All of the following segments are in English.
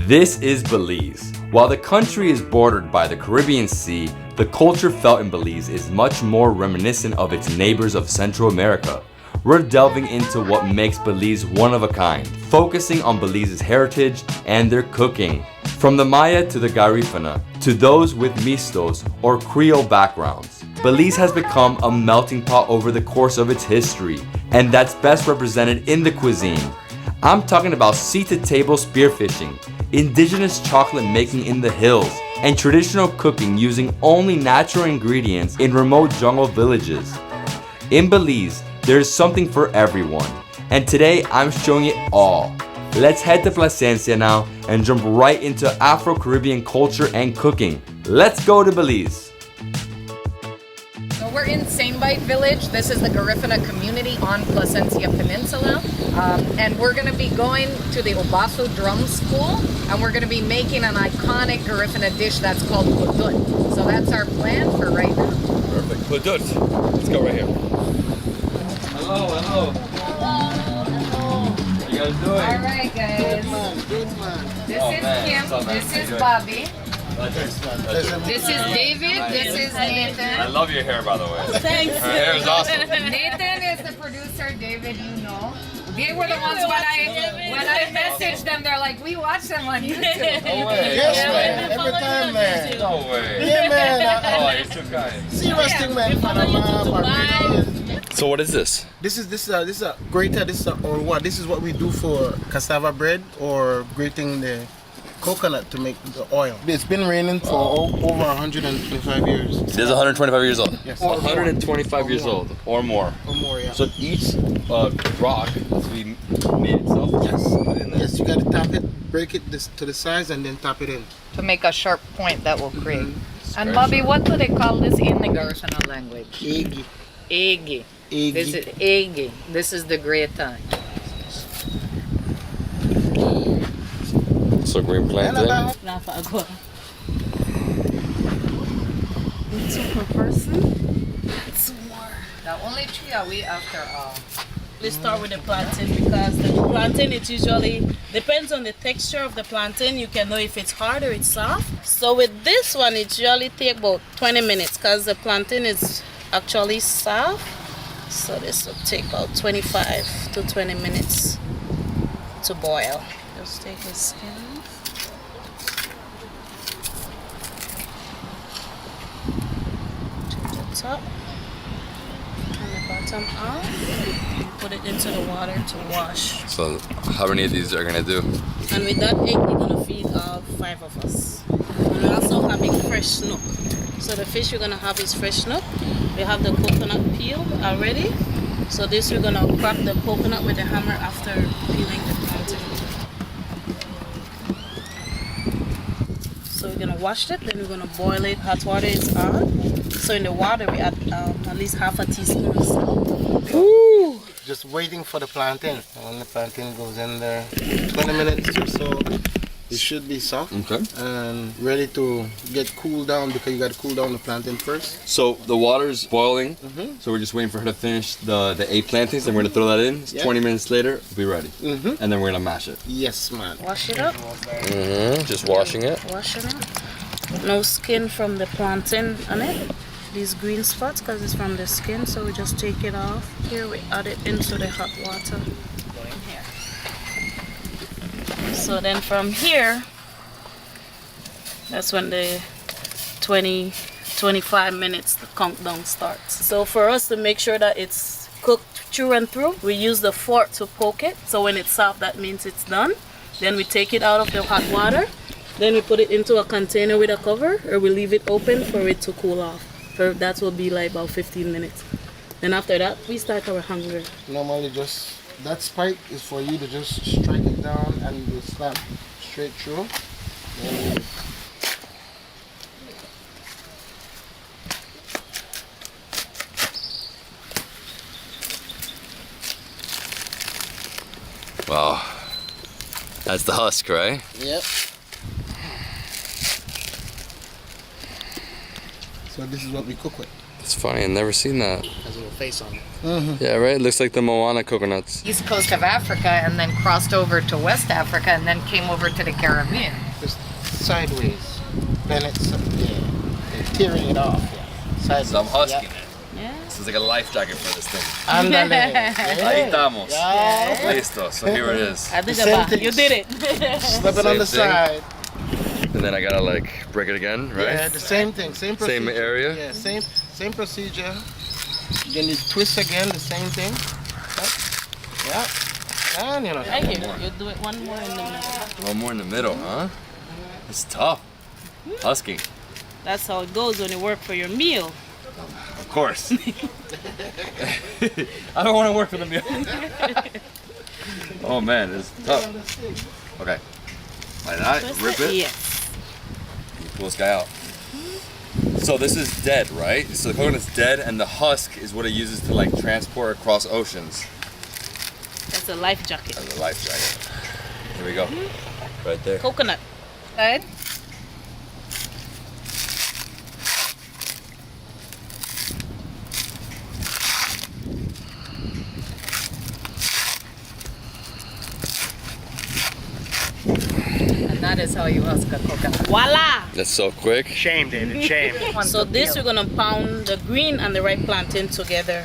This is Belize. While the country is bordered by the Caribbean Sea, the culture felt in Belize is much more reminiscent of its neighbors of Central America. We're delving into what makes Belize one of a kind, focusing on Belize's heritage and their cooking. From the Maya to the Garifuna, to those with Mistos or Creole backgrounds, Belize has become a melting pot over the course of its history, and that's best represented in the cuisine. I'm talking about seat-to-table spearfishing, indigenous chocolate making in the hills, and traditional cooking using only natural ingredients in remote jungle villages. In Belize, there's something for everyone, and today I'm showing it all. Let's head to Placencia now and jump right into Afro-Caribbean culture and cooking. Let's go to Belize. So we're in Seaweed village. This is the Garifuna community on Placencia Peninsula. And we're gonna be going to the Obaso Drum School, and we're gonna be making an iconic Garifuna dish that's called pudut. So that's our plan for right now. Perfect. Pudut. Let's go right here. Hello. How you guys doing? All right, guys. This is Kim. This is Bobby. This is David. This is Nathan. I love your hair, by the way. Thanks. Your hair is awesome. Nathan is the producer. David, you know. They were the ones when I messaged them. They're like, we watch them on YouTube. No way. Yes, man. Every time, man. No way. Yeah, man. Oh, you're too kind. Serious thing, man. So what is this? This is a grater. This is what we do for cassava bread or grating the coconut to make the oil. It's been raining for over 125 years. This is 125 years old. Yes. 125 years old or more. Or more, yeah. So each rock has to be made itself. Yes. Put in there. Yes, you gotta tap it, break it to the size, and then tap it in. To make a sharp point that will create. And Very Bobby, sharp. what do they call this in the Garifuna language? Eggy. Eggy. Eggy. This is eggy. This is the gratin. So green plantain. Two per person. Two more. Now only three are we after all. Let's start with the plantain because the plantain it usually depends on the texture of the plantain. You can know if it's hard or it's soft. So with this one, it usually take about 20 minutes because the plantain is actually soft. So this will take about 25 to 20 minutes to boil. Just take the skin off. Take the top and the bottom off. Put it into the water to wash. So how many of these are gonna do? And with that egg, we're gonna feed all 5 of us. And we're also having fresh snook. So the fish we're gonna have is fresh snook. We have the coconut peel already. So this we're gonna crack the coconut with the hammer after peeling the plantain. So we're gonna wash it, then we're gonna boil it. Hot water is on. So in the water we add at least half a teaspoon of salt. Ooh. Just waiting for the plantain. And when the plantain goes in there, 20 minutes or so, it should be soft and ready to get cooled down because you got to cool down the plantain first. So the water's boiling. So we're just waiting for her to finish the 8 plantains, and we're gonna throw that in. Yeah. 20 minutes later, we'll be ready. And then we're gonna mash it. Yes, man. Wash it up. Just washing it. Wash it up. No skin from the plantain on it. These green spots because it's from the skin, so we just take it off. Here we add it into the hot water. So then from here, that's when the 25 minutes the countdown starts. So for us to make sure that it's cooked through and through, we use the fork to poke it. So when it's soft, that means it's done. Then we take it out of the hot water. Then we put it into a container with a cover, or we leave it open for it to cool off. That will be like about 15 minutes. Then after that, we start our hunger. Normally just, that spike is for you to just strike it down and you snap straight through. Then Wow. That's the husk, right? Yep. So this is what we cook with. It's funny, I've never seen that. Has a little face on it. Yeah, right? It looks like the Moana coconuts. East coast of Africa and then crossed over to West Africa and then came over to the Caribbean. Just sideways. Then it's, they're tearing it off. Yeah. Sideways. So I'm husking it. Yeah. This is like a life jacket for this thing. Ándale. Ahí estamos. Yeah. Listo. So here it is. I think Same about things. you did it. Slip it on the Same thing. side. And then I gotta like break it again, right? Yeah, the same thing, same procedure. Same area? Yeah, same procedure. Then you twist again, the same thing. Yeah. And you know. Right here. You do it one more in the middle. One more in the middle, huh? It's tough. Husking. That's how it goes when you work for your meal. Of course. I don't want to work for the meal. Oh man, it's tough. Okay. Like that, Twist rip it. Yes. You pull this guy out. So this is dead, right? So the coconut's dead and the husk is what it uses to like transport across oceans. That's a life jacket. As a life jacket. Here we go. Right there. Coconut. Good. And that is how you husk a coconut. Voila! That's so quick. Shame, David, shame. So this we're gonna pound the green and the ripe plantain together.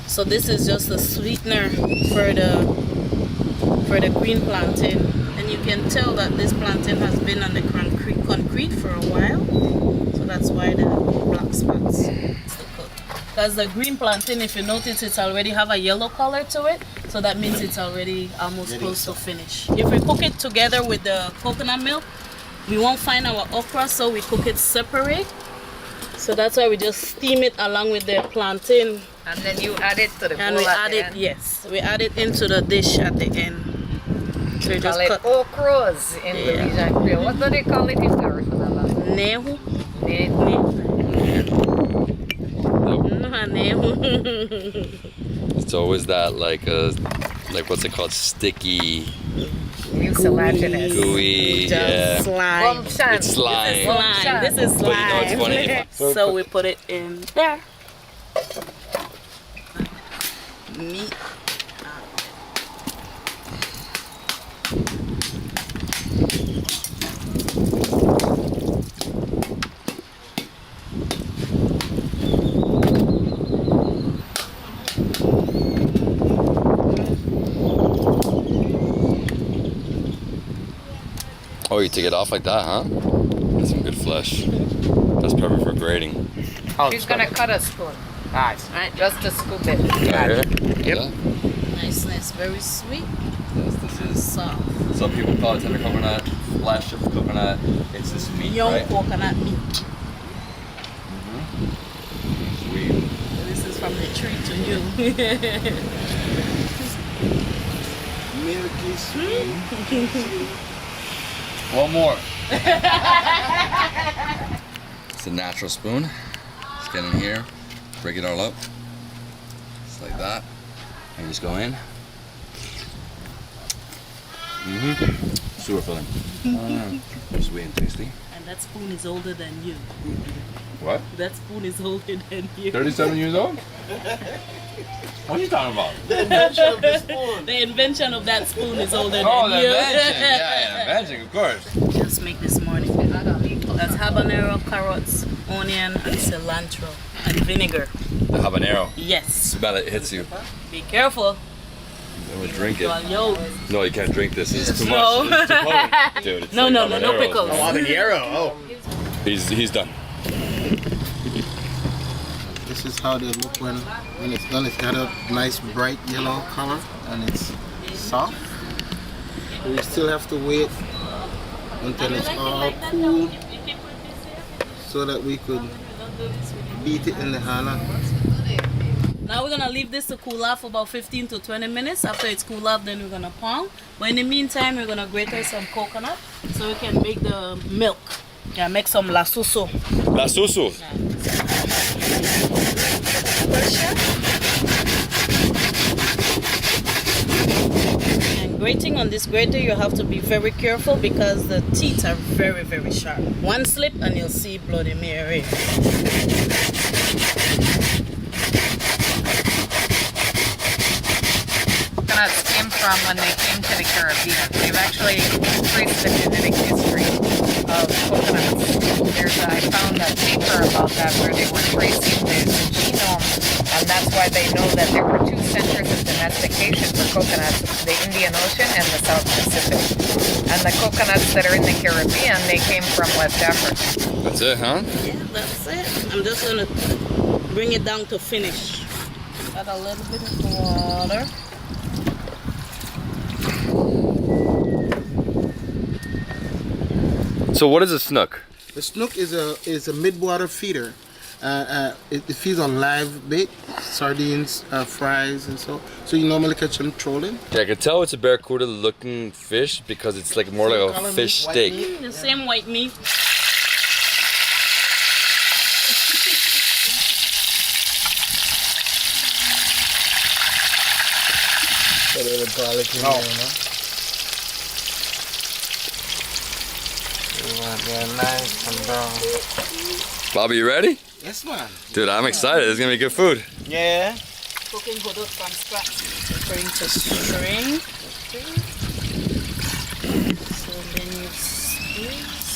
So this is just a sweetener for the green plantain. And you can tell that this plantain has been on the concrete for a while. So that's why the black spots. Because the green plantain, if you notice, it's already have a yellow color to it. So that means it's already almost close to finish. If we cook it together with the coconut milk, we won't find our okra, so we cook it separate. So that's why we just steam it along with the plantain. And then you add it to the And bowl we at add the it, end. yes, we add it into the dish at the end. So we Call just it cut okras in Belizean Creole. What do they call it in Garifuna? nehu. It's always that like what's it called? Sticky, Mucilaginous. gooey, yeah. Slime. Bumpshan. It's slime. Slime. This is But you know what's slime. funny? So we put it in there. Meat. Oh, you take it off like that, huh? That's some good flesh. That's perfect for grating. She's gonna cut a spoon. Nice. Right, just to scoop it. Right here? Yep. Yeah. Nice, very sweet. Yes, this is. Soft. Some people call it tender coconut, flesh of coconut. It's this meat, Young right? coconut meat. Sweet. This is from the tree to you. Milky sweet. One more. It's a natural spoon. Just get in here, break it all up. Just like that. And just go in. Super filling. Sweet and tasty. And that spoon is older than you. What? That spoon is older than you. 37 years old? What are you talking about? The invention of the spoon. The invention of that spoon is older than Oh, the you. invention. Yeah, invention, of course. Just make this morning. That's habanero, carrots, onion, and cilantro, and vinegar. The habanero. Yes. Smell it, hits you. Be careful. I'm gonna drink it. Yo. No, you can't drink this. It's too No. much. It's too potent. Dude, it's No, like no, no habanero. pickles. Oh, habanero. Oh. He's done. This is how they look when it's done. It's got a nice bright yellow color and it's soft. We still have to wait until it's all cool so that we could beat it in the hana. Now we're gonna leave this to cool off for about 15 to 20 minutes. After it's cool off, then we're gonna pound. But in the meantime, we're gonna grate us some coconut so we can make the milk. Yeah, make some lasuso. La susu. And grating on this grater, you have to be very careful because the teeth are very, very sharp. One slip and you'll see Bloody Mary. Coconuts came from when they came to the Caribbean. They've actually traced the genetic history of coconuts. I found a paper about that where they were tracing the genome, and that's why they know that there were two centers of domestication for coconuts, the Indian Ocean and the South Pacific. And the coconuts that are in the Caribbean, they came from West Africa. That's it, huh? Yeah, that's it. I'm just gonna bring it down to finish. Add a little bit of water. So what is a snook? The snook is a mid-water feeder. It feeds on live bait, sardines, fries, and so. So you normally catch them trolling. Yeah, I can tell it's a barracuda-looking fish because it's like more like a fish steak. The same white meat. Put a little garlic in there, you know. They're nice and brown. Bobby, you ready? Yes, man. Dude, I'm excited. It's gonna be good food. Yeah. Cooking hodot from scratch. We're going to string. So then you squeeze.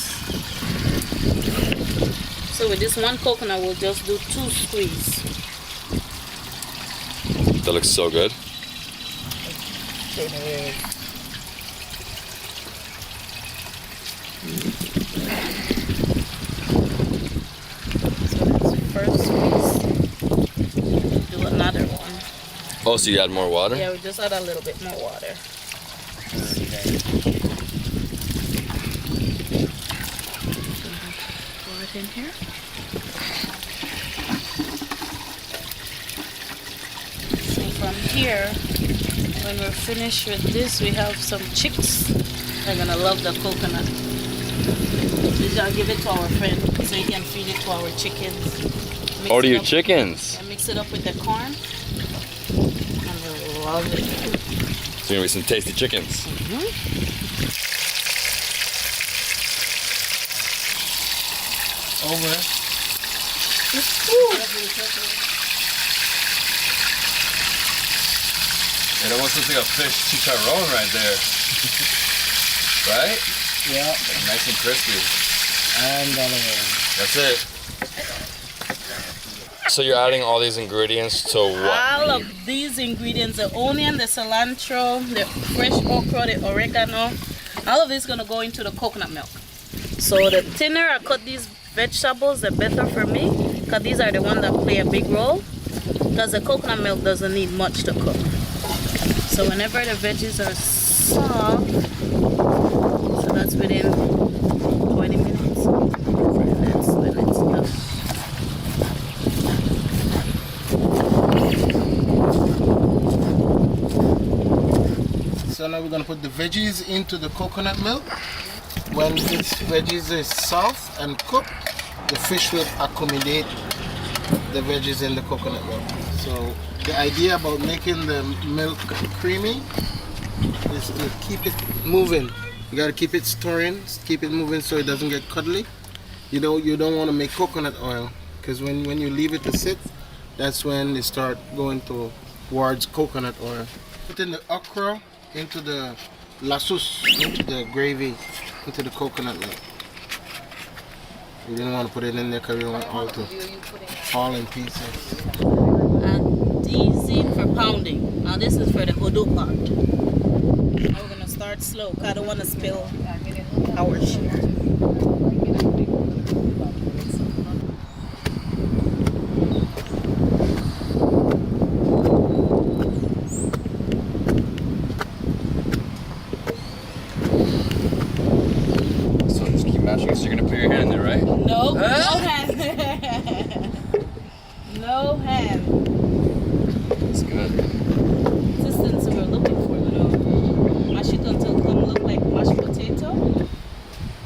So with this one coconut, we'll just do 2 squeeze. That looks so good. So that's the first squeeze. Do another one. Oh, so you add more water? Yeah, we just add a little bit more water. Pour it in here. So from here, when we're finished with this, we have some chicks. They're gonna love the coconut. So I'll give it to our friend so he can feed it to our chickens. Mix Oh, to it your up- chickens. and mix it up with the corn. And they'll love it. It's gonna be some tasty chickens. Over. It almost looks like a fish chicharron right there. Right? Yeah. Like nice and crispy. And That's it. So you're adding all these ingredients to what? All of these ingredients, the onion, the cilantro, the fresh okra, the oregano, all of this is going to go into the coconut milk. So the thinner I cut these vegetables, the better for me, because these are the ones that play a big role, because the coconut milk doesn't need much to cook. So whenever the veggies are soft, so that's within 20 minutes, and that's when it's done. so now we're gonna put the veggies into the coconut milk. When this veggies is soft and cooked, the fish will accommodate the veggies in the coconut milk. So the idea about making the milk creamy is to keep it moving. You gotta keep it stirring, keep it moving so it doesn't get cuddly. You don't want to make coconut oil because when you leave it to sit, that's when they start going towards coconut oil. Put in the okra into the lasus, into the gravy, into the coconut milk. We didn't want to put it in there because we want all to fall in pieces. And these in for pounding. Now this is for the hodok part. Now we're gonna start slow because I don't want to spill our share. So just keep mashing. So you're gonna put your hand in there, right? No, no hand. No hand. That's good. Consistency we're looking for, you know. Mash it until it come look like mashed potato.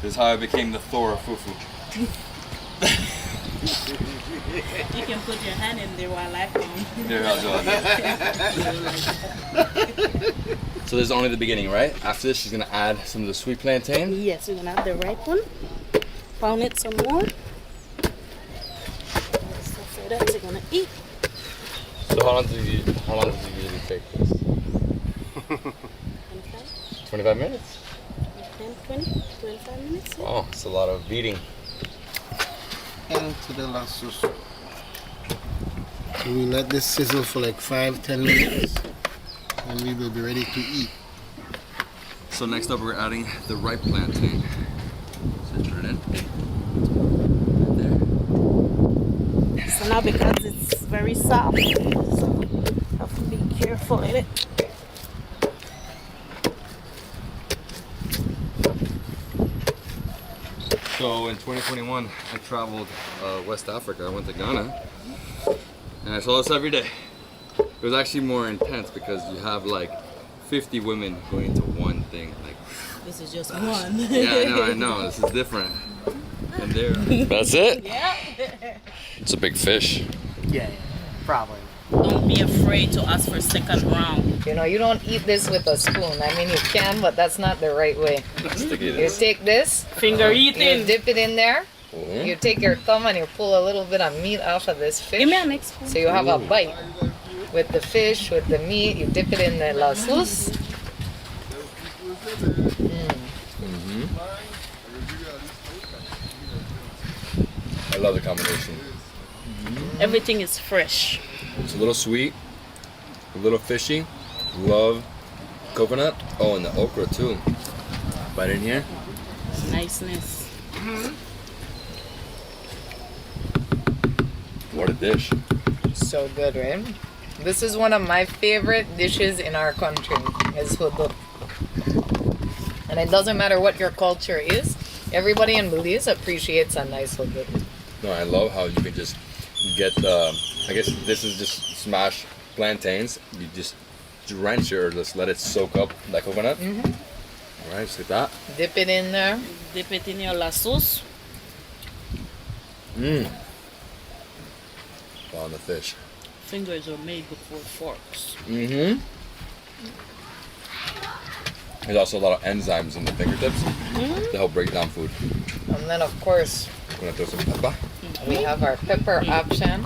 This is how I became the Thor of fufu. You can put your hand in there while I come. Here, I'll do it. So this is only the beginning, right? After this, she's gonna add some of the sweet plantain. Yes, we're gonna have the right one. Pound it some more. Stuff it that's gonna eat. So how long does it usually take this? 25 minutes? 25 minutes. Yeah. Oh, it's a lot of beating. Into the last sauce. So we let this sizzle for like 5-10 minutes and we will be ready to eat. So next up we're adding the ripe plantain. So put it in. Right there. So now because it's very soft, so have to be careful in it. So in 2021 I traveled West Africa. I went to Ghana and I saw this every day. It was actually more intense because you have like 50 women going into one thing. Like, This is just one. yeah, I know. This is different. And there. That's it? Yeah. It's a big fish. Yeah, probably. Don't be afraid to ask for second round. You know, you don't eat this with a spoon. I mean, you can, but that's not the right way. You take this, Finger you eating. dip it in there, Mhm. you take your thumb and you pull a little bit of meat off of this fish. Give me a next spoon. So you have a bite with the fish, with the meat. You dip it in the la sauce. I love the combination. Everything is fresh. It's a little sweet, a little fishy. Love coconut. Oh, and the okra too. Bite in here. Niceness. What a dish. So good, right? This is one of my favorite dishes in our country, is huduk. And it doesn't matter what your culture is, everybody in Belize appreciates a nice huduk. No, I love how you can just get I guess this is just smashed plantains. You just drench it or just let it soak up that coconut. All right, just like that. Dip it in there. Dip it in your la sauce. On the fish. Fingers are made before forks. There's also a lot of enzymes in the fingertips to help break down food. And then, of course, I'm gonna throw some pepper. we have our pepper option.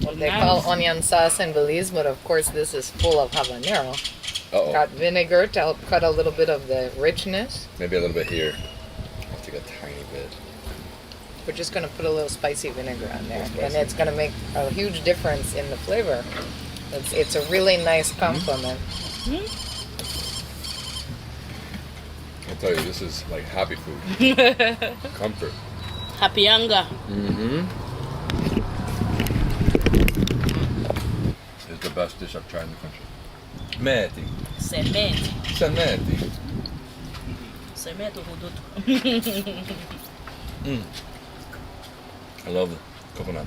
What they call onion sauce in Belize, but of course this is full of habanero. Uh-oh. Got vinegar to help cut a little bit of the richness. Maybe a little bit here. I'll take a tiny bit. We're just gonna put a little spicy vinegar on there, and it's gonna make a huge difference in the flavor. It's a really nice complement. I'll tell you, this is like happy food. Comfort. Happy hunger. It's the best dish I've tried in the country. Meti. Semente. Saneti. Semente huduk. I love the coconut.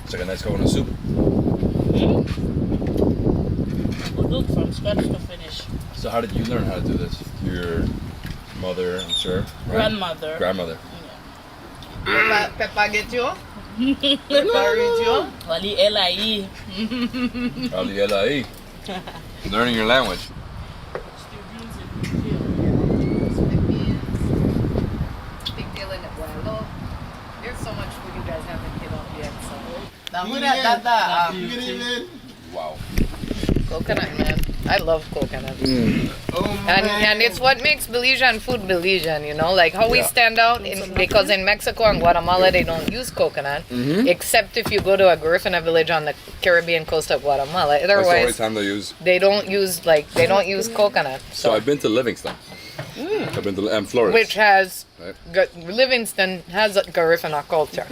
It's like a nice coconut soup. Huduk from scratch to finish. So how did you learn how to do this? Your mother, I'm sure, right? Grandmother. Grandmother. Peppa get you? Peppa read you? Wali LIE. Ali LAE. Learning your language. Big deal in it. Well, there's so much food you guys haven't hit on yet. So. Wow. Coconut, man. I love coconut. And it's what makes Belizean food Belizean, you know? Like how we stand out, because in Mexico and Guatemala they don't use coconut, except if you go to a Garifuna village on the Caribbean coast of Guatemala. That's the only Otherwise, time they use. they don't use coconut. So I've been to Livingston. I've been to Florida. Which has, Right. Livingston has a Garifuna culture.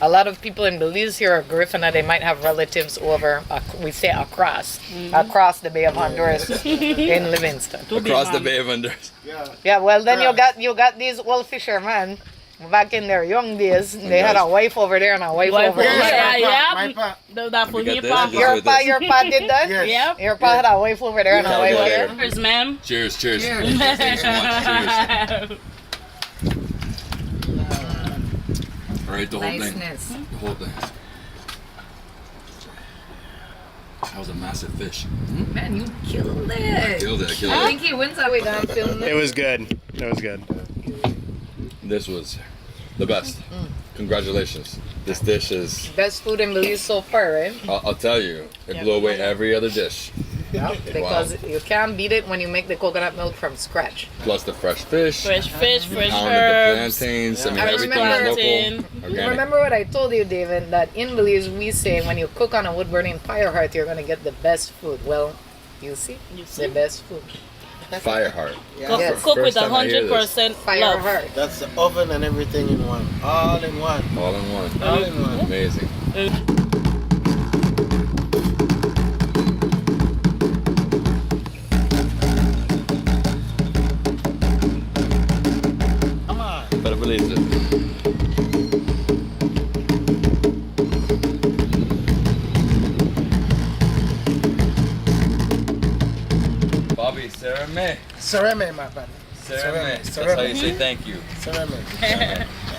A lot of people in Belize here are Garifuna. They might have relatives over, we say across the Bay of Honduras in Livingston. Across the Bay of Honduras. Yeah, well then you got these old fishermen back in their young days. They had a wife over there and a wife over there. My pa. That for got you, this. Papa. Your pa did that? Yes. Yep. Your pa had a wife over there and a wife Yeah. here? Cheers, ma'am. Cheers, cheers. Thank you so much. Cheers. All right, the whole Niceness. thing. The whole thing. That was a massive fish. Man, you killed it. Killed it, I killed it. think he wins that way down film. It was good. It was good. This was The best. Congratulations. This dish is, Best food in Belize so far, right? I'll tell you, it blew away every other dish. Yeah, because you can't beat it when you make the coconut milk from scratch. Plus the fresh fish. Fresh fish, fresh Pounded herbs. the plantains. I mean, I everything remember- is Plantain. local. Organic. Remember what I told you, David, that in Belize we say when you cook on a wood-burning fire hearth, you're going to get the best food. Well, you see, the best food. Fire heart. Cook, Yes. cook with First time I hear this. 100% Fire love. hearth. That's the oven and everything in one. All in one. All in one. All in one. Amazing. Come on. Better believe it. Bobby, Sereme. Sereme, my friend. Sereme. That's Sereme. how you say thank you. Sereme.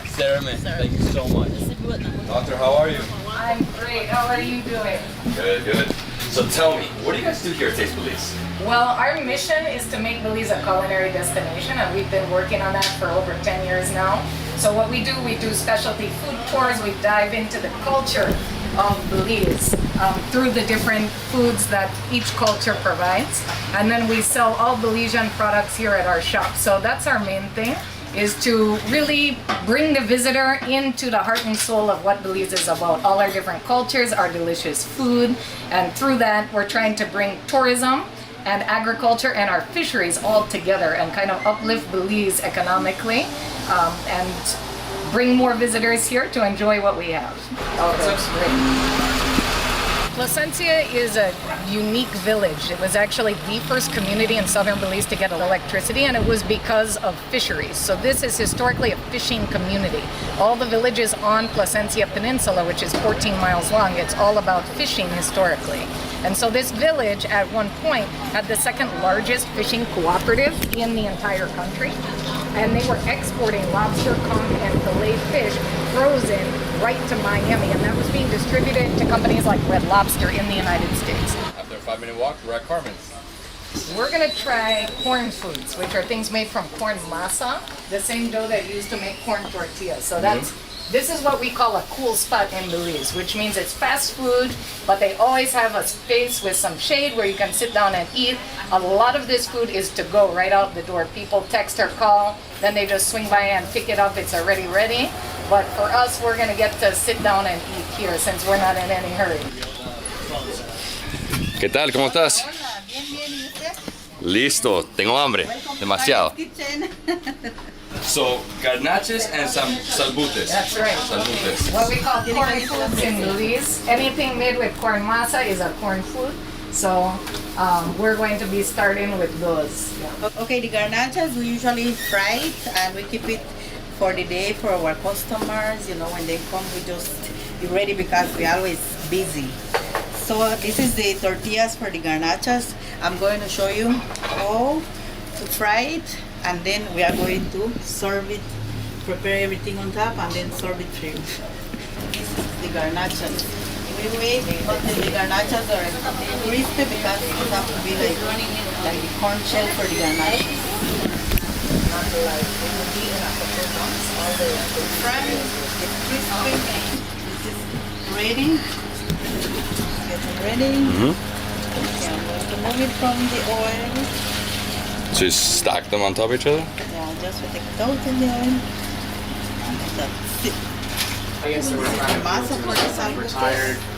Sereme. Thank you so much. Doctor, how are you? I'm great. How are you doing? Good, good. So tell me, what do you guys do here at Taste Belize? Well, our mission is to make Belize a culinary destination, and we've been working on that for over 10 years now. So what we do specialty food tours. We dive into the culture of Belize through the different foods that each culture provides. And then we sell all Belizean products here at our shop. So that's our main thing, is to really bring the visitor into the heart and soul of what Belize is about. All our different cultures, our delicious food, and through that we're trying to bring tourism and agriculture and our fisheries all together and kind of uplift Belize economically and bring more visitors here to enjoy what we have. Oh, that's great. Placencia is a unique village. It was actually the first community in southern Belize to get electricity, and it was because of fisheries. So this is historically a fishing community. All the villages on Placencia Peninsula, which is 14 miles long, it's all about fishing historically. And so this village at one point had the second largest fishing cooperative in the entire country. And they were exporting lobster, conch, and fillet fish frozen right to Miami. And that was being distributed to companies like Red Lobster in the United States. After a 5-minute walk, we're at Carmen's. We're gonna try corn foods, which are things made from corn masa, the same dough that you use to make corn tortillas. So this is what we call a cool spot in Belize, which means it's fast food, but they always have a space with some shade where you can sit down and eat. A lot of this food is to go right out the door. People text or call, then they just swing by and pick it up. It's already ready. But for us, we're gonna get to sit down and eat here since we're not in any hurry. ¿Qué tal? ¿Cómo estás? Listo. Tengo hambre. Demasiado. So, garnaches and some salbutes. That's right. Salbutes. What we call corn foods in Belize. Anything made with corn masa is a corn food. So we're going to be starting with those. Yeah. Okay, the garnachas we usually fry it and we keep it for the day for our customers. You know, when they come, we just be ready because we're always busy. So this is the tortillas for the garnachas. I'm going to show you how to fry it, and then we are going to serve it, prepare everything on top, and then serve it through. This is the garnachas. We wait until the garnachas are crispy because it have to be like the corn shell for the garnachas. Fry it, it's crispy. This is ready. Getting ready. Okay, I'm going to move it from the oil. So you stack them on top of each other? Yeah, just with the coat in the oil. That's it. I guess there was Masa for the salad.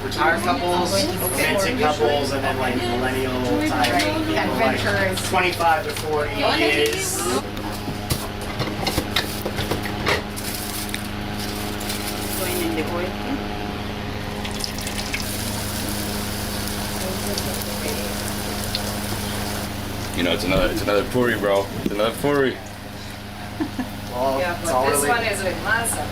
retired couples, fancy couples, and then like millennial type, people like Adventurers. 25 to 40 is. Going in the oil. You know, it's another puri, bro. It's another puri. Well, Yeah, it's all but this really. one is with masa.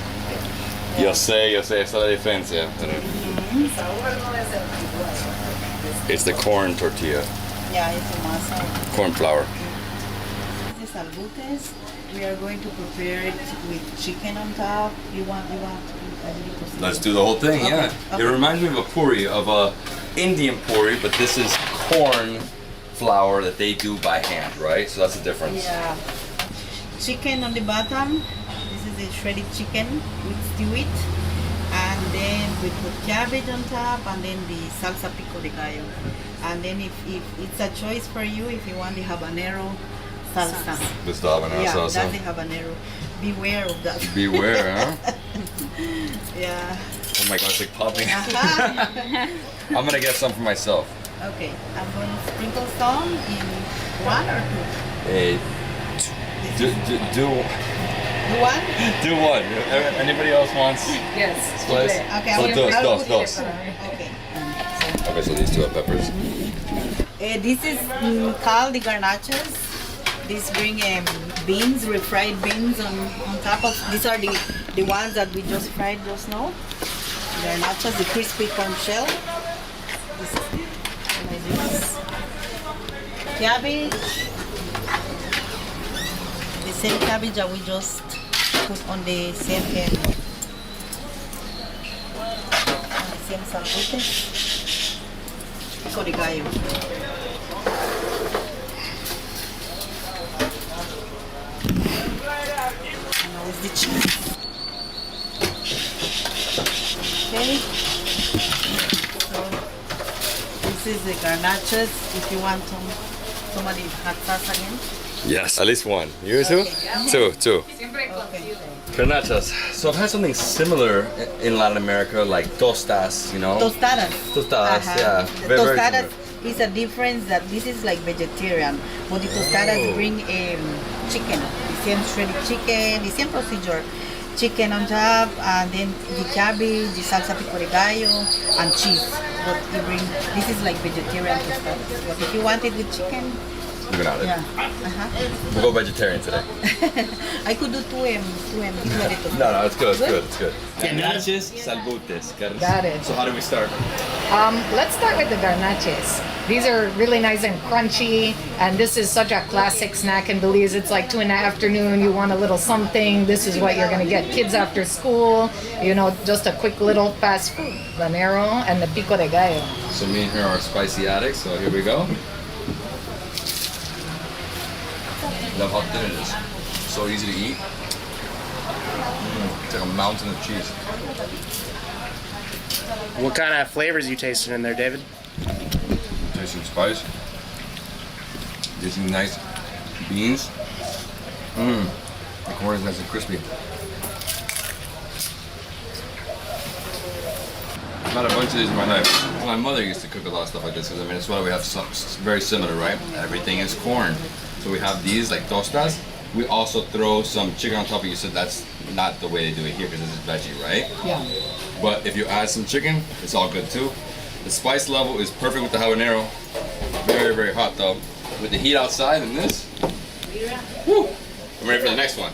Yo sé, esa es la diferencia. Pero So what is it? it's the corn tortilla, Yeah, it's a masa. corn flour. This is salbutes. We are going to prepare it with chicken on top. You want Let's do the whole thing, yeah. Okay. It reminds me of a puri, of a Indian puri, but this is corn flour that they do by hand, right? So that's the difference. Yeah. Chicken on the bottom. This is a shredded chicken with seaweed. And then we put cabbage on top, and then the salsa pico de gallo. And then if it's a choice for you, if you want the habanero salsa. This is the habanero Yeah, salsa. that's the habanero. Beware of that. Beware, huh? Yeah. Oh my gosh, like popping. Uh-huh. I'm gonna get some for myself. Okay, I'm going to sprinkle some in 1 or 2. Hey, do One? do one. Anybody else wants Yes. slice? Okay, So I will dos. put it. Okay. Okay, so these two are peppers. This is called the garnachas. These bring beans, refried beans on top of. These are the ones that we just fried just now. Garnachas, the crispy corn shell. This is cabbage. The same cabbage that we just put on the same salvute. Pico de gallo. And now is the cheese. Okay. So this is the garnachas. If you want somebody hot sauce again. Yes, at least one. You too? Two. Okay. Garnachas. So I've had something similar in Latin America, like tostas, you know? Tostadas. Tostadas, yeah. The Very, very tostadas similar. is a difference that this is like vegetarian, but the tostadas bring chicken, the same shredded chicken, the same procedure. Chicken on top, and then the cabbage, the salsa pico de gallo, and cheese. But you bring, this is like vegetarian tostadas. But if you want it with chicken, You got it. yeah. We'll go vegetarian today. I could do 2M. No, it's good, it's good. Garnaches, salbutes. Got it. So how do we start? Let's start with the garnaches. These are really nice and crunchy, and this is such a classic snack in Belize. It's like 2 in the afternoon, you want a little something. This is what you're gonna get kids after school. You know, just a quick little fast food. Habanero and the pico de gallo. So me and her are spicy addicts, so here we go. Love how thin it is. So easy to eat. It's like a mountain of cheese. What kind of flavors you tasting in there, David? Tasting spice. Tasting nice beans. The corn is nice and crispy. I've had a bunch of these in my life. My mother used to cook a lot of stuff like this because I mean, it's why we have some very similar, right? Everything is corn. So we have these like tostas. We also throw some chicken on top of it. You said that's not the way they do it here because this is veggie, right? Yeah. But if you add some chicken, it's all good too. The spice level is perfect with the habanero. Very, very hot though. With the heat outside and this, whew, I'm ready for the next one.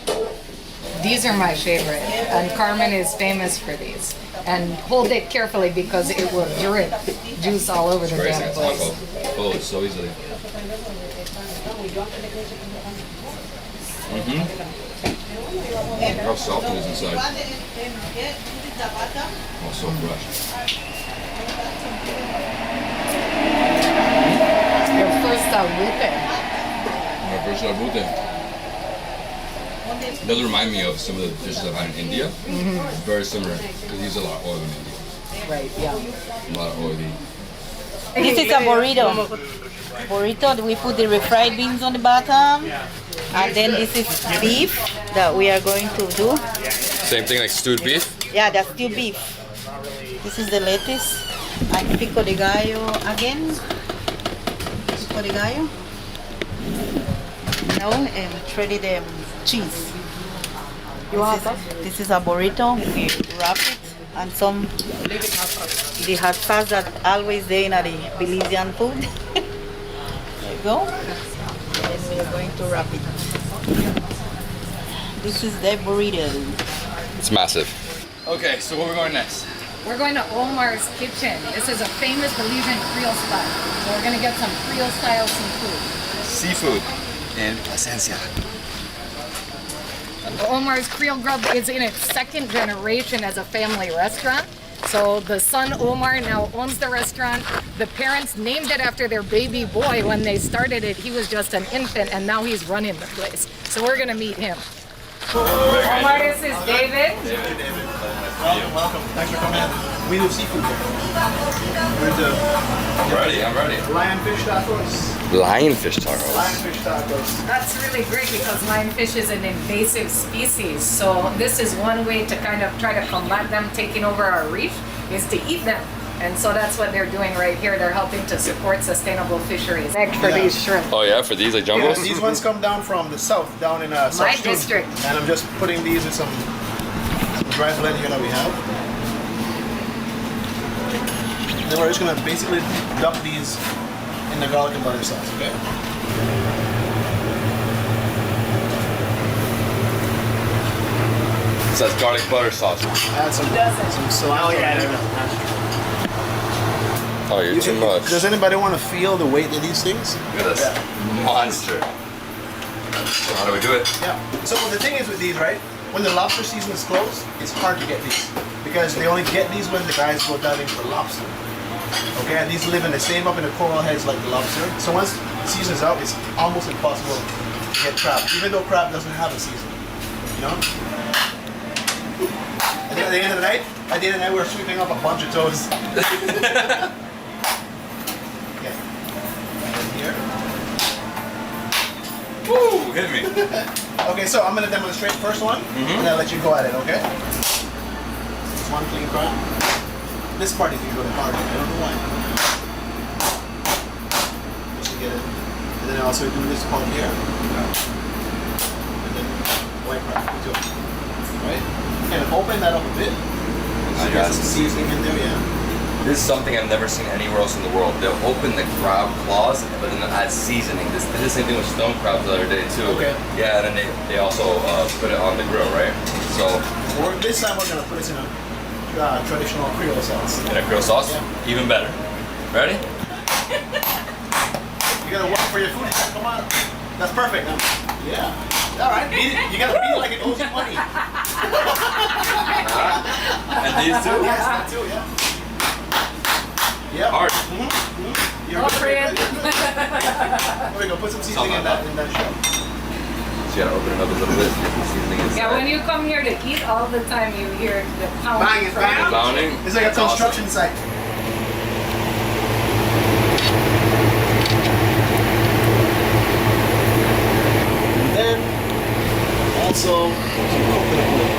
These are my favorite, and Carmen is famous for these. And hold it carefully because it will drip juice all over the Very damn nice place. taco. Follows so easily. How soft it is inside. Oh, so fresh. Your first salute. My first salbute. It does remind me of some of the dishes I've had in India. It's very similar because they use a lot of oil in India. Right, yeah. A lot of oily. This is a burrito. Burrito, we put the refried beans on the bottom. And then this is beef that we are going to do. Same thing like stewed beef? Yeah, that's still beef. This is the lettuce. And pico de gallo again. Pico de gallo. Now, shredded cheese. This is a burrito. We wrap it. And some the hot sauce that always there in the Belizean food. There you go. And we are going to wrap it. This is the burrito. It's massive. Okay, so where are we going next? We're going to Omar's Kitchen. This is a famous Belizean Creole spot. So we're gonna get some Creole style seafood. Seafood in Placencia. Omar's Creole Grub is in its second generation as a family restaurant. So the son Omar now owns the restaurant. The parents named it after their baby boy when they started it. He was just an infant and now he's running the place. So we're gonna meet him. Omar, this is David. Welcome. Thanks for coming in. We do seafood here. I'm ready. Lionfish tacos. Lionfish tacos. Lionfish tacos. That's really great because lionfish is an invasive species. So this is one way to kind of try to combat them taking over our reef is to eat them. And so that's what they're doing right here. They're helping to support sustainable fisheries. Next for these shrimp. Oh yeah, for these like Yeah, jumbos? these ones come down from the south, down in South My Stream. district. And I'm just putting these in some dry blend here that we have. Then we're just gonna basically dump these in the garlic and butter sauce, okay? It says garlic butter sauce. Add some cilantro. Oh yeah, in there. Oh, you're too much. Does anybody want to feel the weight of these things? Look at this monster. So how do we do it? Yeah. So the thing is with these, right? When the lobster season is closed, it's hard to get these because they only get these when the guys go diving for lobster. Okay, and these live in the same up in the coral heads like the lobster. So once the season is out, it's almost impossible to get crab, even though crab doesn't have a season. You know? And then at the end of the night, we're sweeping up a bunch of toes. Okay. And here. Woo! Hit me. Okay, so I'm gonna demonstrate the first one, and I'll let you go at it, okay? It's one clean crab. This part is usually hard, I don't know why. Just to get it. And then I also do this part here. And then white crab, too. Right? Kind of open that up a bit. So get some seasoning in there, yeah. This is something I've never seen anywhere else in the world. They'll open the crab claws, but then they'll add seasoning. This did the same thing with stone crabs the other day too. Okay. Yeah, and then they also put it on the grill, right? So This time we're gonna put this in a traditional Creole sauce. in a Creole sauce, Yeah. even better. Ready? You gotta work for your food. Come on. That's perfect. Yeah. All right. Beat it. You gotta beat it like it owes you money. And these two? Yes, that too. Yeah. Yeah. Hard. You're Oh, good. friend. There we go. Put some seasoning in that shell. So you gotta open it up a little bit. Get some seasoning inside. Yeah, when you come here to eat all the time, you hear the pound. Bang it, bang. Pounding. It's like a That's awesome. construction site. And then also some coconut oil.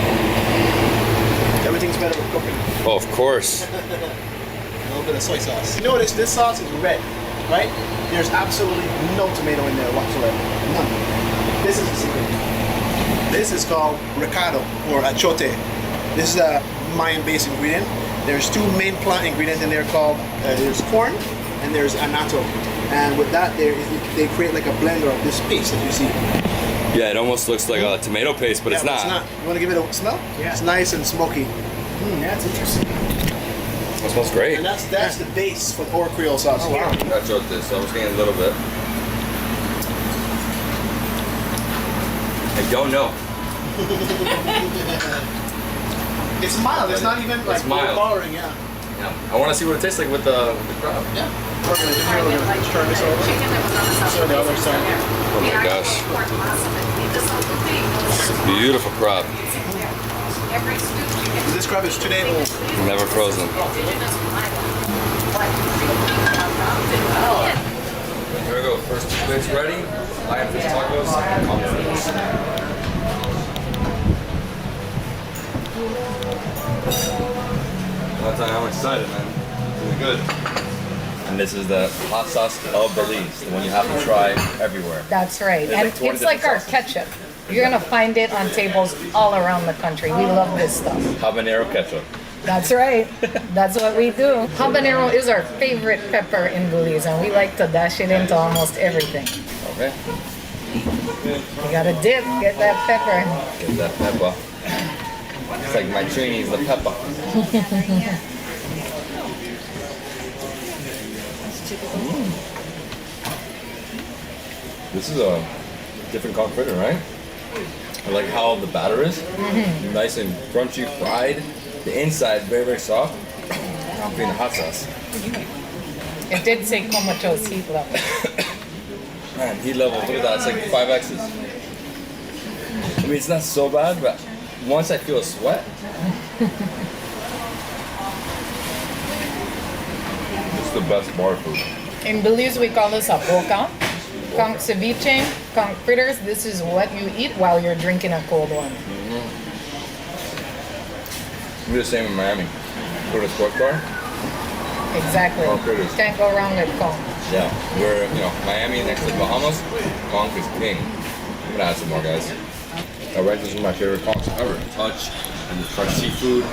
Everything's better with coconut. Oh, of course. A little bit of soy sauce. You notice this sauce is red, right? There's absolutely no tomato in there whatsoever. None. This is the secret. This is called recado or achote. This is a Mayan-based ingredient. There's two main plant ingredients in there called, there's corn and there's anato. And with that, they create like a blender of this paste that you see. Yeah, it almost looks like a tomato paste, but Yeah, it's not. You want to give it a smell? Yeah. It's nice and smoky. That's interesting. It smells great. And that's the base for our Creole sauce. Oh, wow. I chose this, so I'm just getting a little bit. I don't know. It's mild. It's not even like mild. overpowering. Yeah. Yeah. I want to see what it tastes like with the crab. Yeah. We're gonna do here. We're gonna just turn this over. So the other side. Oh my gosh. It's a beautiful crab. This crab is today old. Never frozen. Here we go. First two plates ready. Lionfish tacos. Confidence. I'll tell you, I'm excited, man. It's really good. And this is the hot sauce of Belize, the one you have to try everywhere. That's right. There's And like 20 it's like our different ketchup. You're gonna find it on tables all around the country. We love this stuff. Habanero ketchup. That's right. That's what we do. Habanero is our favorite pepper in Belize, and we like to dash it into almost everything. Okay. You gotta dip, get that pepper. Get that pepper. It's like my Trini's the pepper. This is a different confit, right? I like how the batter is. Nice and crunchy, fried. The inside very, very soft. I'm feeling the hot sauce. It did say comatose heat level. Man, heat level, look at that. It's like 5X's. mean, it's not so bad, but once I feel a sweat, it's the best bar food. In Belize, we call this a boca. Conch ceviche, conch fritters. This is what you eat while you're drinking a cold one. We're the same in Miami. Go to the sports bar. Exactly. Conch fritters. Can't go wrong with conch. Yeah, we're, Miami next to the Bahamas, conch is king. I'm gonna add some more, guys. Alright, this is my favorite conch ever. Touch and the fresh seafood.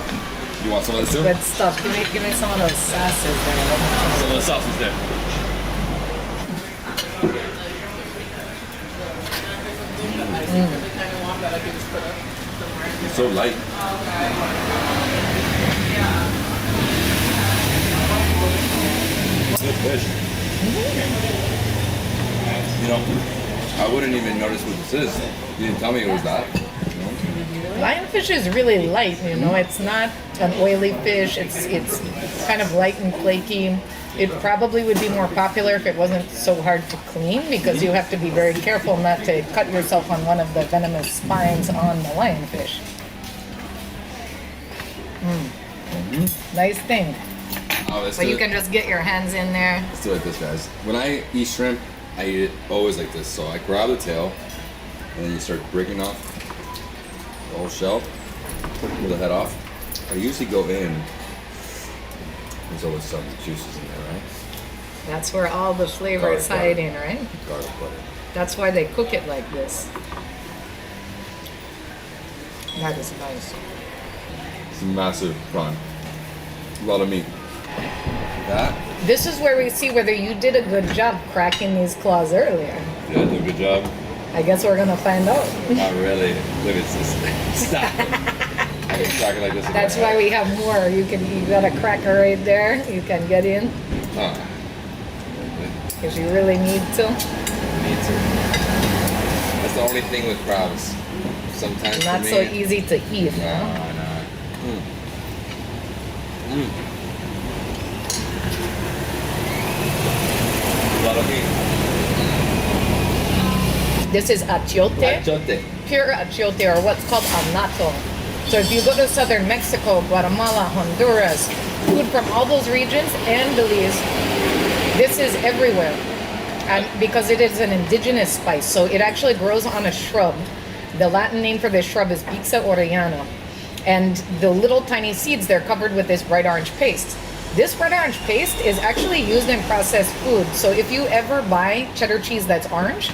You want some of this too? Good stuff. Give me some of those sauces there. Some of the sauces there. It's so light. Good fish. I wouldn't even notice what this is. You didn't tell me it was that. Lionfish is really light, It's not an oily fish. It's kind of light and flaky. It probably would be more popular if it wasn't so hard to clean because you have to be very careful not to cut yourself on one of the venomous spines on the lionfish. Nice thing. But you can just get your hands in there. Let's do it like this, guys. When I eat shrimp, I eat it always like this. So I grab the tail, and then you start breaking off the whole shell, pull the head off. I usually go in. There's always some juices in there, right? That's where all the flavor is hiding, right? Garlic butter. That's why they cook it like this. That is nice. It's a massive prawn. A lot of meat. That? This is where we see whether you did a good job cracking these claws earlier. Did I do a good job? I guess we're gonna find out. Not really. Look at this. Stop. I've been cracking like this. That's why we have more. You got a cracker right there. You can get in if you really need to. Need to. That's the only thing with crabs. Sometimes Not for me, so easy to eat. No. A lot of meat. This is achiote. Achiote. Pure achiote, or what's called anato. So if you go to southern Mexico, Guatemala, Honduras, food from all those regions and Belize, this is everywhere. And because it is an indigenous spice, so it actually grows on a shrub. The Latin name for this shrub is Bixa orellana. And the little tiny seeds, they're covered with this bright orange paste. This bright orange paste is actually used in processed food. So if you ever buy cheddar cheese that's orange,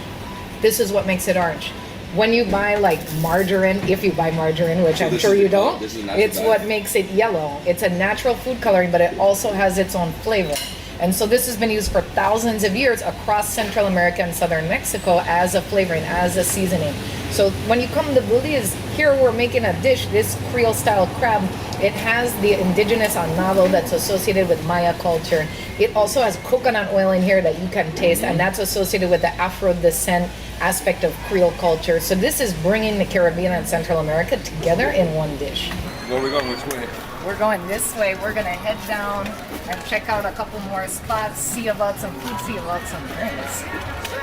this is what makes it orange. When you buy like margarine, if you buy margarine, which I'm sure you don't, it's what makes it yellow. It's a natural food coloring, but it also has its own flavor. And so this has been used for thousands of years across Central America and Southern Mexico as a flavoring, as a seasoning. So when you come to Belize, here we're making a dish, this Creole-style crab. It has the indigenous anado that's associated with Maya culture. It also has coconut oil in here that you can taste, and that's associated with the Afro descent aspect of Creole culture. So this is bringing the Caribbean and Central America together in one dish. Where are we going? Which way? We're going this way. We're gonna head down and check out a couple more spots, see about some food, see about some drinks.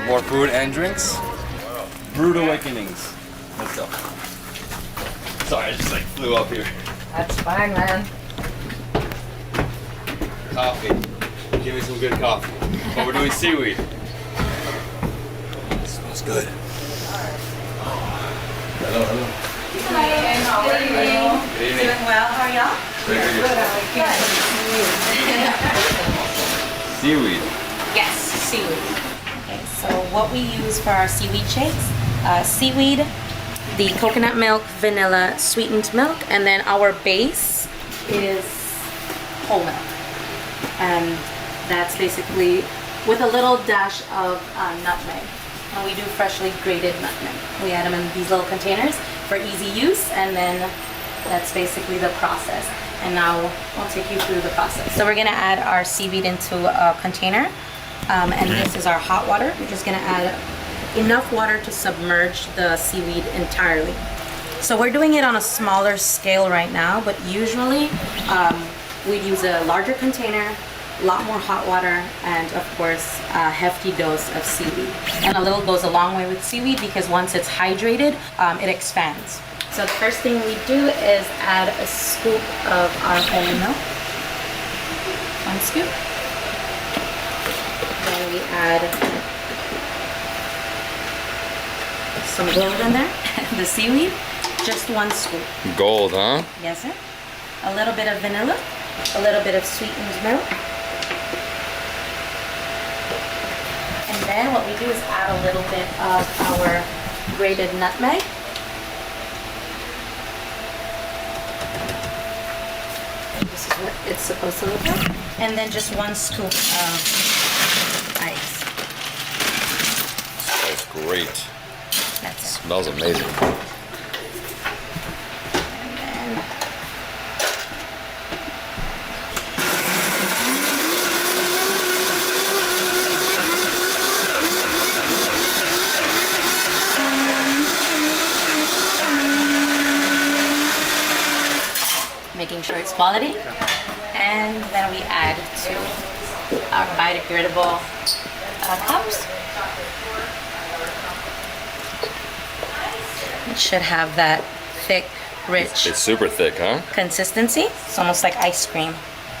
More food and drinks? Brewed awakenings. Let's go. Sorry, I just like flew up here. That's fine, man. Coffee. Give me some good coffee. But we're doing seaweed. Smells good. Hello. Hi, how are you? Good evening. Doing well, how are y'all? Seaweed. Yes, seaweed. Okay, so what we use for our seaweed shakes, seaweed, the coconut milk, vanilla, sweetened milk, and then our base is whole milk. And that's basically with a little dash of nutmeg. And we do freshly grated nutmeg. We add them in these little containers for easy use, and then that's basically the process. And now I'll take you through the process. So we're gonna add our seaweed into a container, and this is our hot water. We're just gonna add enough water to submerge the seaweed entirely. So we're doing it on a smaller scale right now, but usually we'd use a larger container, a lot more hot water, and of course a hefty dose of seaweed. And a little goes a long way with seaweed because once it's hydrated, it expands. So the first thing we do is add a scoop of our whole milk. 1 scoop. Then we add some gold in there, the seaweed. Just 1 scoop. Gold, huh? Yes, sir. A little bit of vanilla, a little bit of sweetened milk. And then what we do is add a little bit of our grated nutmeg. This is what it's supposed to look like. And then just 1 scoop of ice. That's great. That's it. Smells amazing. And then making sure it's quality. And then we add to our biodegradable cups. It should have that thick, rich It's super thick, huh? consistency. It's almost like ice cream.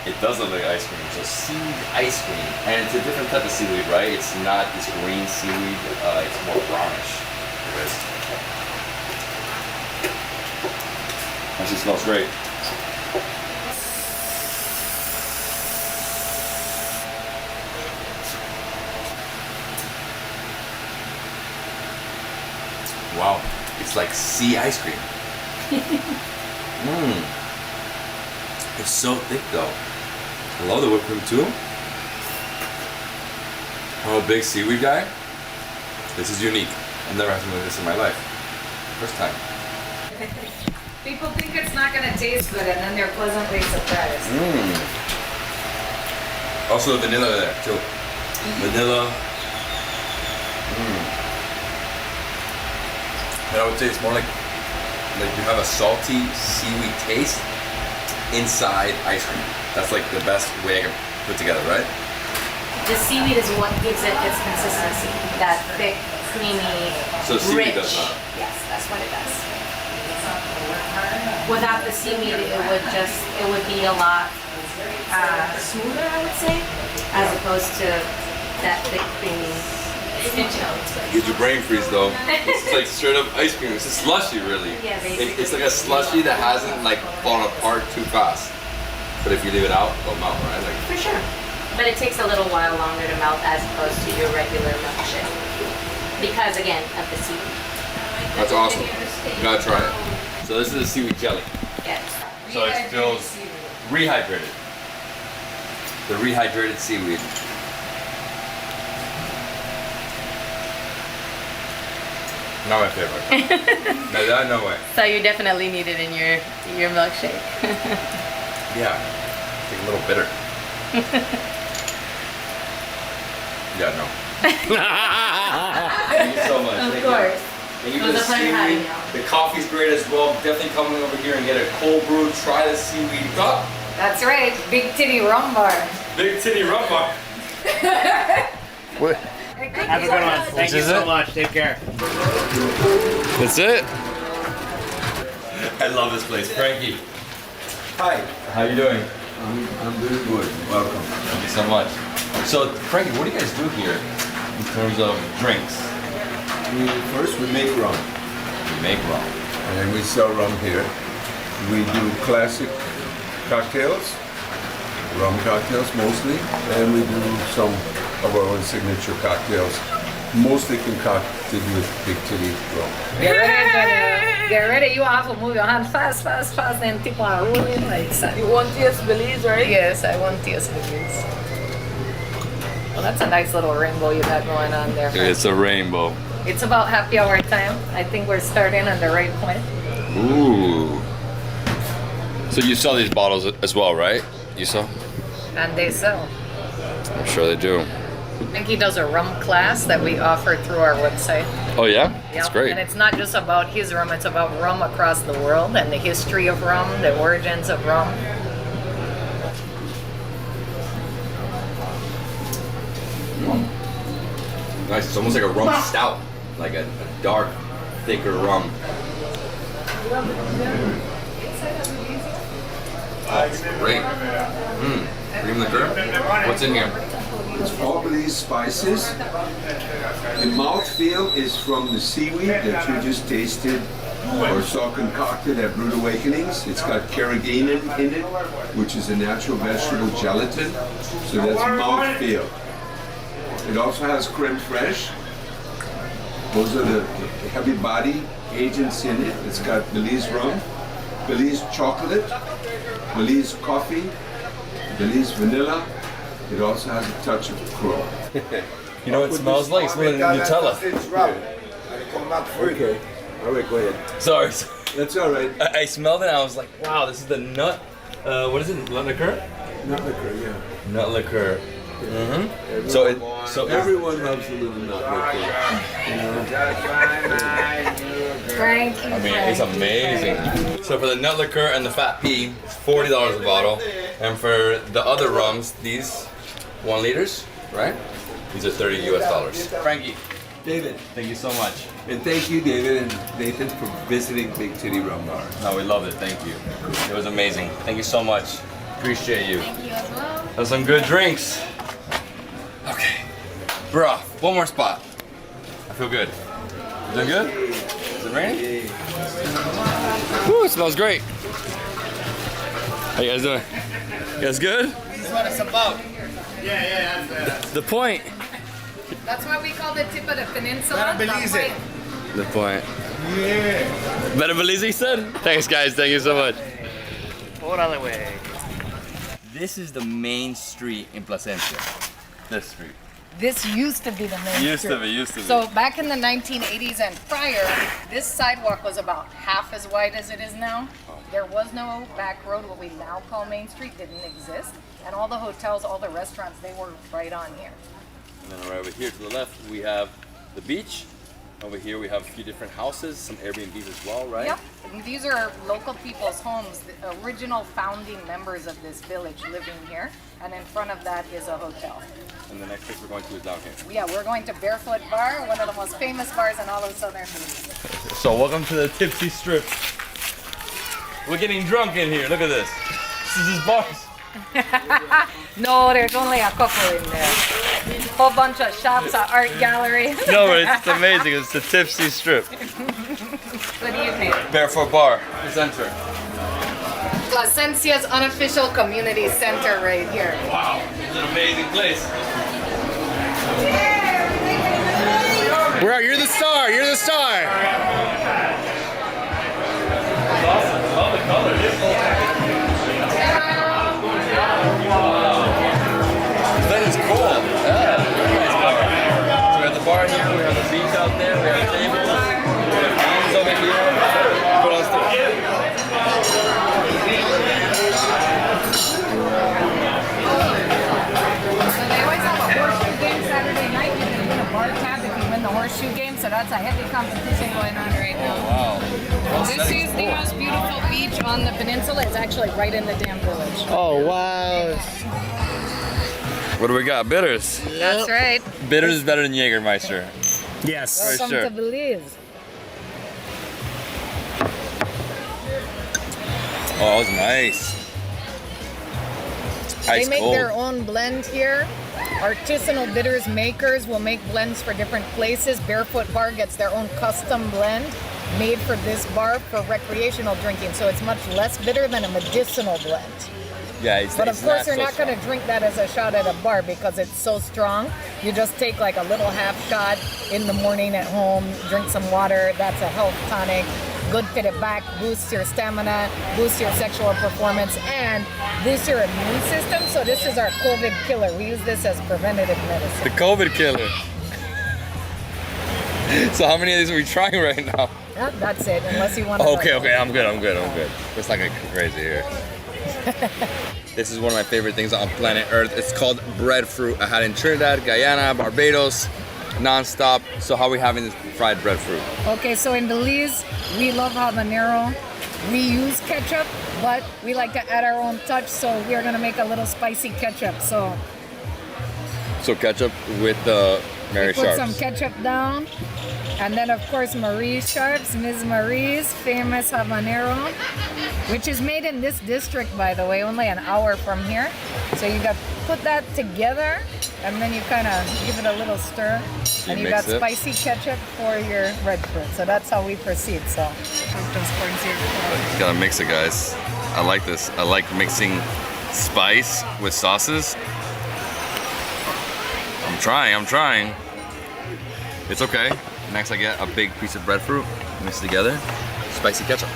It does look like ice cream. So seaweed ice cream. And it's a different type of seaweed, right? It's not this green seaweed. It's more brownish. It is. Actually smells great. Wow, it's like sea ice cream. It's so thick though. I love the whipped cream too. I'm a big seaweed guy. This is unique. I've never had something like this in my life. First time. People think it's not gonna taste good, and then they're pleasantly surprised. Also the vanilla there too. Vanilla. And I would say it's more like you have a salty seaweed taste inside ice cream. That's like the best way I can put together, right? The seaweed is what gives it its consistency. That thick, creamy, So seaweed rich. does not. Yes, that's what it does. Without the seaweed, it would be a lot smoother, I would say, as opposed to that thick, creamy. Gives you brain freeze though. It's like straight up ice cream. It's a slushy really. Yeah, basically. It's like a slushy that hasn't like fallen apart too fast. But if you leave it out, it'll melt, right? Like, For sure. But it takes a little while longer to melt as opposed to your regular milkshake. Because again, of the seaweed. that's awesome. You gotta try it. So this is a seaweed jelly. Yes. So it feels rehydrated. The rehydrated seaweed. Not my favorite. No way. So you definitely need it in your milkshake. Yeah, it's like a little bitter. Yeah, no. Thank you so much. Of course. Thank you It for was the a pleasure having seaweed. you. The coffee's great as well. Definitely come over here and get a cold brew. Try the seaweed cup. That's right, big titty rum bar. Big titty rum bar. What? Have a good one. Thank you so much. Take care. That's it. I love this place. Frankie. Hi, How you doing? I'm doing good. Welcome. Thank you so much. So, Frankie, what do you guys do here in terms of drinks? First, we make rum, You make rum. and we sell rum here. We do classic cocktails, rum cocktails mostly, and we do some of our own signature cocktails, mostly concocted with Big Titty rum. Get ready, Antonio. Get ready. You have to move your hand fast, and people are rolling like that. You want TS Belize, right? Yes, I want TS Belize. Well, that's a nice little rainbow you got going on there. It's a rainbow. It's about happy hour time. I think we're starting on the right point. Ooh. So you sell these bottles as well, right? You sell? And they sell. I'm sure they do. I think he does a rum class that we offer through our website. Oh yeah? That's Yep. great. And it's not just about his rum, it's about rum across the world and the history of rum, the origins of rum. Nice. It's almost like a rum stout, like a dark, thicker rum. That's great. Cream liqueur. What's in here? It's all Belize spices. The mouthfeel is from the seaweed that you just tasted or saw concocted at Brewed Awakenings. It's got carrageenan in it, which is a natural vegetable gelatin. So that's mouthfeel. It also has creme fraiche. Those are the heavy body agents in it. It's got Belize rum, Belize chocolate, Belize coffee, Belize vanilla. It also has a touch of crow. You know what it smells like? It smells like Nutella. Okay. All right, go ahead. Sorry. That's all right. I smelled it and I was like, wow, this is the nut. What is it? Nut liqueur? Nut liquor, yeah. Nut liqueur. So everyone loves a little nut liquor. You know? Frankie. I mean, it's amazing. So for the nut liqueur and the fat pea, it's $40 a bottle. And for the other rums, these 1 liters, right? These are $30 US. Frankie, David. thank you so much. And thank you, David and Nathan, for visiting Big Titty Rum Bar. No, we loved it. Thank you. It was amazing. Thank you so much. Appreciate you. Thank you as well. Have some good drinks. Okay. Bruh, one more spot. I feel good. You doing good? Is it raining? Woo, it smells great. How you guys doing? You guys good? This is what it's about. Yeah, that's The point. That's why we call the tip of the peninsula. Belize. The point. Yeah. Better Belize, he said? Thanks, guys. Thank you so much. Hold on the way. This is the main street in Placencia. This street. This used to be the main Used street. to be, used to be. So back in the 1980s and prior, this sidewalk was about half as wide as it is now. There was no back road, what we now call Main Street, didn't exist. And all the hotels, all the restaurants, they were right on here. And then right over here to the left, we have the beach. Over here, we have a few different houses, some Airbnbs as well, right? Yep. And these are local people's homes, the original founding members of this village living here. And in front of that is a hotel. And the next place we're going to is down here. Yeah, we're going to Barefoot Bar, one of the most famous bars in all of Southern Belize. So welcome to the Tipsy Strip. We're getting drunk in here. Look at this. This is just bars. No, there's only a couple in there. Whole bunch of shops, an art gallery. No, but it's amazing. It's the Tipsy Strip. Good evening. Barefoot Bar. Center. Placencia's unofficial community center right here. Wow, it's an amazing place. Bro, you're the star. You're the star. It's awesome. I love the color. That is cool. Yeah, nice bar. So we have the bar here, we have the beach out there, we have tables, we have games over here. What else do we have? So they always have a horseshoe game Saturday night. You can win a bar tab if you win the horseshoe game. So that's a heavy competition going on right now. Wow. This is the most beautiful beach on the peninsula. It's actually right in the damn village. Oh, wow. What do we got? Bitters. That's right. Bitters is better than Jägermeister. Yes. Welcome sure. to Belize. Oh, that was nice. They Ice make cold. their own blend here. Artisanal bitters makers will make blends for different places. Barefoot Bar gets their own custom blend made for this bar for recreational drinking. So it's much less bitter than a medicinal blend. Yeah, it's But of it's course, you're so not going to drink that as a shot at a bar because it's so strong. You just take like a little half shot in the morning at home, drink some water. That's a health tonic. Good for the back, boosts your stamina, boosts your sexual performance, and boosts your immune system. So this is our COVID killer. We use this as preventative medicine. The COVID killer. So how many of these are we trying right now? That's it, unless you want to. Okay, I'm good. Let's not get crazy here. This is one of my favorite things on planet Earth. It's called breadfruit. I had it in Trinidad, Guyana, Barbados, non-stop. So how are we having this fried breadfruit? Okay, so in Belize, we love habanero. We use ketchup, but we like to add our own touch, so we're gonna make a little spicy ketchup. So So ketchup with the Mary we put Sharps. some ketchup down. And then of course Marie Sharps, Ms. Marie's famous habanero, which is made in this district, by the way, only an hour from here. So you got put that together, and then you kind of give it a little stir, and you got spicy ketchup for your breadfruit. So that's how we proceed. So just gotta mix it, guys. I like this. I like mixing spice with sauces. I'm trying. It's okay. Next I get a big piece of breadfruit, mix it together, spicy ketchup.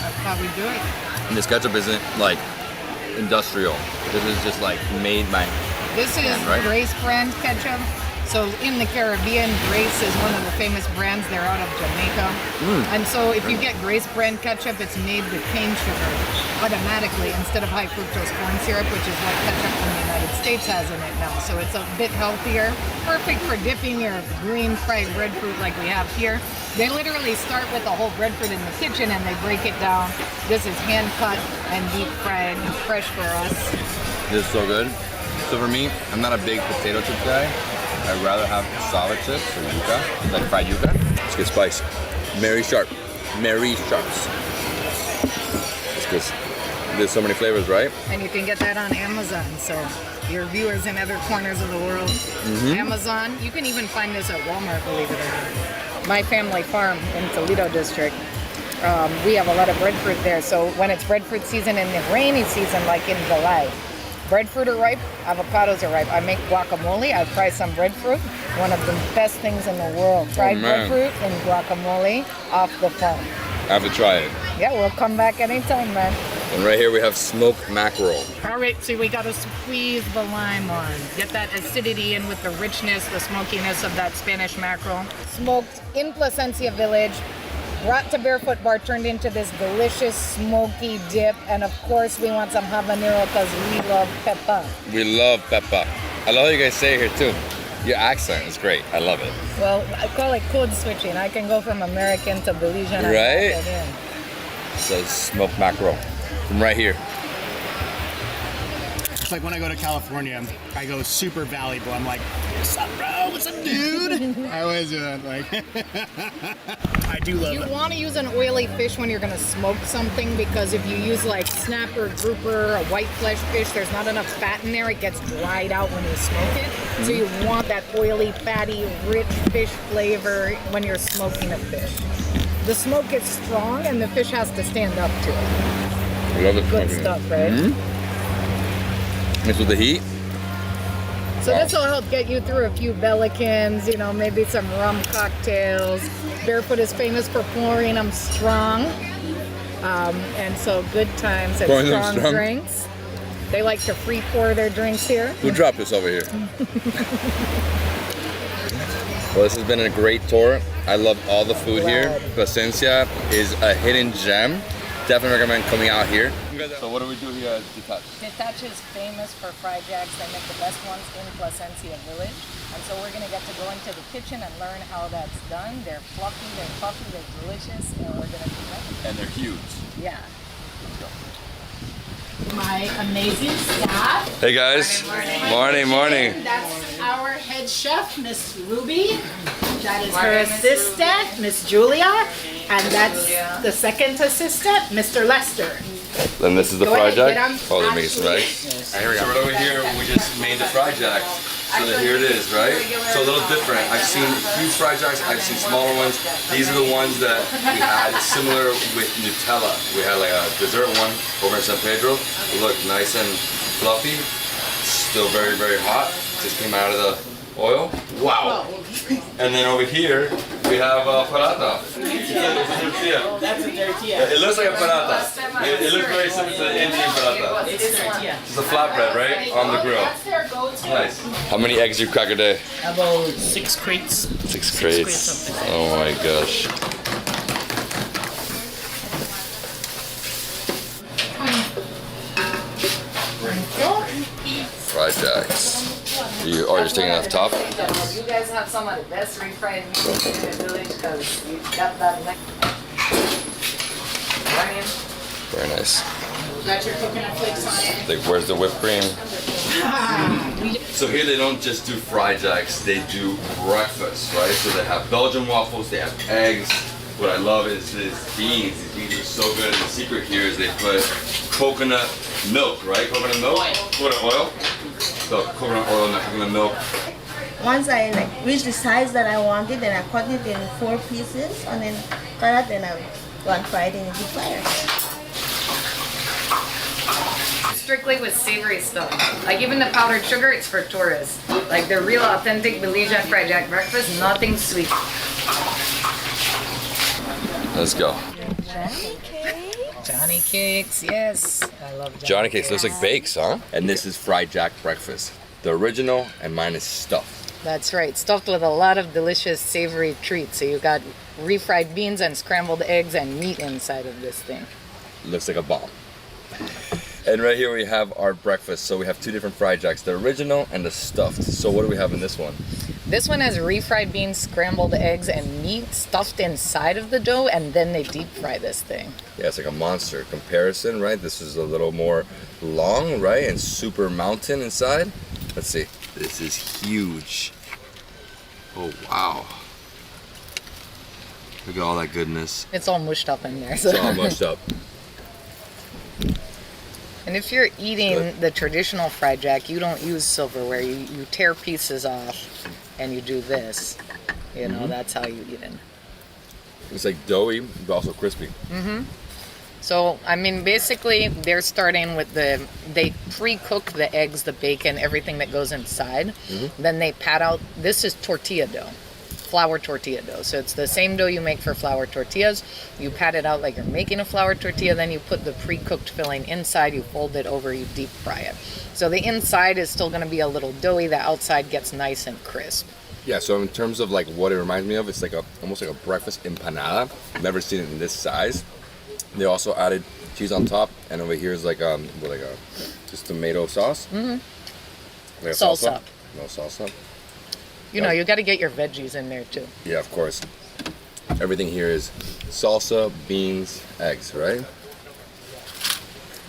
that's how we do it. And this ketchup isn't like industrial. This is just like made by This is right? Grace brand ketchup. So in the Caribbean, Grace is one of the famous brands. They're out of Jamaica. And so if you get Grace brand ketchup, it's made with cane sugar automatically instead of high fructose corn syrup, which is what ketchup from the United States has in it now. So it's a bit healthier. Perfect for dipping your green fried breadfruit like we have here. They literally start with the whole breadfruit in the kitchen and they break it down. This is hand cut and deep fried, fresh for us. This is so good. So for me, I'm not a big potato chip guy. I'd rather have cassava chips or yuca, like fried yuca. Let's get spice. Mary Sharps. It's good. There's so many flavors, right? And you can get that on Amazon. So your viewers in other corners of the world, Amazon. You can even find this at Walmart, believe it or not. My family farm in Toledo district. We have a lot of breadfruit there. So when it's breadfruit season and the rainy season, like in July, breadfruit are ripe, avocados are ripe. I make guacamole. I fry some breadfruit. One of the best things in the world. Fried breadfruit and guacamole off the phone. I have to try it. Yeah, we'll come back anytime, man. And right here we have smoked mackerel. All right, see, we gotta squeeze the lime on. Get that acidity in with the richness, the smokiness of that Spanish mackerel. Smoked in Placencia village, brought to Barefoot Bar, turned into this delicious smoky dip. And of course, we want some habanero because we love pepper. We love pepper. I love how you guys say it here too. Your accent is great. I love it. Well, I call it code switching. I can go from American to Belizean. Right? So smoked mackerel from right here. It's like when I go to California, I go super valuable. I'm like, what's up, bro? What's up, dude? I always do that. Like, I do love it. You want to use an oily fish when you're going to smoke something, because if you use like snapper, grouper, a white flesh fish, there's not enough fat in there. It gets dried out when you smoke it. So you want that oily, fatty, rich fish flavor when you're smoking a fish. The smoke is strong and the fish has to stand up to it. I love it. Good stuff, right? Mixed with the heat. So this will help get you through a few Belicans, you know, maybe some rum cocktails. Barefoot is famous for pouring them strong. And so good times and strong drinks. They like to free pour their drinks here. Who dropped this over here? Well, this has been a great tour. I love all the food here. Placencia is a hidden gem. Definitely recommend coming out here. So what do we do here at Detach? Detach is famous for fried jacks. They make the best ones in Placencia village. And so we're going to get to go into the kitchen and learn how that's done. They're fluffy, they're puffy, they're delicious, and we're going to do that. And they're huge. Yeah. My amazing staff. Hey guys. Morning. That's our head chef, Miss Ruby. That is her assistant, Miss Julia. And that's the second assistant, Mr. Lester. Then this is the Go fried ahead, jack? get 'em. Oh, they're making some eggs. So right over here, we just made the fried jack. So here it is, right? So a little different. I've seen huge fried jacks, I've seen smaller ones. These are the ones that we had similar with Nutella. We had like a dessert one over in San Pedro. Look, nice and fluffy. Still very, very hot. Just came out of the oil. Wow. And then over here, we have paratha. It's a tortilla. That's a tortilla. It looks like a paratha. It looks very similar to the Indian paratha. It's tortilla. It's a flatbread, right? On the grill. That's their go-to. Nice. How many eggs do you crack a day? About 6 crates. 6 crates. Oh my gosh. Fried jacks. You are just taking it off the top? You guys have some of the best refried meat in the village because you got that neck. Very nice. Got your coconut flakes on it. Like, where's the whipped cream? So here they don't just do fried jacks, they do breakfast, right? So they have Belgian waffles, they have eggs. What I love is beans. These beans are so good. And the secret here is they put coconut milk, right? Coconut milk? Coconut oil? So coconut oil, not coconut milk. Once I reach the size that I wanted, then I cut it in 4 pieces and then cut it and I go and fry it in the deep fryer. Strictly with savory stuff. Like even the powdered sugar, it's for tourists. Like the real authentic Belizean fried jack breakfast, nothing sweet. Let's go. Johnny cakes, yes. I love Johnny cakes looks like bakes, huh? And this is fried jack breakfast. The original, and mine is stuffed. That's right, stuffed with a lot of delicious savory treats. So you got refried beans and scrambled eggs and meat inside of this thing. Looks like a bomb. And right here we have our breakfast. So we have 2 different fried jacks, the original and the stuffed. So what do we have in this one? This one has refried beans, scrambled eggs, and meat stuffed inside of the dough, and then they deep fry this thing. Yeah, it's like a monster comparison, right? This is a little more long, right? And super mountain inside. Let's see. This is huge. Oh, wow. Look at all that goodness. It's all mushed up in there. So. It's all mushed up. And if you're eating the traditional fried jack, you don't use silverware. You tear pieces off and you do this. You know, that's how you eat it. It's like doughy, but also crispy. So, I mean, basically, they're starting with they pre-cook the eggs, the bacon, everything that goes inside. Then they pat out, this is tortilla dough, flour tortilla dough. So it's the same dough you make for flour tortillas. You pat it out like you're making a flour tortilla, then you put the pre-cooked filling inside, you fold it over, you deep fry it. So the inside is still gonna be a little doughy, the outside gets nice and crisp. Yeah, so in terms of like what it reminds me of, it's like almost like a breakfast empanada. Never seen it in this size. They also added cheese on top, and over here is like just tomato sauce. Like a Salsa. No salsa. You know, you got to get your veggies in there too. Yeah, of course. Everything here is salsa, beans, eggs, right?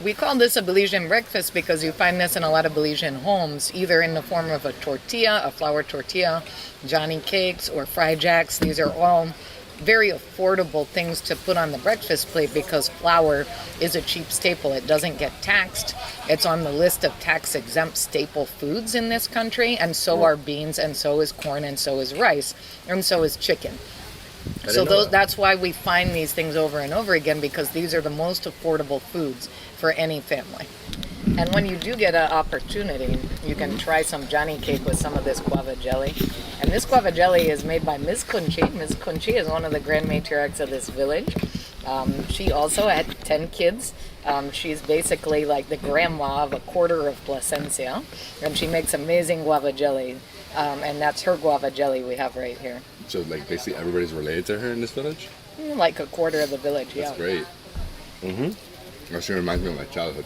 We call this a Belizean breakfast because you find this in a lot of Belizean homes, either in the form of a tortilla, a flour tortilla, Johnny cakes, or fried jacks. These are all very affordable things to put on the breakfast plate because flour is a cheap staple. It doesn't get taxed. It's on the list of tax-exempt staple foods in this country, and so are beans, and so is corn, and so is rice, and so is chicken. So that's why we find these things over and over again, because these are the most affordable foods for any family. And when you do get an opportunity, you can try some Johnny cake with some of this guava jelly. And this guava jelly is made by Ms. Kunchi. Ms. Kunchi is one of the grand matriarchs of this village. She also had 10 kids. She's basically like the grandma of a quarter of Placencia. And she makes amazing guava jelly. And that's her guava jelly we have right here. So like basically everybody's related to her in this village? Like a quarter of the village, yeah. That's great. Actually reminds me of my childhood.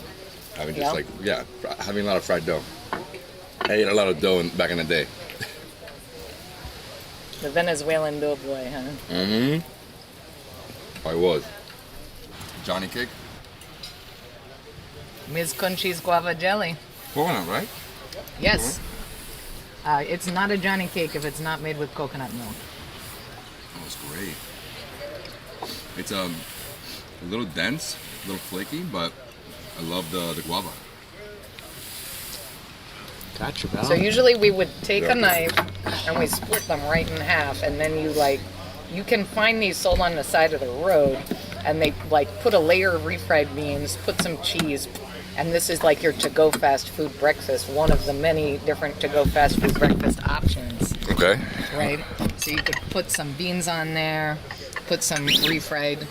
Having having a lot of fried dough. I ate a lot of dough back in the day. The Venezuelan doughboy, huh? I was. Johnny cake? Ms. Kunchi's guava jelly. Coconut, right? Yes. It's not a Johnny cake if it's not made with coconut milk. Oh, it's great. It's a little dense, a little flaky, but I love the guava. Gotcha, Val. So usually we would take a knife and we split them right in half, and then you can find these sold on the side of the road, and they put a layer of refried beans, put some cheese, and this is like your to-go fast food breakfast, one of the many different to-go fast food breakfast options. Okay. Right? So you could put some beans on there, put some refried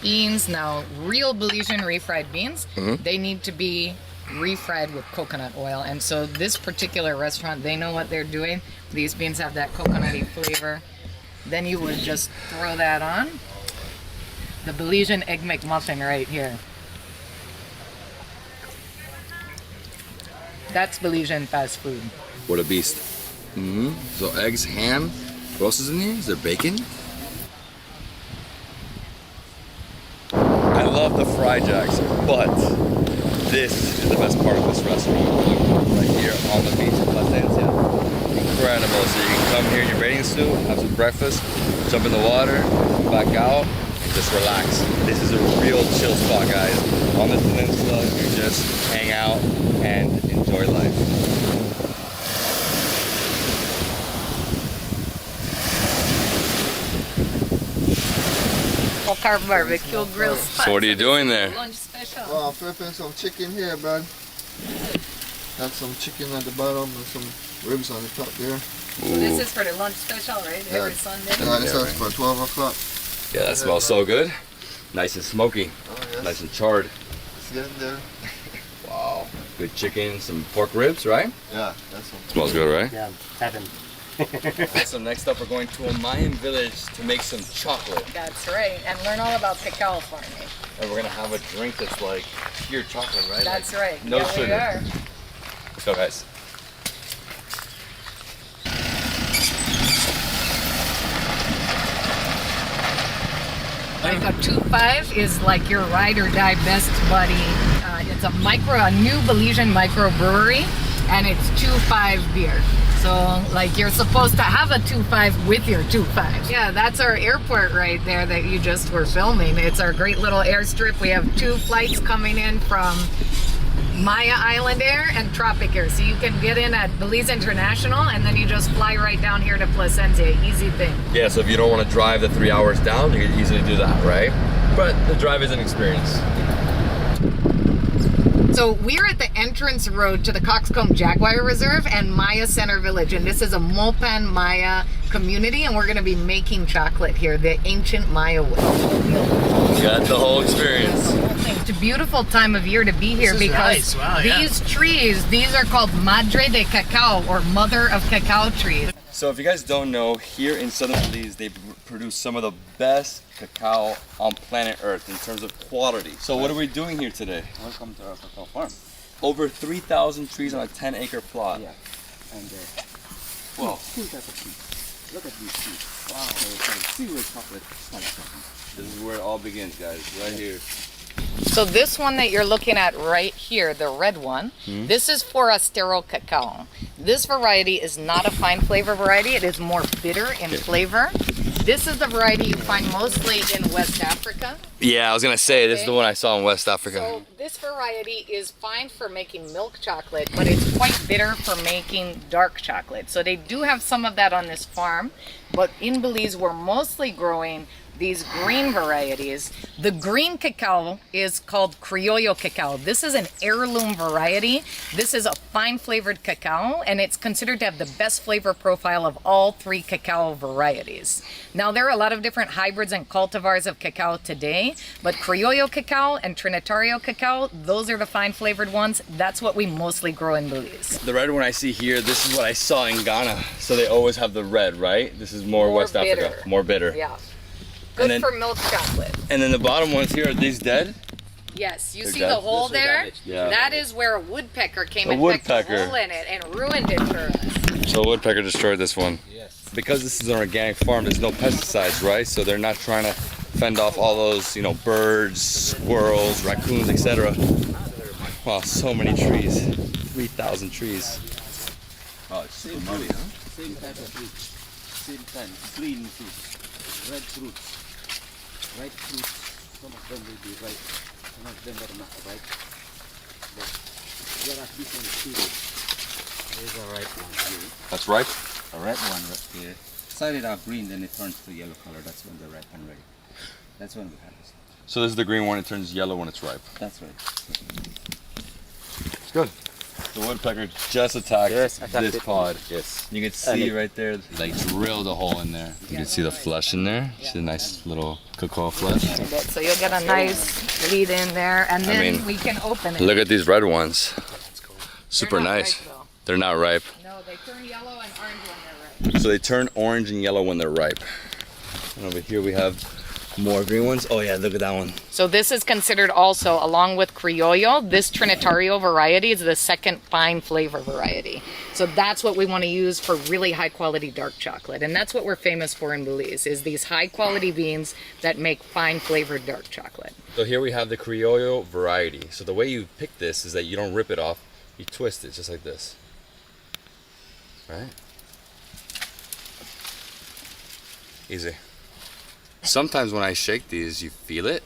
beans. Now, real Belizean refried beans, they need to be refried with coconut oil. And so this particular restaurant, they know what they're doing. These beans have that coconutty flavor. Then you would just throw that on. The Belizean egg McMuffin right here. That's Belizean fast food. What a beast. So eggs, ham. What else is in here? Is there bacon? I love the fried jacks. But this is the best part of this restaurant, right here on the beach in Placencia. Incredible. So you can come here in your bathing suit, have some breakfast, jump in the water, come back out, and just relax. This is a real chill spot, guys. On this peninsula, you just hang out and enjoy life. Carb barbecue grill spot. So what are you doing there? Lunch special. Well, I'm flipping some chicken here, bud. Got some chicken at the bottom and some ribs on the top there. So this is for the lunch special, right? Every Sunday. Yeah, this is for 12 o'clock. Yeah, that smells so good. Nice and smoky. Oh, yes. Nice and charred. It's getting there. Wow. Good chicken, some pork ribs, right? Yeah, that's some. Smells good, right? Yeah, heaven. So next up, we're going to a Mayan village to make some chocolate. That's right. And learn all about cacao farming. And we're gonna have a drink that's like pure chocolate, right? That's right. No yeah, sugar. We are. Let's go, guys. Like a 2.5 is like your ride or die best buddy. It's a new Belizean microbrewery, and it's 2.5 beer. So like you're supposed to have a 2.5 with your 2.5. Yeah, that's our airport right there that you just were filming. It's our great little airstrip. We have 2 flights coming in from Maya Island Air and Tropic Air. So you can get in at Belize International and then you just fly right down here to Placencia. Easy thing. Yeah, so if you don't want to drive the 3 hours down, you can easily do that, right? But the drive is an experience. So we're at the entrance road to the Coxcomb Jaguar Reserve and Maya Center Village, and this is a Mopan Maya community, and we're going to be making chocolate here, the ancient Maya way. You got the whole experience. It's a beautiful time of year to be here because nice. Wow, these trees, these are called Madre de Cacao, or Mother of Cacao trees. So if you guys don't know, here in southern Belize, they produce some of the best cacao on planet Earth in terms of quality. So what are we doing here today? Welcome to our cacao farm. Over 3,000 trees on a 10-acre plot. Yeah. And Whoa. two types of trees. Look at these trees. Wow. So seaweed chocolate, chocolate. This is where it all begins, guys, right here. So this one that you're looking at right here, the red one, this is Forastero Cacao. This variety is not a fine flavor variety. It is more bitter in flavor. This is the variety you find mostly in West Africa. Yeah, I was gonna say, this is the one I saw in West Africa. So this variety is fine for making milk chocolate, but it's quite bitter for making dark chocolate. So they do have some of that on this farm, but in Belize we're mostly growing these green varieties. The green cacao is called Criollo cacao. This is an heirloom variety. This is a fine flavored cacao, and it's considered to have the best flavor profile of all 3 cacao varieties. Now there are a lot of different hybrids and cultivars of cacao today, but Criollo cacao and Trinitario cacao, those are the fine flavored ones. That's what we mostly grow in Belize. The red one I see here, this is what I saw in Ghana. So they always have the red, right? This is more West bitter. Africa, more bitter. Yeah. Good for milk chocolate. And then the bottom ones here, are these dead? Yes, you They're see dead? the hole there? Yeah. That is where a woodpecker came A and picked a woodpecker. hole in it and ruined it for us. So a woodpecker destroyed this one. Yes. Because this is an organic farm, there's no pesticides, right? So they're not trying to fend off all those, birds, squirrels, raccoons, etc. Wow, so many trees. 3,000 trees. Oh, it's same money, huh? Same type of fruit. Same kind. Green fruits. Red fruits. Ripe fruits. Some of them will be ripe. Some of them are not ripe. But there are different seeds. There's a ripe one here. That's ripe? A red one right here. Started out green, then it turns to yellow color. That's when they're ripe and ready. That's when we harvest. So this is the green one, it turns yellow when it's ripe. That's right. It's good. The woodpecker just attacked Yes, this pod. Yes. You can see right there, like drilled a hole in there. You can see the flesh in there. See the nice little cacao flesh. So you'll get a nice lead in there, and then we can open it. Look at these red ones. Super They're not nice. ripe, though. They're not ripe. No, they turn yellow and orange when they're ripe. So they turn orange and yellow when they're ripe. And over here we have More green ones. Oh yeah, look at that one. So this is considered also, along with Criollo, this Trinitario variety is the second fine flavor variety. So that's what we want to use for really high quality dark chocolate. And that's what we're famous for in Belize, is these high quality beans that make fine flavored dark chocolate. So here we have the Criollo variety. So the way you pick this is that you don't rip it off, you twist it just like this. Right? Easy. Sometimes when I shake these, you feel it.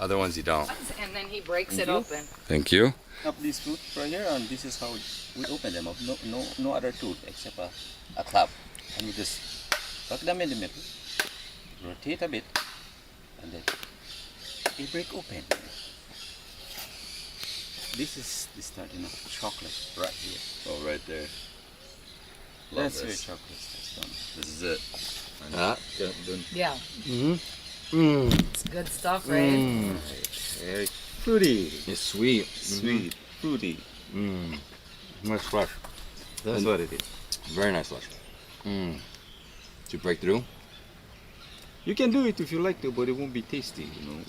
Other ones you don't. And then he breaks it open. Thank you. Up this fruit right here, and this is how we open them up. No other tool except a clap. And we just tuck them in the middle, rotate a bit, and then they break open. This is the starting of chocolate right here. Oh, right there. That's where chocolate is done. This is it. Yeah. Mm-hmm. It's good stuff, right? Very fruity. It's sweet. Sweet, fruity. Nice flesh. That's what it is. Very nice flesh. To break through? You can do it if you like to, but it won't be tasty, you know.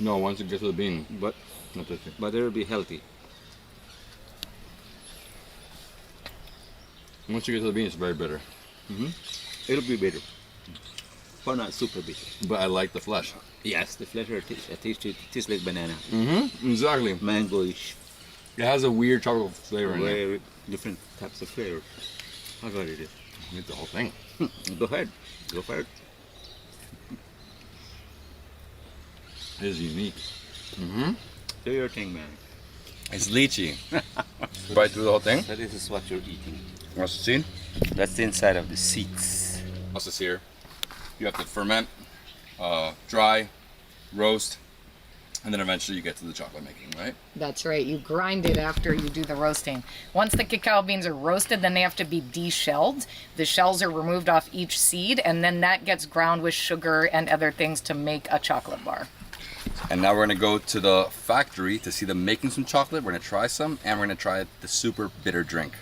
No, once you get to the bean. But it'll be healthy. Once you get to the bean, it's very bitter. It'll be bitter, but not super bitter. But I like the flesh. Yes, the flesh tastes like banana. Exactly. Mangoish. It has a weird chocolate flavor in it. Very different types of flavor. How good it is. Eat the whole thing. Go ahead. Go for it. It is unique. Do your thing, man. It's lychee. Bite through the whole thing. So this is what you're eating. What's the seed? That's the inside of the seeds. What's this here? You have to ferment, dry, roast, and then eventually you get to the chocolate making, right? That's right. You grind it after you do the roasting. Once the cacao beans are roasted, then they have to be de-shelled. The shells are removed off each seed, and then that gets ground with sugar and other things to make a chocolate bar. And now we're gonna go to the factory to see them making some chocolate. We're gonna try some, and we're gonna try the super bitter drink.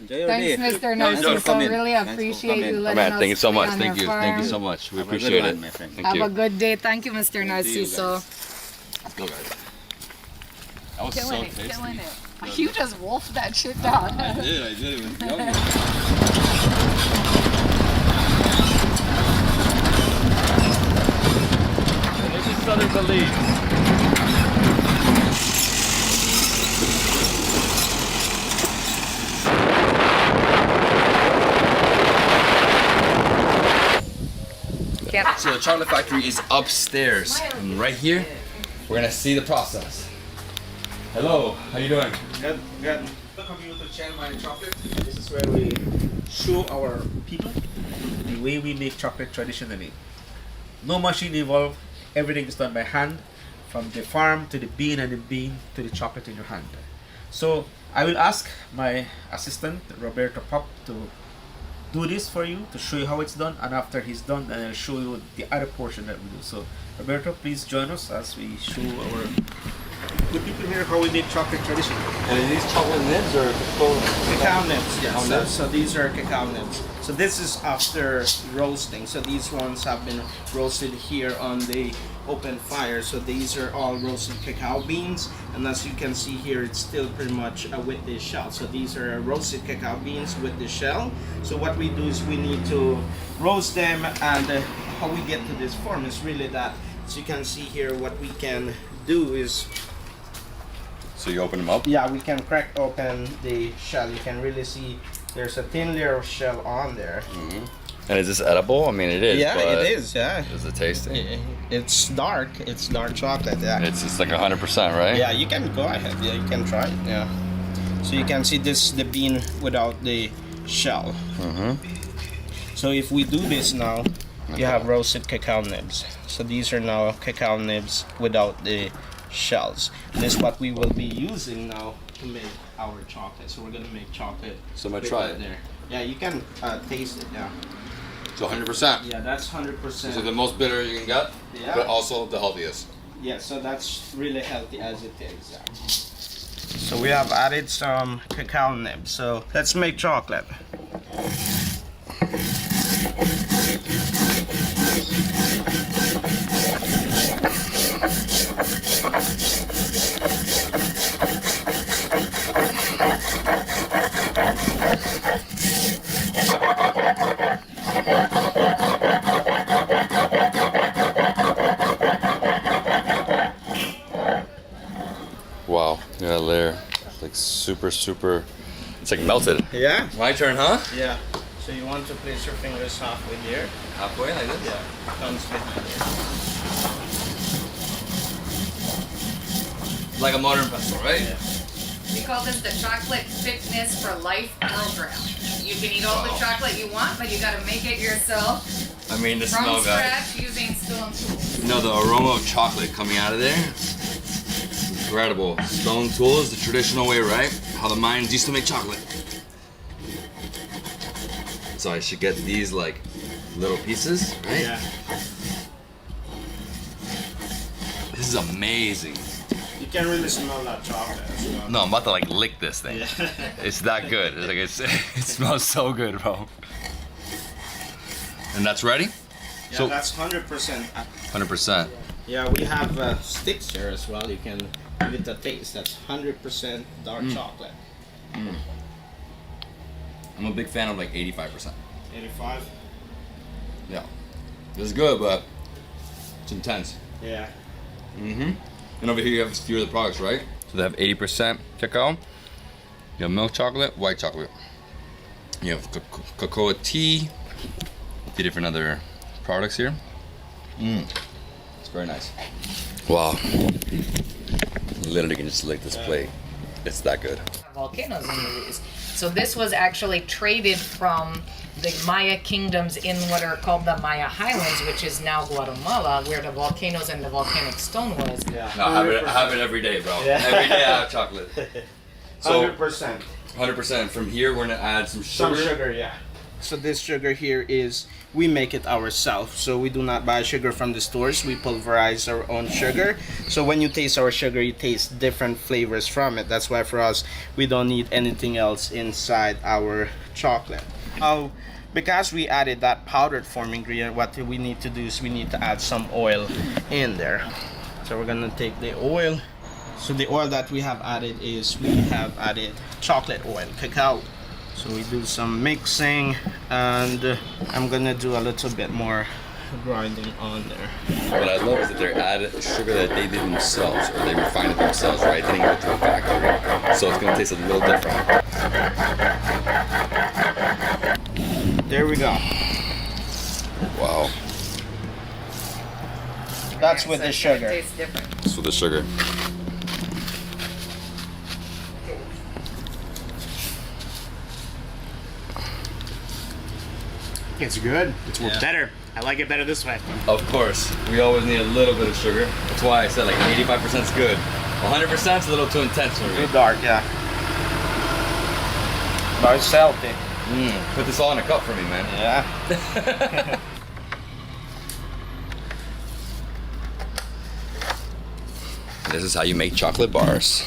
Thanks, Mr. Narciso. Really appreciate you letting us thank you so play much. on Thank your you. farm. Thank you so much. We appreciate it. Thank Have you. a good day. Thank you, Mr. Narciso. Let's go, guys. That was Killing so it, tasty. killing it. You just wolfed that shit down. I did. It was yummy. This is Southern Belize. So the chocolate factory is upstairs, and right here, we're gonna see the process. Hello, how you doing? Good. Welcome you to Chiang Mai Chocolate. This is where we show our people the way we make chocolate traditionally. No machine involved. Everything is done by hand, from the farm to the bean and the bean to the chocolate in your hand. So I will ask my assistant Roberto Pop to do this for you, to show you how it's done, and after he's done, then I'll show you the other portion that we do. So Roberto, please join us as we show our good people here how we make chocolate traditionally. And are these chocolate nibs or cacao nibs? Yes. Cacao nibs? So these are cacao nibs. So this is after roasting. So these ones have been roasted here on the open fire. So these are all roasted cacao beans, and as you can see here, it's still pretty much with the shell. So these are roasted cacao beans with the shell. So what we do is we need to roast them, and how we get to this form is really that. So you can see here, what we can do is, so you open them up? yeah, we can crack open the shell. You can really see there's a thin layer of shell on there. And is this edible? I mean, it is. Yeah, but it is. Yeah, is it tasty? it's dark. It's dark chocolate. Yeah. It's like 100%, right? Yeah, you can go ahead. Yeah, you can try it. Yeah. So you can see this the bean without the shell. So if we do this now, you have roasted cacao nibs. So these are now cacao nibs without the shells. And this is what we will be using now to make our chocolate. So we're gonna make chocolate. So I'm gonna try it. there. Yeah, you can taste it. Yeah. So 100%. Yeah, that's 100%. So the most bitter you can get, Yeah. but also the healthiest. Yeah, so that's really healthy as it is. Yeah. So we have added some cacao nibs. So let's make chocolate. Yeah, layer. Like super, super. It's like melted. Yeah. My turn, huh? Yeah. So you want to place your fingers halfway there. Halfway, like this? Yeah. Thumbs behind there. Like a modern pencil, right? Yeah. We call this the Chocolate Fitness for Life program. You can eat all the chocolate you want, but you gotta make it yourself I mean, the from smell, guys. scratch using stone tools. You know, the aroma of chocolate coming out of there. Incredible. Stone tools, the traditional way, right? How the Mayans used to make chocolate. So I should get these like little pieces, right? Yeah. This is amazing. You can really smell that chocolate as well. No, I'm about to like lick this thing. Yeah. It's that good. It's like it smells so good, bro. And that's ready? Yeah, So that's 100%. 100%. Yeah, we have sticks here as well. You can give it a taste. That's 100% dark chocolate. I'm a big fan of like 85%. 85? Yeah. This is good, but it's intense. Yeah. Mm-hmm. And over here you have a few of the products, right? So they have 80% cacao. You have milk chocolate, white chocolate. You have cocoa tea. The different other products here. It's very nice. Wow. Literally can just lick this plate. It's that good. Volcanoes in Belize. So this was actually traded from the Maya kingdoms in what are called the Maya Highlands, which is now Guatemala, where the volcanoes and the volcanic stone was. Yeah. No, I have it every day, bro. Yeah. Every day I have chocolate. So 100%. 100%. From here, we're gonna add some sugar. Some sugar, yeah. So this sugar here is, we make it ourselves. So we do not buy sugar from the stores. We pulverize our own sugar. So when you taste our sugar, you taste different flavors from it. That's why for us, we don't need anything else inside our chocolate. Because we added that powdered form ingredient, what we need to do is we need to add some oil in there. So we're gonna take the oil. So the oil that we have added is, we have added chocolate oil, cacao. So we do some mixing, and I'm gonna do a little bit more grinding on there. What I love is that they're added sugar that they did themselves, or they refined it themselves, right? They didn't go to a factory. So it's gonna taste a little different. There we go. Wow. That's with the sugar. It tastes different. This with the sugar. It's good. It's better. I like it better this way. Of course, we always need a little bit of sugar. That's why I said like 85% is good. 100% is a little too intense for me. Too dark, yeah. But it's healthy. Put this all in a cup for me, man. Yeah. This is how you make chocolate bars.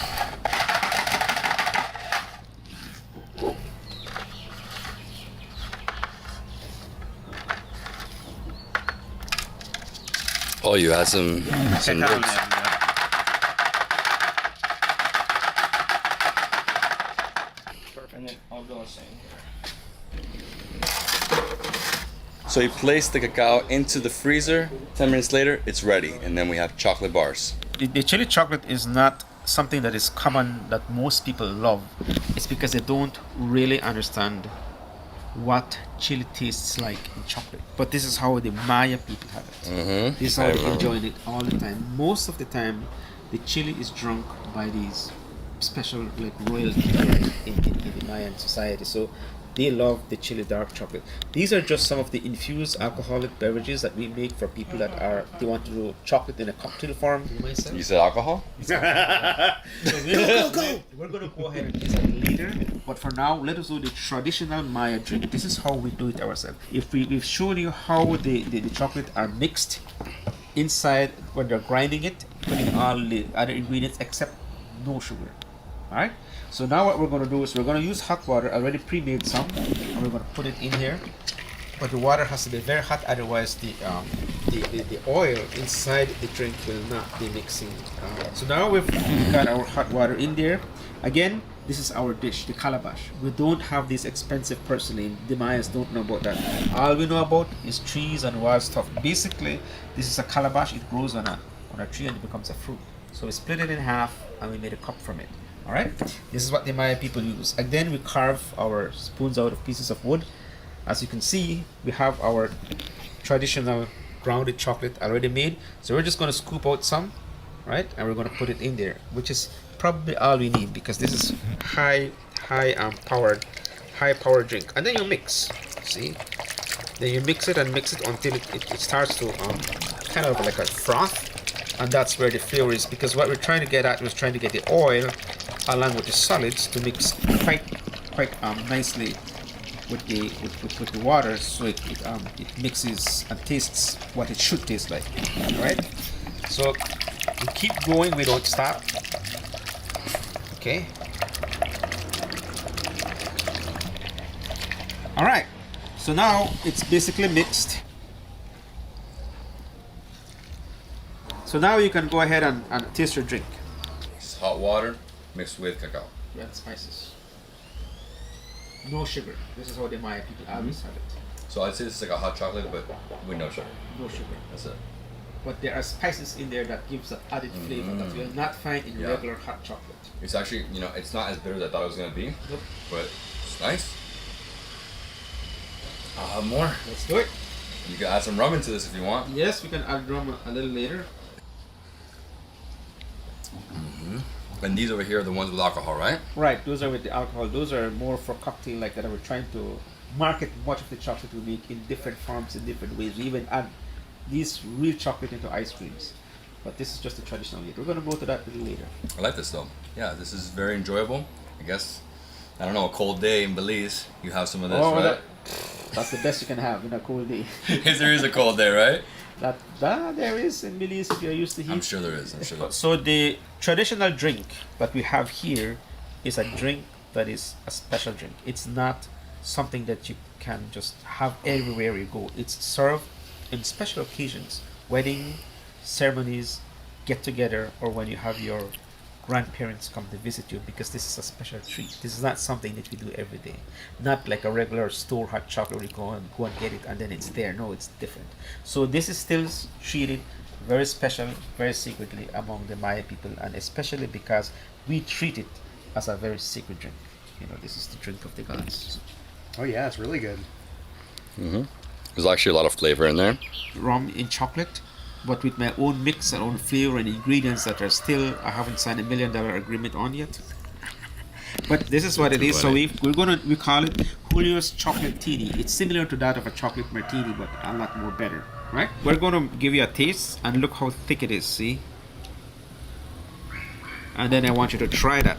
Oh, you had some ribs. And then I'll go same here. So you place the cacao into the freezer. 10 minutes later, it's ready, and then we have chocolate bars. The chili chocolate is not something that is common that most people love. It's because they don't really understand what chili tastes like in chocolate. But this is how the Maya people have it. This is how they enjoy it all the time. Most of the time, the chili is drunk by these special like royalty in the Mayan society. So they love the chili dark chocolate. These are just some of the infused alcoholic beverages that we make for people that they want to do chocolate in a cocktail form. You said alcohol? We're gonna go ahead and taste it later, but for now, let us do the traditional Maya drink. This is how we do it ourselves. We've shown you how the chocolate are mixed inside when they're grinding it, putting all the other ingredients except no sugar. All right. So now what we're going to do is we're going to use hot water, already pre-made some, and we're going to put it in here. But the water has to be very hot, otherwise the oil inside the drink will not be mixing. So now we've got our hot water in there. Again, this is our dish, the calabash. We don't have this expensive porcelain. The Mayas don't know about that. All we know about is trees and wild stuff. Basically, this is a calabash. It grows on a tree and it becomes a fruit. So we split it in half and we made a cup from it. All right. This is what the Maya people use. Again, we carve our spoons out of pieces of wood. As you can see, we have our traditional grounded chocolate already made. So we're just going to scoop out some, right? And we're going to put it in there, which is probably all we need because this is high powered drink. And then you mix. See? Then you mix it until it starts to kind of like a froth. And that's where the flavor is, because what we're trying to get at was trying to get the oil along with the solids to mix quite nicely with the water, so it mixes and tastes what it should taste like. All right, so we keep going, we don't stop. Okay. All right, so now it's basically mixed. So now you can go ahead and taste your drink. It's hot water mixed with cacao. Yeah, spices. No sugar. This is how the Maya people always have it. So I'd say this is like a hot chocolate, but with no sugar. No sugar. That's it. But there are spices in there that gives an added flavor that you'll not find in regular hot chocolate. It's actually, you know, it's not as bitter as I thought it was gonna be, but it's nice. I'll have more. Let's do it. You can add some rum into this if you want. Yes, we can add rum a little later. And these over here are the ones with alcohol, right? Right, those are with the alcohol. Those are more for cocktail like that. We're trying to market much of the chocolate we make in different forms, in different ways. We even add these real chocolate into ice creams. But this is just the traditional way. We're going to go to that a little later. I like this though. Yeah, this is very enjoyable. I guess, I don't know, a cold day in Belize, you have some of this, right? That's the best you can have in a cold day. There is a cold day, right? That there is in Belize if you're used to heat. I'm sure there is. So the traditional drink that we have here is a drink that is a special drink. It's not something that you can just have everywhere you go. It's served in special occasions, wedding, ceremonies, get together, or when you have your grandparents come to visit you, because this is a special treat. This is not something that we do every day. Not like a regular store hot chocolate where you go and get it and then it's there. No, it's different. So this is still treated very special, very secretly among the Maya people, and especially because we treat it as a very sacred drink. You know, this is the drink of the gods. Oh yeah, it's really good. There's actually a lot of flavor in there. Rum in chocolate, but with my own mix and own flavor and ingredients that are still, I haven't signed $1 million agreement on yet. But this is what it is. So we call it Julio's chocolate teeny. It's similar to that of a chocolate martini, but a lot more better, right? We're going to give you a taste and look how thick it is. See, and then I want you to try that.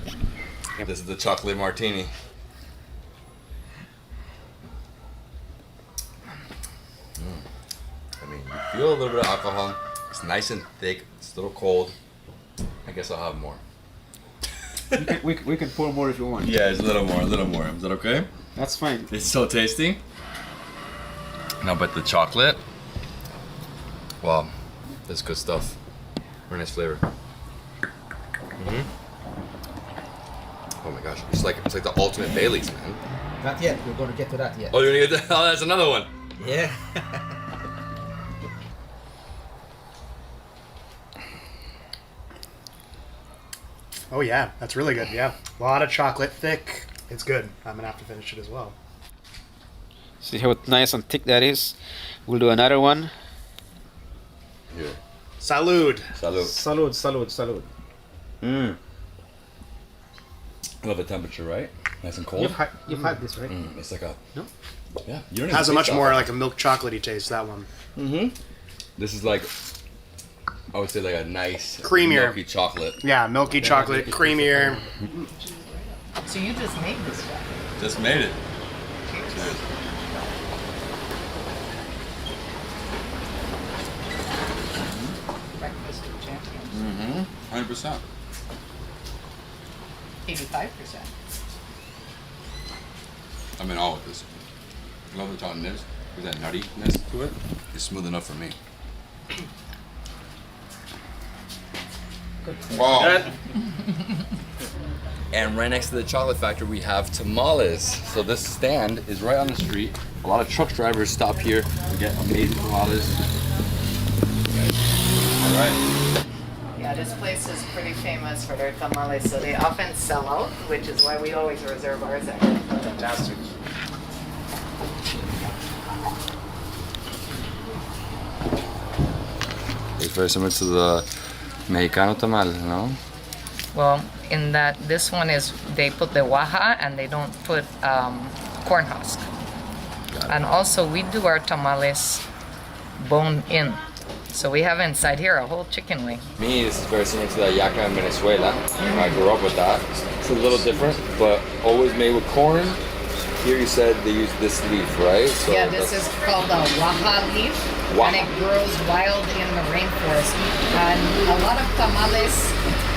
This is the chocolate martini. I mean, you feel a little bit of alcohol. It's nice and thick. It's a little cold. I guess I'll have more. we can pour more if you want. Yeah, it's a little more, Is that okay? That's fine. It's so tasty. No, but the chocolate, wow, that's good stuff. Very nice flavor. Oh my gosh, it's like the ultimate Baileys, man. Not yet. We're going to get to that yet. Oh, you're gonna get that? Oh, that's another one. Yeah. Oh yeah, that's really good. Yeah, a lot of chocolate, thick. It's good. I'm gonna have to finish it as well. See how nice and thick that is. We'll do another one. Yeah. Salud. Salud. I love the temperature, right? Nice and cold. You've had this, right? It's like a no. Yeah, you don't it has a much more like a milk chocolatey taste. That one. This is like, I would say like a nice creamier milky chocolate. Yeah, milky chocolate, creamier. So you just made this stuff? Just made it. Cheers. Breakfast of champions. 100%. 85%. I'm in awe with this. I love the chocolate nibs. With that nuttiness to it, it's smooth enough for me. Wow. And right next to the chocolate factory, we have tamales. So this stand is right on the street. A lot of truck drivers stop here and get amazing tamales. All right. Yeah, Yeah, this place is pretty famous for their tamales, so they often sell out, which is why we always reserve ours ahead. Fantastic. It's very similar to the Mexicano tamal, no? Well, in that this one is they put the waja and they don't put corn husk. And also we do our tamales bone in. So we have inside here a whole chicken wing. Me, this is very similar to the yaca in Venezuela. I grew up with that. It's a little different, but always made with corn. Here you said they use this leaf, right? So yeah, this is called a waja leaf, and it grows wild in the rainforest. And a lot of tamales,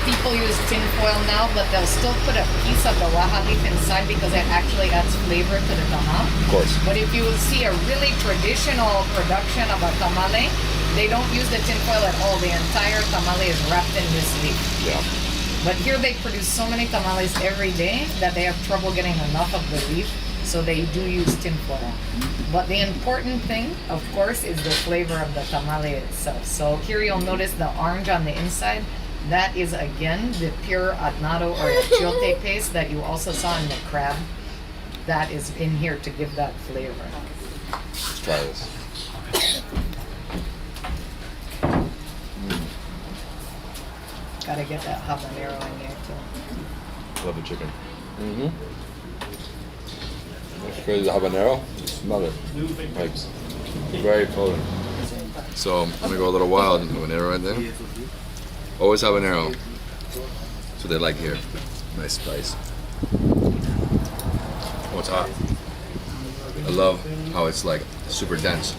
people use tin foil now, but they'll still put a piece of the waja leaf inside because it actually adds flavor to the tamal. Of course. But if you see a really traditional production of a tamale, they don't use the tin foil at all. The entire tamale is wrapped in this leaf. Yeah. But here they produce so many tamales every day that they have trouble getting enough of the leaf, so they do use tin foil. But the important thing, of course, is the flavor of the tamale itself. So here you'll notice the orange on the inside. That is, again, the pure annatto or achiote paste that you also saw in the crab. That is in here to give that flavor. Let's try this. Gotta get that habanero in there too. Love the chicken. Mm-hmm. That's crazy, the habanero. Smell it. Like, very potent. So I'm gonna go a little wild. Habanero right there. Always habanero. That's what they like here. Nice spice. Oh, it's hot. I love how it's like super dense.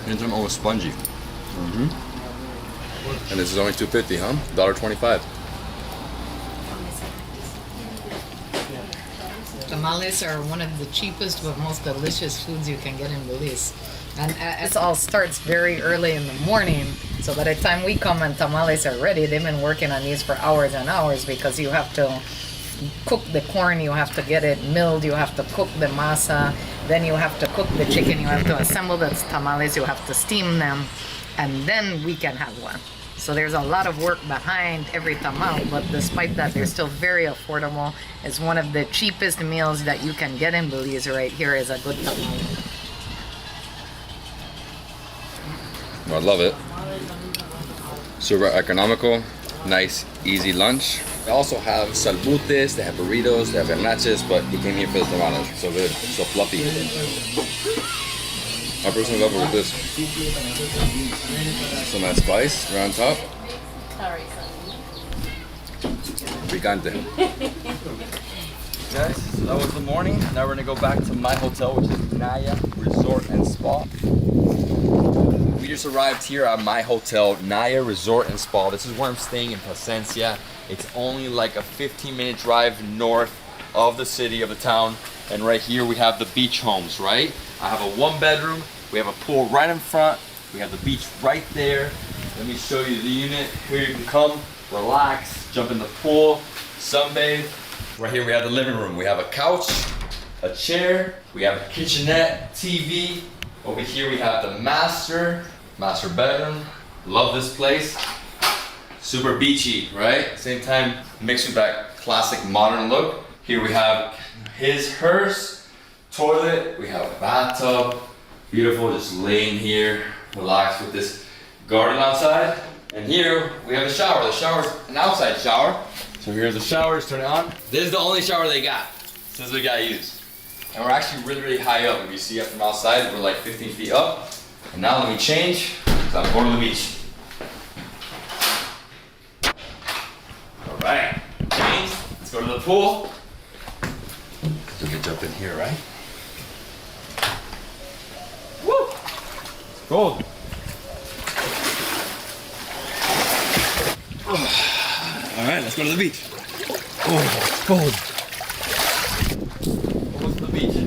And it's almost spongy. Mm-hmm. And this is only $2.50, huh? $1.25. Tamales are one of the cheapest but most delicious foods you can get in Belize. And it all starts very early in the morning. So by the time we come and tamales are ready, they've been working on these for hours and hours because you have to cook the corn, you have to get it milled, you have to cook the masa, then you have to cook the chicken, you have to assemble the tamales, you have to steam them, and then we can have one. So there's a lot of work behind every tamal, but despite that, they're still very affordable. It's one of the cheapest meals that you can get in Belize right here is a good tamal. I love it. Super economical, nice, easy lunch. They also have salbutes, they have burritos, they have hernaches, but we came here for the tamales. So good, so fluffy. I personally love it with this. Some of that spice right on top. Picante. Guys, so that was the morning. Now we're gonna go back to my hotel, which is Naya Resort and Spa. We just arrived here at my hotel, Naya Resort and Spa. This is where I'm staying in Placencia. It's only like a 15-minute drive north of the city, of the town. And right here we have the beach homes, right? I have a 1-bedroom. We have a pool right in front. We have the beach right there. Let me show you the unit. Here you can come, relax, jump in the pool, sunbathe. Right here we have the living room. We have a couch, a chair, we have a kitchenette, TV. Over here we have the master bedroom. Love this place. Super beachy, right? Same time mixed with that classic modern look. Here we have hers, toilet, we have a bathtub. Beautiful, just laying here, relax with this garden outside. And here we have a shower. The shower's an outside shower. So here's the shower, just turn it on. This is the only shower they got. This is what we gotta use. And we're actually really, really high up. If you see it from outside, we're like 15 feet up. And now let me change, because I'm going to the beach. All right, change. Let's go to the pool. We can jump in here, right? Woo! It's cold. All right, let's go to the beach. Oh, it's cold. Almost to the beach.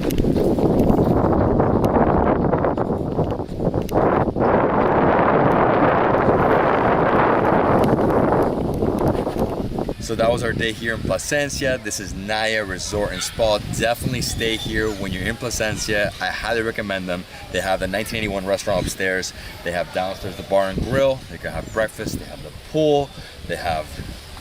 So So that was our day here in Placencia. This is Naya Resort and Spa. Definitely stay here when you're in Placencia. I highly recommend them. They have the 1981 restaurant upstairs. They have downstairs the bar and grill. They can have breakfast. They have the pool. They have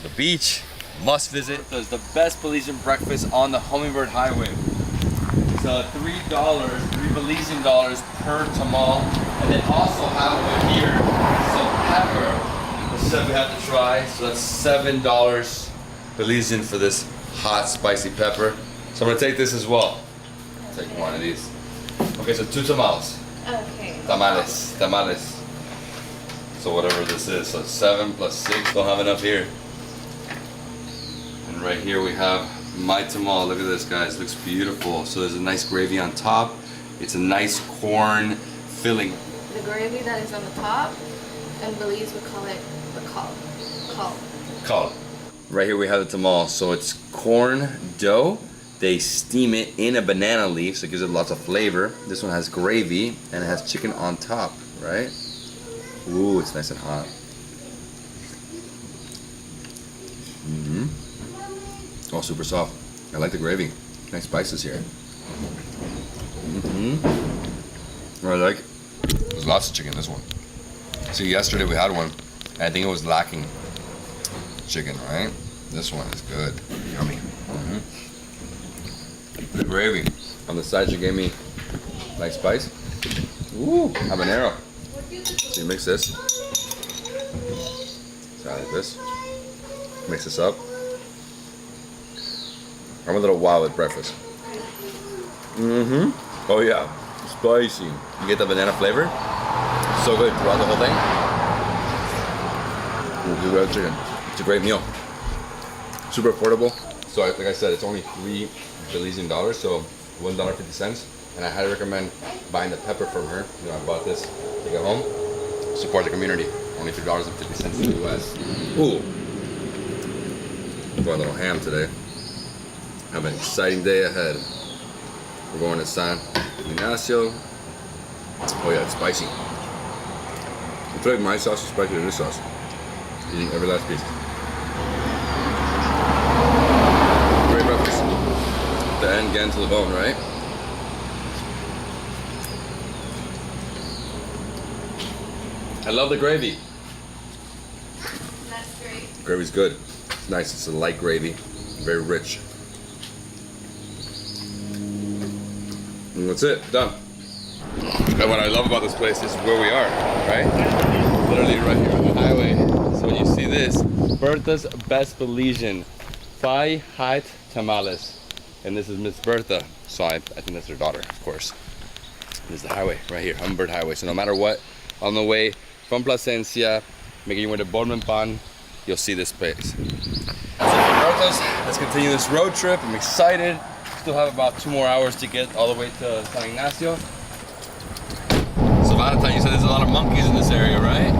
the beach. Must visit. There's the best Belizean breakfast on the Hummingbird Highway. It's $3 Belizean dollars per tamal. And then also have over here some pepper. Said we have to try, so that's $7 Belizean for this hot spicy pepper. So I'm gonna take this as well. Take one of these. Okay, so 2 tamales. Okay. Tamales. So whatever this is, so 7 plus 6. Don't have enough here. And right here we have my tamal. Look at this, guys. Looks beautiful. So there's a nice gravy on top. It's a nice corn filling. The gravy that is on the top, in Belize we call it Call. Right here we have the tamal. So it's corn dough. They steam it in a banana leaf, so it gives it lots of flavor. This one has gravy and it has chicken on top, right? Ooh, it's nice and hot. Oh, super soft. I like the gravy. Nice spices here. I like. There's lots of chicken in this one. See, yesterday we had one. I think it was lacking chicken, right? This one is good. Yummy. The gravy. On the side, she gave me nice spice. Ooh, habanero. So you mix this. So I like this. Mix this up. I'm a little wild at breakfast. Oh yeah, spicy. You get the banana flavor. So good throughout the whole thing. Ooh, chicken. It's a great meal. Super affordable. So like I said, it's only $3 Belizean dollars, so $1.50. And I highly recommend buying the pepper from her. You know, I bought this, take it home, support the community. Only $3.50 in the US. Ooh. Going a little ham today. Have an exciting day ahead. We're going to San Ignacio. Oh yeah, it's spicy. I feel like my sauce is spicier than this sauce. Eating every last piece. Great breakfast. The end, getting to the bone, right? I love the gravy. That's great. Gravy's good. It's nice. It's a light gravy, very rich. And that's it. Done. And what I love about this place is where we are, right? Literally right here on the highway. So when you see this, Bertha's Best Belizean, 5 hot tamales. And this is Miss Bertha. So I think that's her daughter, of course. This is the highway right here, Hummingbird Highway. So no matter what, on the way from Placencia, making your way to Bormanpan, you'll see this place. That's it for Bertha's. Let's continue this road trip. I'm excited. Still have about 2 more hours to get all the way to San Ignacio. So Valentine, you said there's a lot of monkeys in this area, right?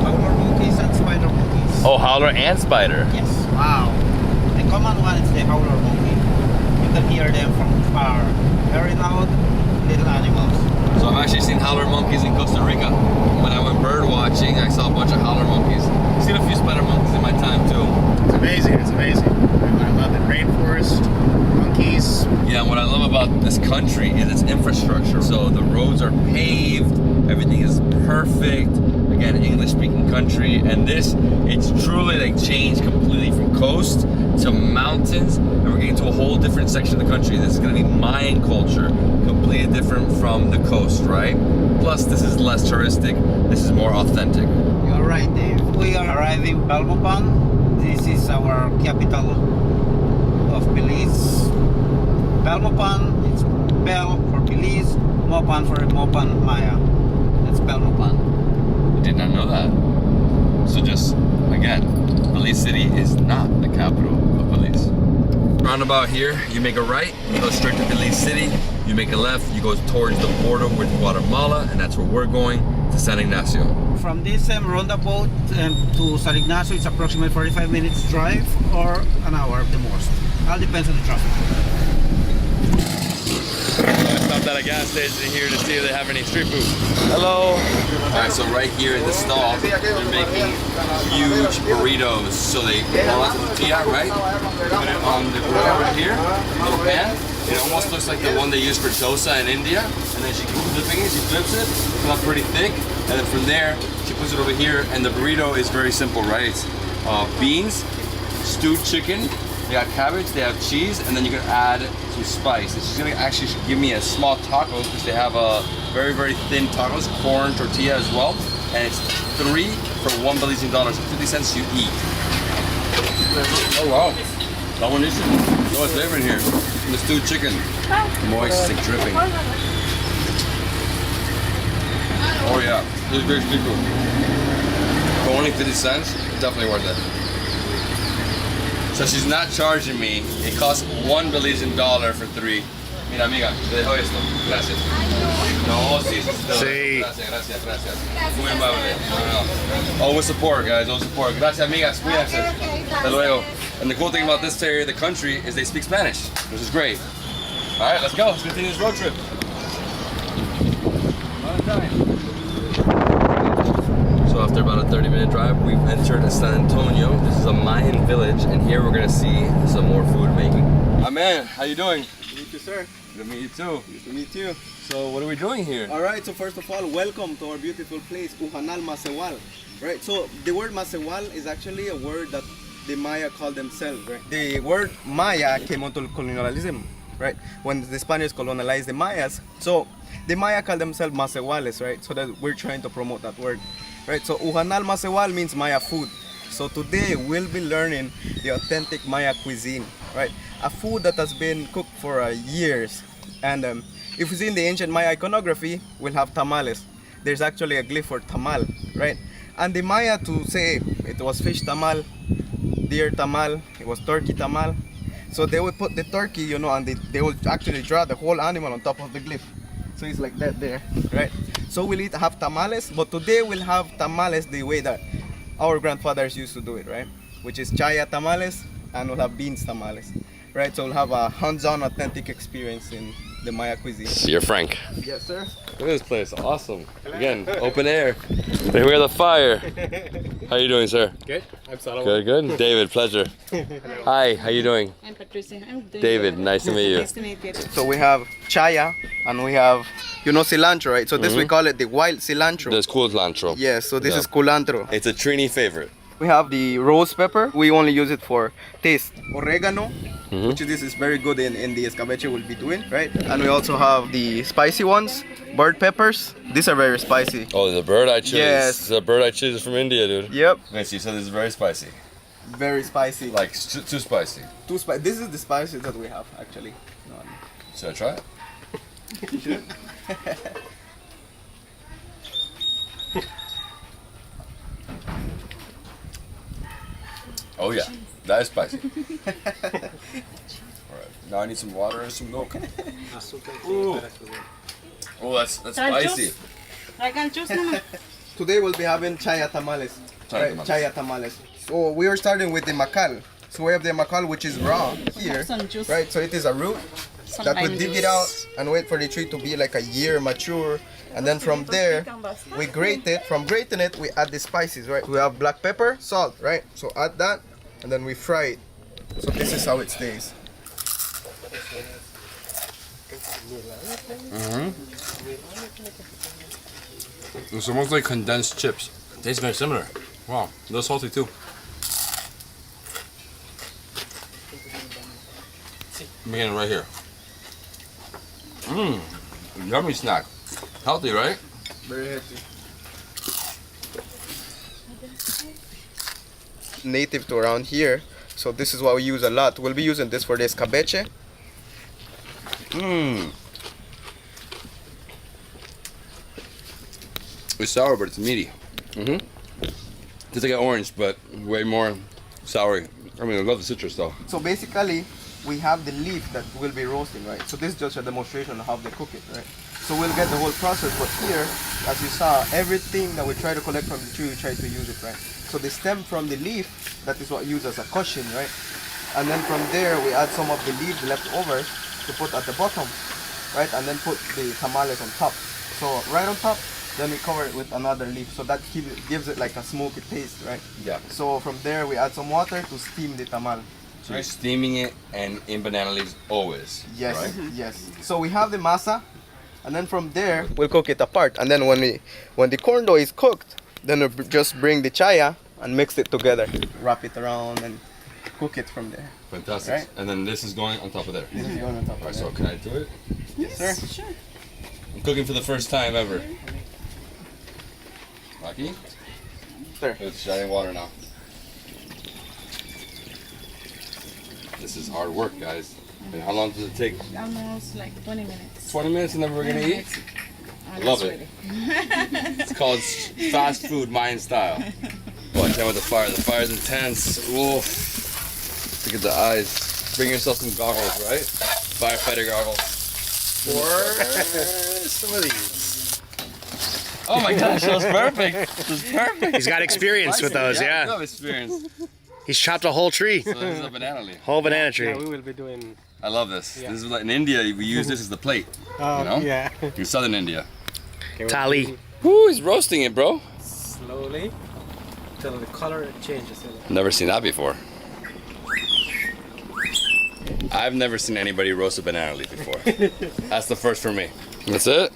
Howler monkeys and spider monkeys. Oh, howler and spider. Yes. Wow. The common one is the howler monkey. You can hear them from far. Very loud little animals. So I've actually seen howler monkeys in Costa Rica. When I went bird watching, I saw a bunch of howler monkeys. I've seen a few spider monkeys in my time too. It's amazing. It's amazing. I love it. Rainforest, monkeys. Yeah, and what I love about this country is its infrastructure. So the roads are paved, everything is perfect. Again, English-speaking country, and this, it's truly like changed completely from coast to mountains, and we're getting to a whole different section of the country. This is going to be Mayan culture, completely different from the coast, right? Plus, this is less touristic. This is more authentic. You're right, Dave. We are arriving in Belmopan. This is our capital of Belize. Belmopan, it's Bel for Belize, Mopan for Mopan Maya. That's Belmopan. I did not know that. So just, again, Belize City is not the capital of Belize. Roundabout here, you make a right, you go straight to Belize City. You make a left, you go towards the border with Guatemala, and that's where we're going, to San Ignacio. From this roundabout to San Ignacio, it's approximately 45 minutes drive or an hour at the most. All depends on the traffic. I stopped at a gas station here to see if they have any street food. Hello. Alright, so right here in the stall, they're making huge burritos. So they roll out the tortilla, right? Put it on the grill right here, little pan. It almost looks like the one they use for dosa in India. And then she keeps flipping it, she flips it, it's not pretty thick. And then from there, she puts it over here. And the burrito is very simple, right? It's beans, stewed chicken, they got cabbage, they have cheese, and then you can add some spice. And she's gonna actually give me a small taco because they have a very, very thin tacos, corn tortilla as well. And it's 3 for $1 Belizean, so 50 cents you eat. Oh wow, that one is so much flavor in here. And the stewed chicken, moist, like dripping. Oh yeah, this is great street food. For only 50 cents, definitely worth it. So she's not charging me. It costs $1 Belizean for 3. Mira, amiga, te dejo esto. Gracias. No, sí. Sí. Gracias. Muy amable. No. Always support, guys. Always support. Gracias, amigas. Cuídense. Hasta luego. And the cool thing about this area of the country is they speak Spanish, which is great. All right, let's go. Let's continue this road trip. So after about a 30-minute drive, we've entered San Antonio. This is a Mayan village, and here we're gonna see some more food making. Hi man, how you doing? Nice to meet you, sir. Good to meet you too. Nice to meet you. So what are we doing here? All right, so first of all, welcome to our beautiful place, Uhanal Masewal. Right, so the word Masewal is actually a word that the Maya call themselves, right? The word Maya came out of colonialism, right? When the Spaniards colonized the Mayas. So the Maya call themselves Masewales, right? So that we're trying to promote that word. Right, so Uhanal Masewal means Maya food. So today we'll be learning the authentic Maya cuisine, right? A food that has been cooked for years. And if we see in the ancient Maya iconography, we'll have tamales. There's actually a glyph for tamal, right? And the Maya to say it was fish tamal, deer tamal, it was turkey tamal. So they would put the turkey, you know, and they would actually draw the whole animal on top of the glyph. So it's like that there, right? So we'll have tamales, but today we'll have tamales the way that our grandfathers used to do it, right? Which is chaya tamales, and we'll have beans tamales, right? So we'll have a hands-on authentic experience in the Maya cuisine. You're Frank. Yes, sir. Look at this place, awesome. Again, open air. And here we have the fire. How you doing, sir? Good. I'm Solomon. Good. David, pleasure. Hi, how you doing? I'm Patricia. I'm doing David, nice to meet you. Nice to meet you. So we have chaya, and we have, you know, cilantro, right? So this we call it the wild cilantro. There's culantro. Yes, so this is culantro. It's a Trini favorite. We have the rose pepper. We only use it for taste. Oregano, which this is very good in the escabeche we'll be doing, right? And we also have the spicy ones, bird peppers. These are very spicy. Oh, the bird eye chilies. Yes. The bird eye chilies from India, dude. Yep. Okay, so you said this is very spicy. Very spicy. Like too spicy. Too spicy. This is the spices that we have, actually. Should I try it? You should. Oh yeah, that is spicy. Alright, now I need some water and some milk. Ooh. Oh, that's spicy. Today we'll be having chaya tamales. Chaya tamales. So we are starting with the macal. So we have the macal, which is raw here, right? So it is a root that we dig it out and wait for the tree to be like a year mature. And then from there, we grate it. From grating it, we add the spices, right? We have black pepper, salt, right? So add that, and then we fry it. So this is how it stays. It's almost like condensed chips. Tastes very similar. Wow, a little salty too. I'm getting it right here. Yummy snack. Healthy, right? Very healthy. Native to around here, so this is what we use a lot. We'll be using this for the escabeche. It's sour, but it's meaty. It's like an orange, but way more sour. I mean, I love the citrus though. So basically, we have the leaf that we'll be roasting, right? So this is just a demonstration of how they cook it, right? So we'll get the whole process, but here, as you saw, everything that we try to collect from the tree, we try to use it, right? So the stem from the leaf, that is what we use as a cushion, right? And then from there, we add some of the leaves left over to put at the bottom. right? And then put the tamales on top. So right on top, then we cover it with another leaf. So that gives it like a smoky taste, right? Yeah. So from there, we add some water to steam the tamal. So you're steaming it and in banana leaves always. Yes, right? yes. So we have the masa, and then from there we'll cook it apart. And then when the corn dough is cooked, then we'll just bring the chaya and mix it together, wrap it around, and cook it from there. Fantastic. Right? And then this is going on top of there. This is going on top of Alright, there. so can I do it? Yes, sir. Sure. I'm cooking for the first time ever. Rocky? Sir. It's shining water now. This is hard work, guys. And how long does it take? Almost like 20 minutes. 20 minutes and then we're gonna eat? I love it. It's called fast food, Mayan style. Watch out with the fire. The fire's intense. Oof. Look at the eyes. Bring yourself some goggles, right? Firefighter goggles. For some of these. Oh my gosh, that was perfect. That was perfect. He's got experience with those, yeah. I love experience. He's chopped a whole tree. So this is a banana leaf. Whole banana tree. Yeah, we will be doing. I love this. Yeah. This is like in India, we use this as the plate. Oh, you know? yeah. In southern India. Okay, Tali. Woo, he's roasting it, bro. Slowly till the color changes. Never seen that before. I've never seen anybody roast a banana leaf before. That's the first for me. That's it?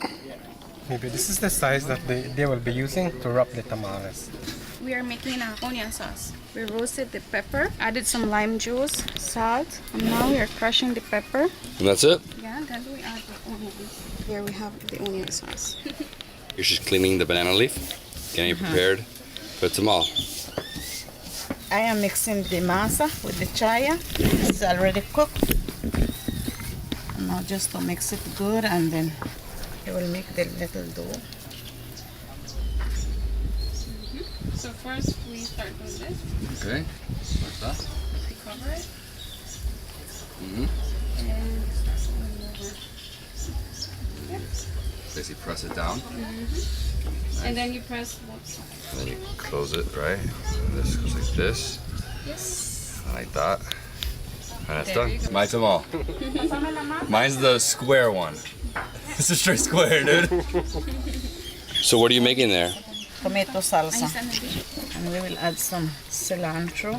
Maybe this is the size that they will be using to wrap the tamales. We are making an onion sauce. We roasted the pepper, added some lime juice, salt, and now we are crushing the pepper. And that's it? Yeah, then we add the onions. Here we have the onion sauce. You're just cleaning the banana leaf, getting it prepared for tamal. I am mixing the masa with the chaya. It's already cooked. And now just to mix it good, and then I will make the little dough. So first we start with this. Okay, like that. We cover it. Mm-hmm. And Basically press it down. mm-hmm. And then you press both sides. And then you close it, right? And this goes like this. Yes. Like that. And it's There you done. go. My tamal. Mine's the square one. It's a straight square, dude. So what are you making there? Tomato salsa. And we will add some cilantro,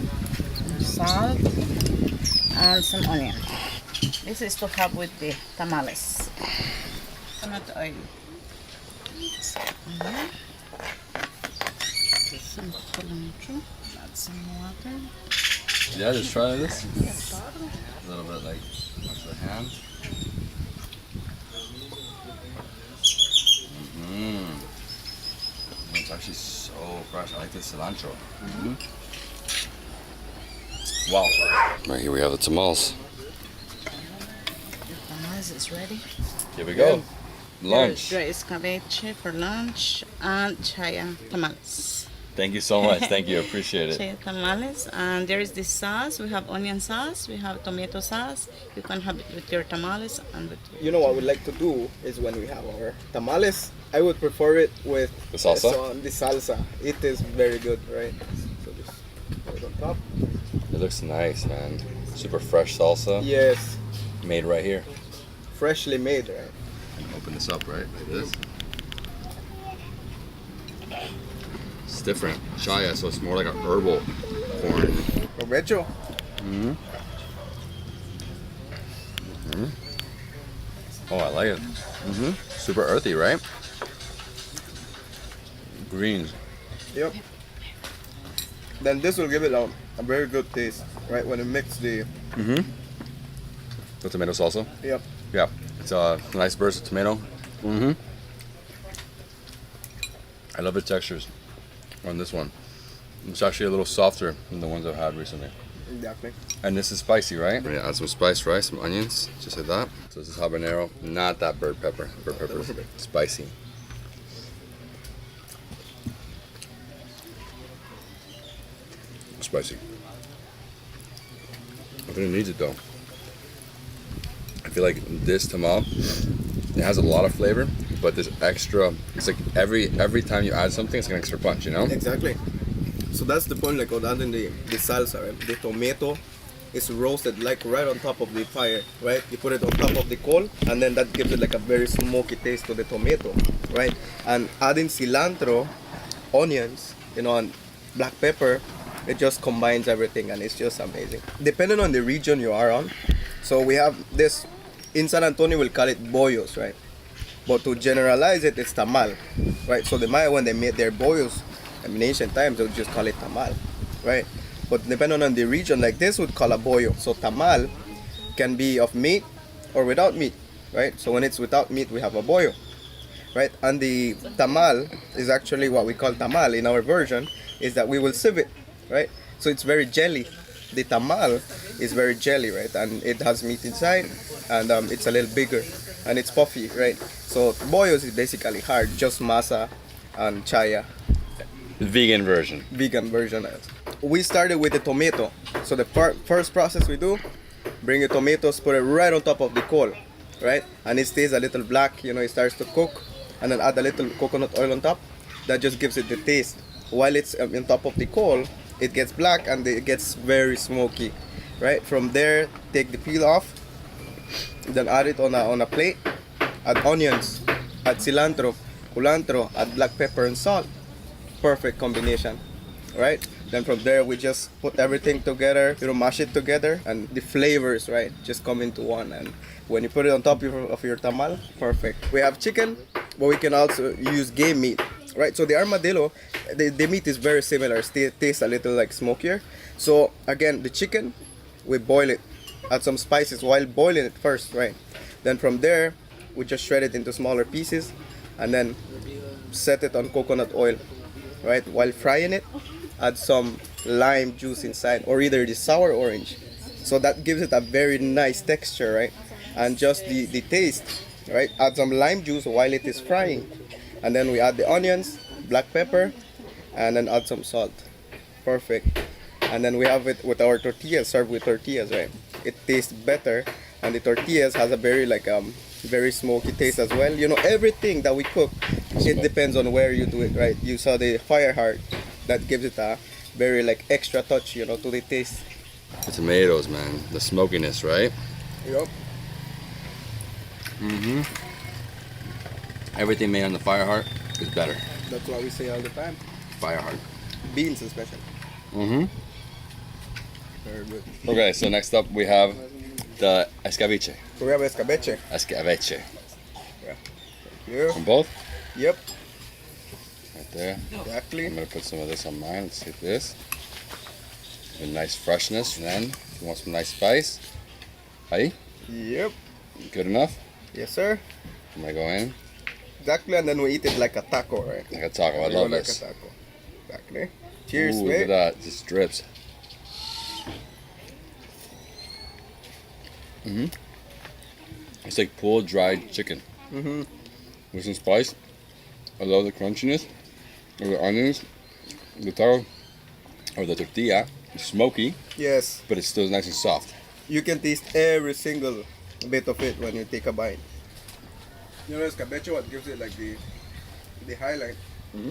some salt, and some onion. This is to have with the tamales. Tomato oil. Some cilantro. Add some water. Yeah, just try this. A little bit like wash the hand. It's actually so fresh. I like the cilantro. Wow. Right here we have the tamales. The tamales is ready. Here we go. Lunch. Dry escabeche for lunch and chaya tamales. Thank you so much. Thank you. Appreciate it. Chaya tamales, and there is this sauce. We have onion sauce. We have tomato sauce. You can have it with your tamales and with. You know what we'd like to do is when we have our tamales, I would prefer it with The salsa? the salsa. It is very good, right? So just put it on top. It looks nice, man. Super fresh salsa. Yes, Made right here. freshly made, right? Open this up, right? Like this. It's different. Chaya, so it's more like a herbal corn. Provecho. Mm-hmm. Mm-hmm. Oh, I like it. Mm-hmm. Super earthy, right? Greens. Yep. Then this will give it a very good taste, right? When you mix the. Mm-hmm. The tomato salsa? Yep. Yeah. It's a nice burst of tomato. Mm-hmm. I love the textures on this one. It's actually a little softer than the ones I've had recently. Exactly. And this is spicy, right? We're gonna add some spice, right? Some onions, just like that. So this is habanero, not that bird pepper. Bird pepper is spicy. Spicy. I think it needs it though. I feel like this tamal, it has a lot of flavor, but this extra, it's like every time you add something, it's an extra punch, you know? Exactly. So that's the point, like, of adding the salsa, right? The tomato it's roasted like right on top of the fire, right? You put it on top of the coal, and then that gives it like a very smoky taste to the tomato, right? And adding cilantro, onions, you know, and black pepper, it just combines everything, and it's just amazing. Depending on the region you are on, so we have this, in San Antonio we'll call it bollos, right? But to generalize it, it's tamal, right? So the Maya, when they made their bollos in ancient times, they would just call it tamal, right? But depending on the region, like this would call a bollo. So tamal can be of meat or without meat, right? So when it's without meat, we have a bollo, right? And the tamal is actually what we call tamal in our version, is that we will sieve it, right? So it's very jelly. The tamal is very jelly, right? And it has meat inside, and it's a little bigger, and it's puffy, right? So bollos is basically hard, just masa and chaya. Vegan version. Vegan version. We started with the tomato. So the first process we do, bring the tomatoes, put it right on top of the coal, right? And it stays a little black, you know, it starts to cook, and then add a little coconut oil on top. That just gives it the taste. While it's on top of the coal, it gets black and it gets very smoky, right? From there, take the peel off, then add it on a plate, add onions, add cilantro, culantro, add black pepper and salt. Perfect combination, right? Then from there, we just put everything together, you know, mash it together, and the flavors, right, just come into one. And when you put it on top of your tamal, perfect. We have chicken, but we can also use game meat, right? So the armadillo, the meat is very similar, tastes a little like smokier. So again, the chicken, we boil it, add some spices while boiling it first, right? Then from there, we just shred it into smaller pieces, and then set it on coconut oil, right? While frying it, add some lime juice inside, or either the sour orange. So that gives it a very nice texture, right? And just the taste, right? Add some lime juice while it is frying. And then we add the onions, black pepper, and then add some salt. Perfect. And then we have it with our tortillas, served with tortillas, right? It tastes better, and the tortillas has a very very smoky taste as well. You know, everything that we cook, it depends on where you do it, right? You saw the fire heart, that gives it a very extra touch, you know, to the taste. The tomatoes, man, the smokiness, right? Yup. Mm-hmm. Everything made on the fire heart is better. That's what we say all the time. Fire heart. Beans especially. Mm-hmm. Very good. Okay, so next up we have the escabeche. So we have escabeche. Escabeche. Yeah. Thank you. On both? Yep. Right there. Exactly. I'm gonna put some of this on mine. Let's see this. With nice freshness. And then, if you want some nice spice. Ahí? Yep. Good enough? Yes, sir. I'm gonna go in. Exactly, and then we eat it like a taco, right? Like a taco. I love this. Like a taco. Exactly. Cheers, Ooh, mate. look at that. It just drips. Mm-hmm. It's like pulled dried chicken. Mm-hmm. With some spice. I love the crunchiness of the onions, the taco, or the tortilla. It's smoky. Yes. But it's still nice and soft. You can taste every single bit of it when you take a bite. You know, escabeche, what gives it the highlight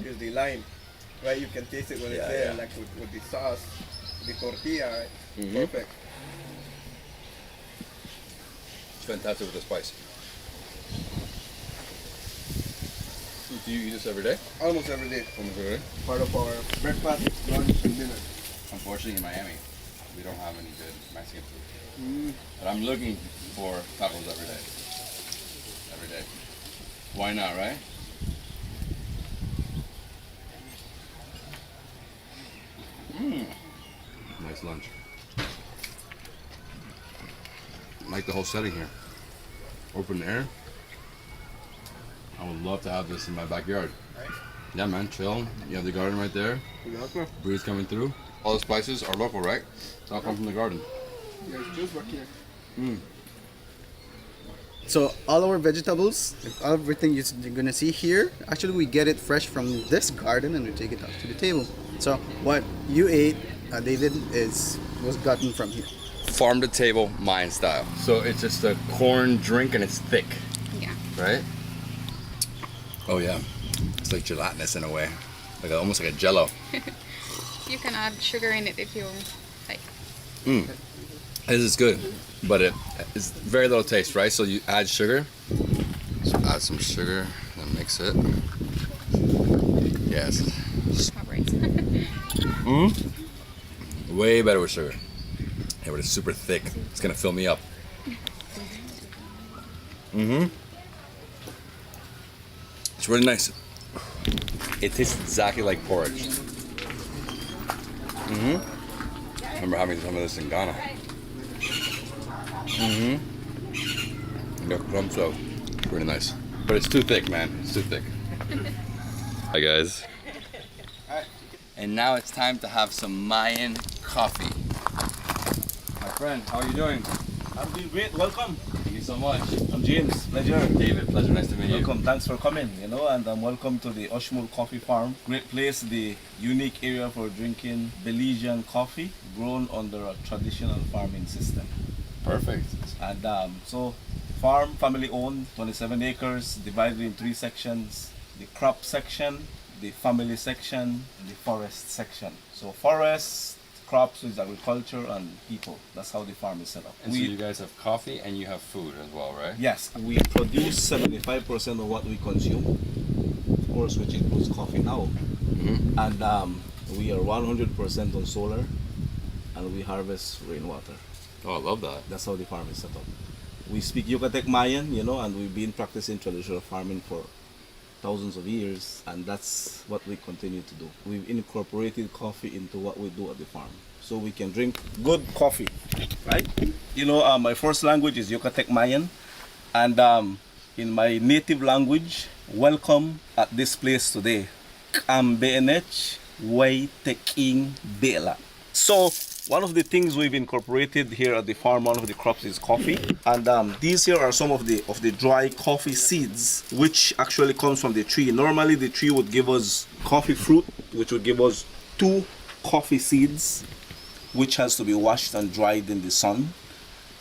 is the lime, right? You can taste it when it's there, with the sauce, the tortilla, right? Perfect. It's fantastic with the spice. Do you eat this every day? Almost every day. Almost every day? Part of our breakfast, lunch, and dinner. Unfortunately, in Miami, we don't have any good Mexican food. But I'm looking for tacos every day. Every day. Why not, right? Nice lunch. I like the whole setting here. Open air. I would love to have this in my backyard. Yeah, man, chill. You have the garden right there. Breeze coming through. All the spices are local, right? It's all come from the garden. There's juice back here. So all our vegetables, everything you're gonna see here, actually we get it fresh from this garden and we take it up to the table. So what you ate, David, was gotten from here. Farm to table, Mayan style. So it's just a corn drink and it's thick. Yeah. Right? Oh yeah. It's like gelatinous in a way. Almost like a jello. You can add sugar in it if you like. This is good, but it's very little taste, right? So you add sugar. So add some sugar and mix it. Yes. Way better with sugar. Yeah, but it's super thick. It's gonna fill me up. It's really nice. It tastes exactly like porridge. I remember having some of this in Ghana. So really nice. But it's too thick, man. It's too thick. Hi guys. And now it's time to have some Mayan coffee. My friend, how are you doing? I'm doing great. Welcome. Thank you so much. I'm James. Pleasure. David, pleasure. Nice to meet you. Welcome. Thanks for coming. And welcome to the Oshmul Coffee Farm. Great place, the unique area for drinking Belizean coffee grown under a traditional farming system. Perfect. And so, farm, family owned, 27 acres, divided in 3 sections: the crop section, the family section, and the forest section. So, forest, crops is agriculture, and people. That's how the farm is set up. And so you guys have coffee and you have food as well, right? Yes, we produce 75% of what we consume, of course, which includes coffee now. And we are 100% on solar, and we harvest rainwater. Oh, I love that. That's how the farm is set up. We speak Yucatec Mayan, and we've been practicing traditional farming for thousands of years, and that's what we continue to do. We've incorporated coffee into what we do at the farm, so we can drink good coffee, right? My first language is Yucatec Mayan, and in my native language, welcome at this place today. Kambenech way teking bela. So one of the things we've incorporated here at the farm, one of the crops is coffee, and these here are some of the dry coffee seeds, which actually comes from the tree. Normally the tree would give us coffee fruit, which would give us 2 coffee seeds, which has to be washed and dried in the sun.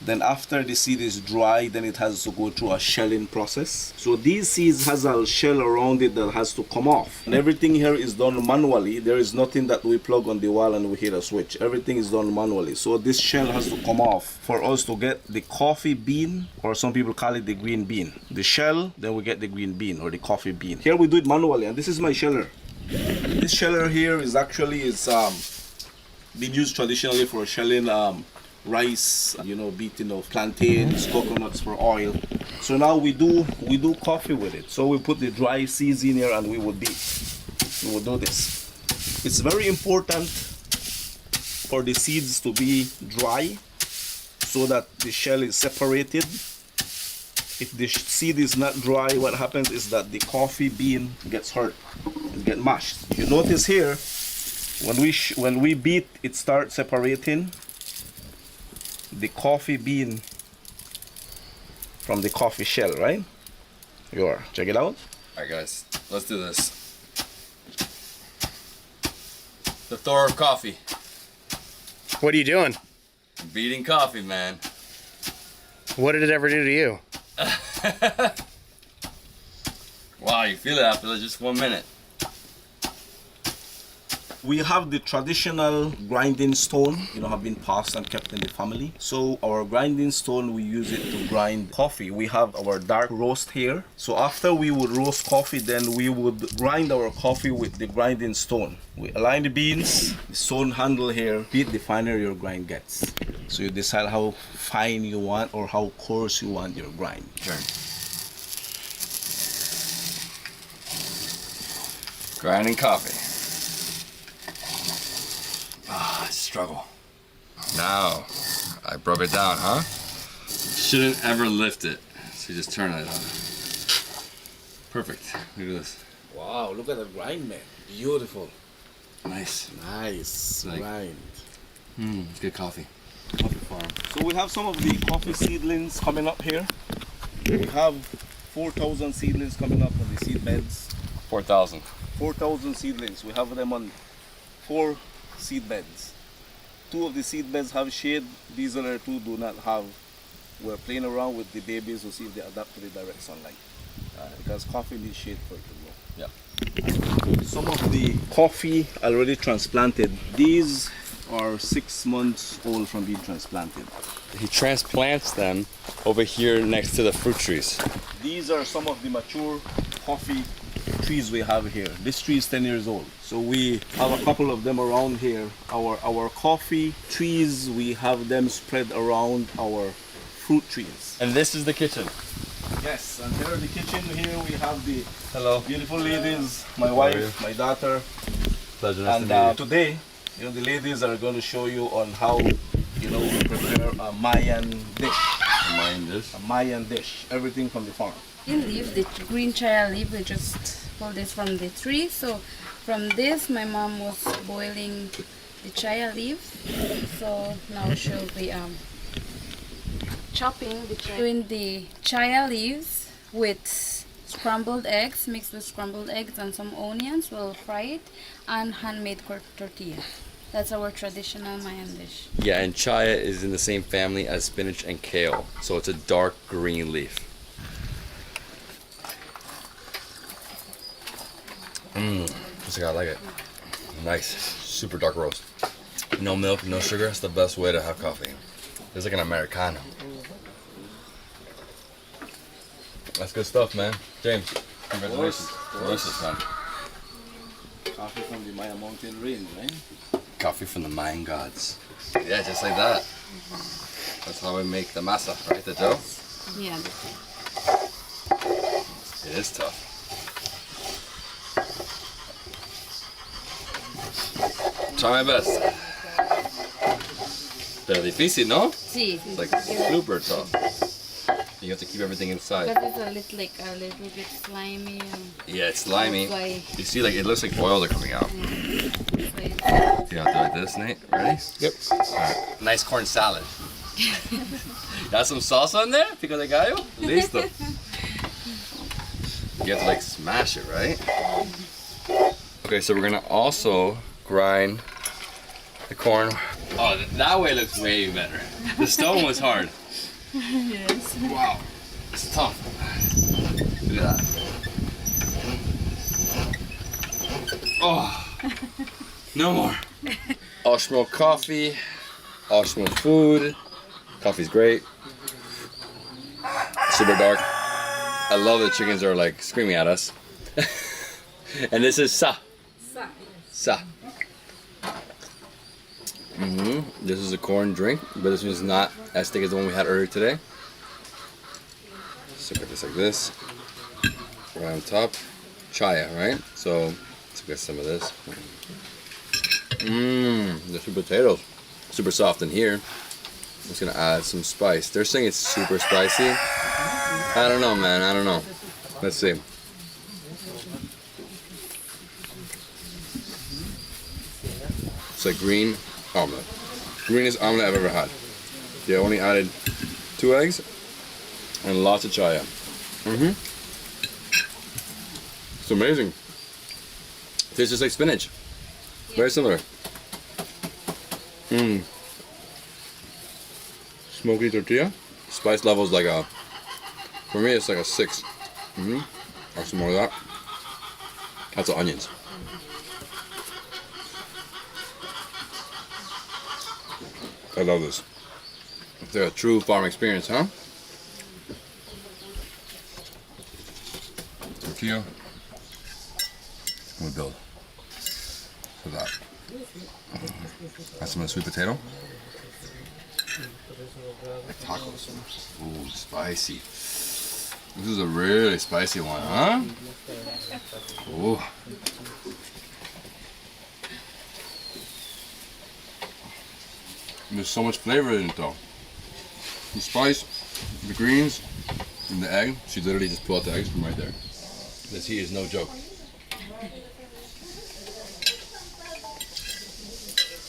Then after the seed is dry, then it has to go through a shelling process. So these seeds has a shell around it that has to come off. And everything here is done manually. There is nothing that we plug on the wall and we hit a switch. Everything is done manually. So this shell has to come off for us to get the coffee bean, or some people call it the green bean. The shell, then we get the green bean or the coffee bean. Here we do it manually, and this is my sheller. This sheller here is actually been used traditionally for shelling rice, beating of plantains, coconuts for oil. So now we do coffee with it. So we put the dry seeds in here and we will do this. It's very important for the seeds to be dry so that the shell is separated. If the seed is not dry, what happens is that the coffee bean gets hurt and get mashed. You notice here, when we beat, it starts separating the coffee bean from the coffee shell, right? Check it out. Alright guys, let's do this. The Thor of coffee. What are you doing? Beating coffee, man. What did it ever do to you? Wow, you feel it after just 1 minute. We have the traditional grinding stone, have been passed and kept in the family. So our grinding stone, we use it to grind coffee. We have our dark roast here. So after we would roast coffee, then we would grind our coffee with the grinding stone. We align the beans, the stone handle here, the finer your grind gets. So you decide how fine you want or how coarse you want your grind. Sure. Grinding coffee. Struggle. Now, I broke it down, huh? Shouldn't ever lift it. So you just turn it on. Perfect. Look at this. Wow, look at the grind, man. Beautiful. Nice. Nice grind. It's good coffee. Coffee farm. So we have some of the coffee seedlings coming up here. We have 4,000 seedlings coming up on the seed beds. 4,000. 4,000 seedlings. We have them on 4 seed beds. 2 of the seed beds have shade. These other 2 do not have. We're playing around with the babies to see if they adapt to the direct sunlight. Because coffee needs shade for it to grow. Yeah. Some of the coffee already transplanted. These are 6 months old from being transplanted. He transplants them over here next to the fruit trees. These are some of the mature coffee trees we have here. This tree is 10 years old. So we have a couple of them around here. Our coffee trees, we have them spread around our fruit trees. And this is the kitchen. Yes, and here in the kitchen, here we have the Hello. beautiful ladies, my How are wife, you? my daughter. Pleasure, nice And to meet you. today, the ladies are going to show you on how, we prepare a Mayan dish. A Mayan dish? A Mayan dish. Everything from the farm. Leaf, the green chaya leaf, we just pull this from the tree. So from this, my mom was boiling the chaya leaf. So now she'll be chopping doing the chaya leaves with scrambled eggs, mixed with scrambled eggs and some onions. We'll fry it, and handmade tortilla. That's our traditional Mayan dish. Yeah, and chaya is in the same family as spinach and kale, so it's a dark green leaf. Just like I like it. Nice, super dark roast. No milk, no sugar. It's the best way to have coffee. It's like an Americano. That's good stuff, man. James, congratulations. Delicious, man. Coffee from the Maya mountain range, right? Coffee from the Mayan gods. Yeah, just like that. That's how we make the masa, right? The dough? Yeah. It is tough. Try my best. Pero difícil, ¿no? Sí. It's like super tough. You have to keep everything inside. But it's a little bit slimy. Yeah, it's slimy. That's why- You see, like it looks like oils are coming out. Yeah. See how I do like this, Nate? Ready? Yep. Alright. Nice corn salad. Got some salsa in there? Pico de gallo? Listo. You have to like smash it, right? Okay, so we're gonna also grind the corn. Oh, that way looks way better. The stone was hard. Yes. Wow, it's tough. Look at that. Oh, no more. Oshmo coffee, Oshmo food. Coffee's great. Super dark. I love the chickens are like screaming at us. And this is sa. Sa. This is a corn drink, but this one's not as thick as the one we had earlier today. So get this like this. Right on top. Chaya, right? So let's get some of this. The sweet potatoes. Super soft in here. I'm just gonna add some spice. They're saying it's super spicy. I don't know, man. I don't know. Let's see. It's like green omelet. Greenest omelet I've ever had. Yeah, I only added 2 eggs and lots of chaya. It's amazing. Tastes just like spinach. Very similar. Smoky tortilla. Spice level's like a, for me it's like a 6. Or some more of that. Lots of onions. I love this. It's a true farm experience, huh? Tortilla. We build. So that. That's some of the sweet potato. Tacos. Ooh, spicy. This is a really spicy one, huh? Ooh. There's so much flavor in it though. The spice, the greens, and the egg. She literally just pulled out the eggs from right there. This heat is no joke.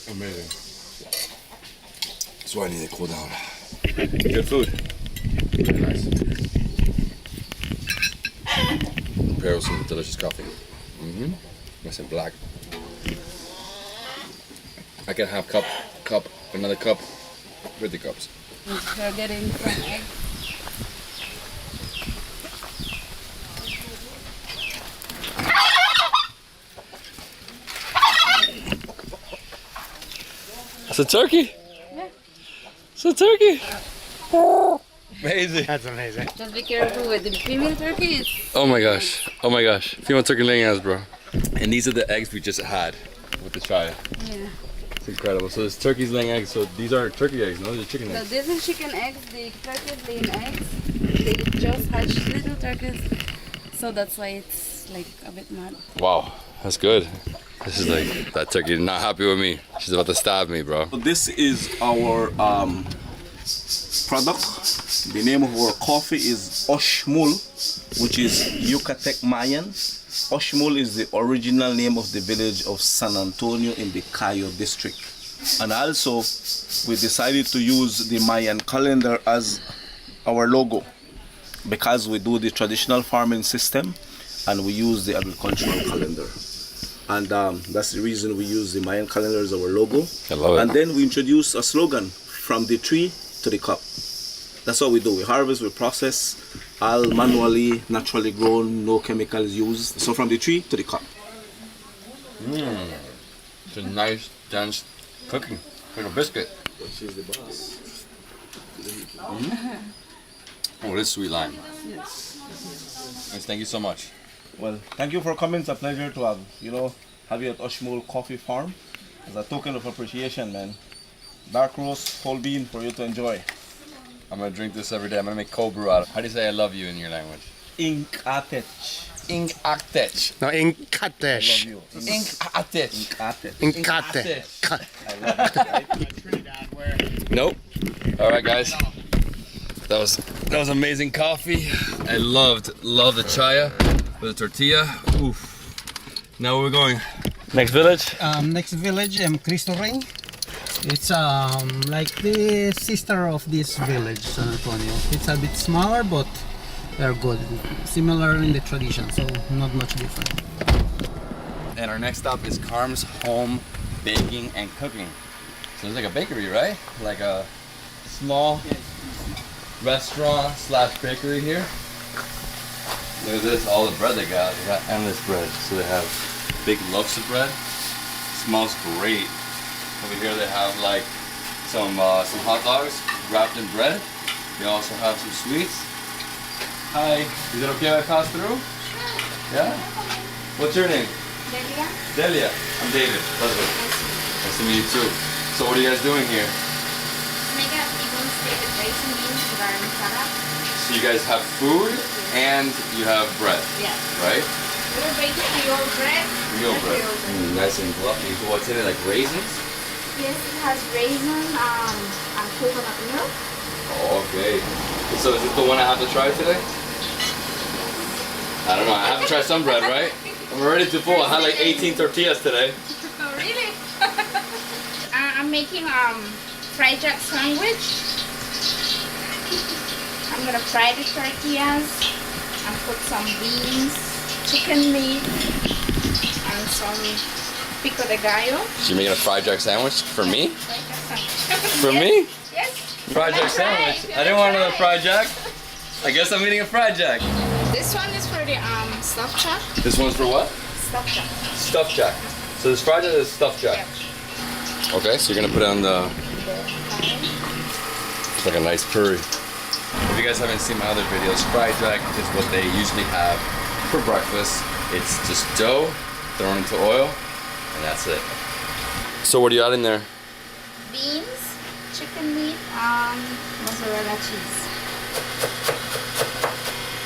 Amazing. That's why I need to cool down. Good food. Very nice. Pair with some delicious coffee. Nice and black. I can have cup, another cup, 50 cups. We're getting some egg. It's a turkey. Yeah. It's a turkey. Amazing. That's amazing. Just be careful with the female turkeys. Oh my gosh. Oh my gosh. Female turkey laying eggs, bro. And these are the eggs we just had with the chaya. Yeah. It's incredible. So this turkey's laying eggs. So these aren't turkey eggs, no? These are chicken So eggs. this is chicken eggs. The turkeys laying eggs. They just hatched little turkeys. So that's why it's like a bit mad. Wow. That's good. This is like, that turkey is not happy with me. She's about to stab me, bro. This is our product. The name of our coffee is Oshmul, which is Yucatec Mayan. Oshmul is the original name of the village of San Antonio in the Cayo district. And also, we decided to use the Mayan calendar as our logo because we do the traditional farming system and we use the agricultural calendar. And that's the reason we use the Mayan calendar as our logo. I love it. And then we introduce a slogan, from the tree to the cup. That's what we do. We harvest, we process, all manually, naturally grown, no chemicals used. So from the tree to the cup. It's a nice, dense cooking. Like a biscuit. She's the boss. Oh, this is sweet lime. Yes. Yes, thank you so much. Well, thank you for coming. It's a pleasure to have you at Oshmul Coffee Farm as a token of appreciation, man. Dark roast, whole bean for you to enjoy. I'm gonna drink this every day. I'm gonna make cold brew out of it. How do you say I love you in your language? Inkatech. Inkatech. No, Inkatesh. Inkatech. Inkatech. I love it, right? Nope. All right, guys. That was amazing coffee. I loved the chaya with the tortilla. Oof. Now where we're going? Next village? Next village, Cristo Rey. It's like the sister of this village, San Antonio. It's a bit smaller, but they're good. Similar in the tradition, so not much different. And our next stop is Carm's Home Baking and Cooking. So it's like a bakery, right? Like a small restaurant / bakery here. Look at this, all the bread they got. They got endless bread. So they have big loaves of bread. Smells great. Over here they have like some hot dogs wrapped in bread. They also have some sweets. Hi, is it okay if I pass through? Yeah? What's your name? Delia. Delia. I'm David. Pleasure. Nice to meet you too. So what are you guys doing here? Mega Egon steak with rice and beans with our salad. So you guys have food and you have bread, Yeah. right? We're baking real bread. Real bread. Nice and fluffy. So what's in it, like raisins? Yes, it has raisin and coconut milk. Oh, okay. So is it the one I have to try today? I don't know. I have to try some bread, right? I'm already too full. I had like 18 tortillas today. Oh, really? I'm making fried jack sandwich. I'm gonna fry the tortillas and put some beans, chicken meat, and some pico de gallo. So you're making a fried jack sandwich for me? Fried jack sandwich. For me? Yes. Fried jack sandwich. I didn't want another fried jack. I guess I'm eating a fried jack. This one is for the stuffed jack. This one's for what? Stuffed jack. Stuffed jack. So this fried jack is stuffed jack. Okay, so you're gonna put it on the. It's like a nice curry. If you guys haven't seen my other videos, fried jack is what they usually have for breakfast. It's just dough thrown into oil, and that's it. So what are you adding there? Beans, chicken meat, and mozzarella cheese.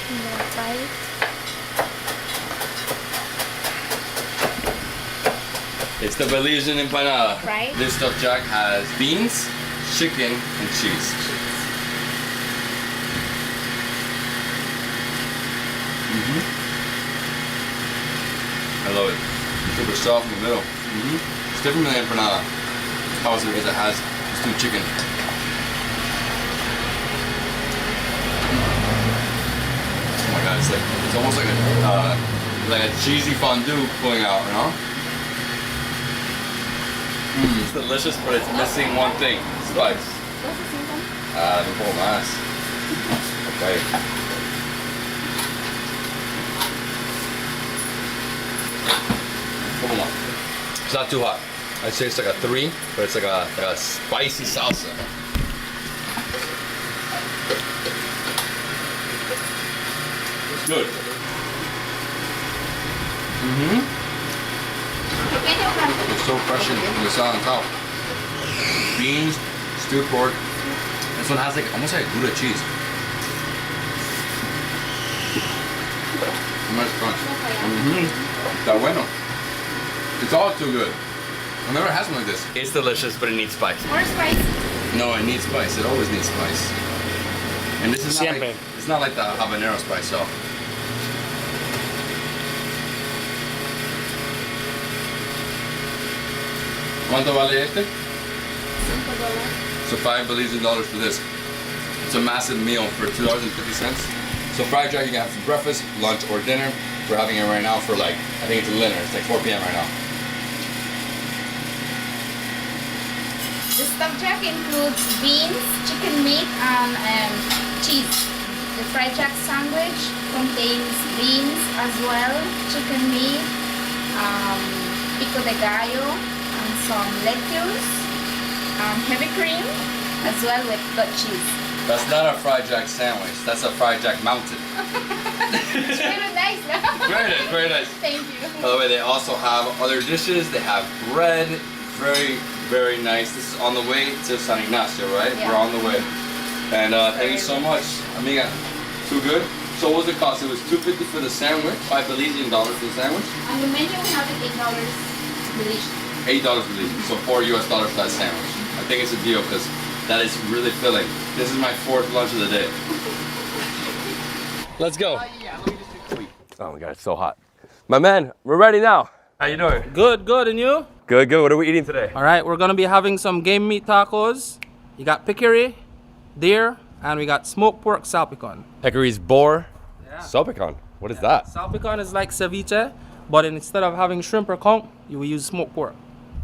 I'm gonna fry it. It's the Belizean empanada. Right. This stuffed jack has beans, chicken, and cheese. I love it. It's super soft in the middle. It's different than the empanada. Also because it has steamed chicken. Oh my god, it's almost like a cheesy fondue pulling out, you know? It's delicious, but it's missing one thing: spice. Un poco más. Okay. Come on. It's not too hot. I'd say it's like a 3, but it's like a spicy salsa. It's good. It's so fresh and it's on top. Beans, stewed pork. This one has like almost like a Gouda cheese. Nice crunch. Está bueno. It's all too good. I've never had something like this. It's delicious, but it needs spice. More spice. No, it needs spice. It always needs spice. And this is not like, it's not like the habanero spice, so. ¿Cuánto vale este? $5. So $5 Belizean for this. It's a massive meal for $2.50. So fried jack, you can have for breakfast, lunch, or dinner. We're having it right now for like, I think it's dinner. It's like 4 p.m. right now. The stuffed jack includes beans, chicken meat, and cheese. The fried jack sandwich contains beans as well, chicken meat, pico de gallo, and some lettuce, heavy cream, as well with goat cheese. That's not a fried jack sandwich. That's a fried jack mountain. It's very nice, no? Very nice, very nice. Thank you. By the way, they also have other dishes. They have bread. Very, very nice. This is on the way to San Ignacio, right? Yeah. We're on the way. And thank you so much, amiga. Too good. So what was the cost? It was $2.50 for the sandwich, $5 Belizean for the sandwich. On the menu we have it $8 Belizean. $8 Belizean, so $4 US for that sandwich. I think it's a deal because that is really filling. This is my 4th lunch of the day. Let's go. Oh my God, it's so hot. My man, we're ready now. How you doing? Good, good, and you? Good, good. What are we eating today? All right, we're gonna be having some game meat tacos. You got peccary, deer, and we got smoked pork salpicon. Peccary's boar. Yeah. Salpicon. What is that? Salpicon is like ceviche, but instead of having shrimp or conch, you will use smoked pork.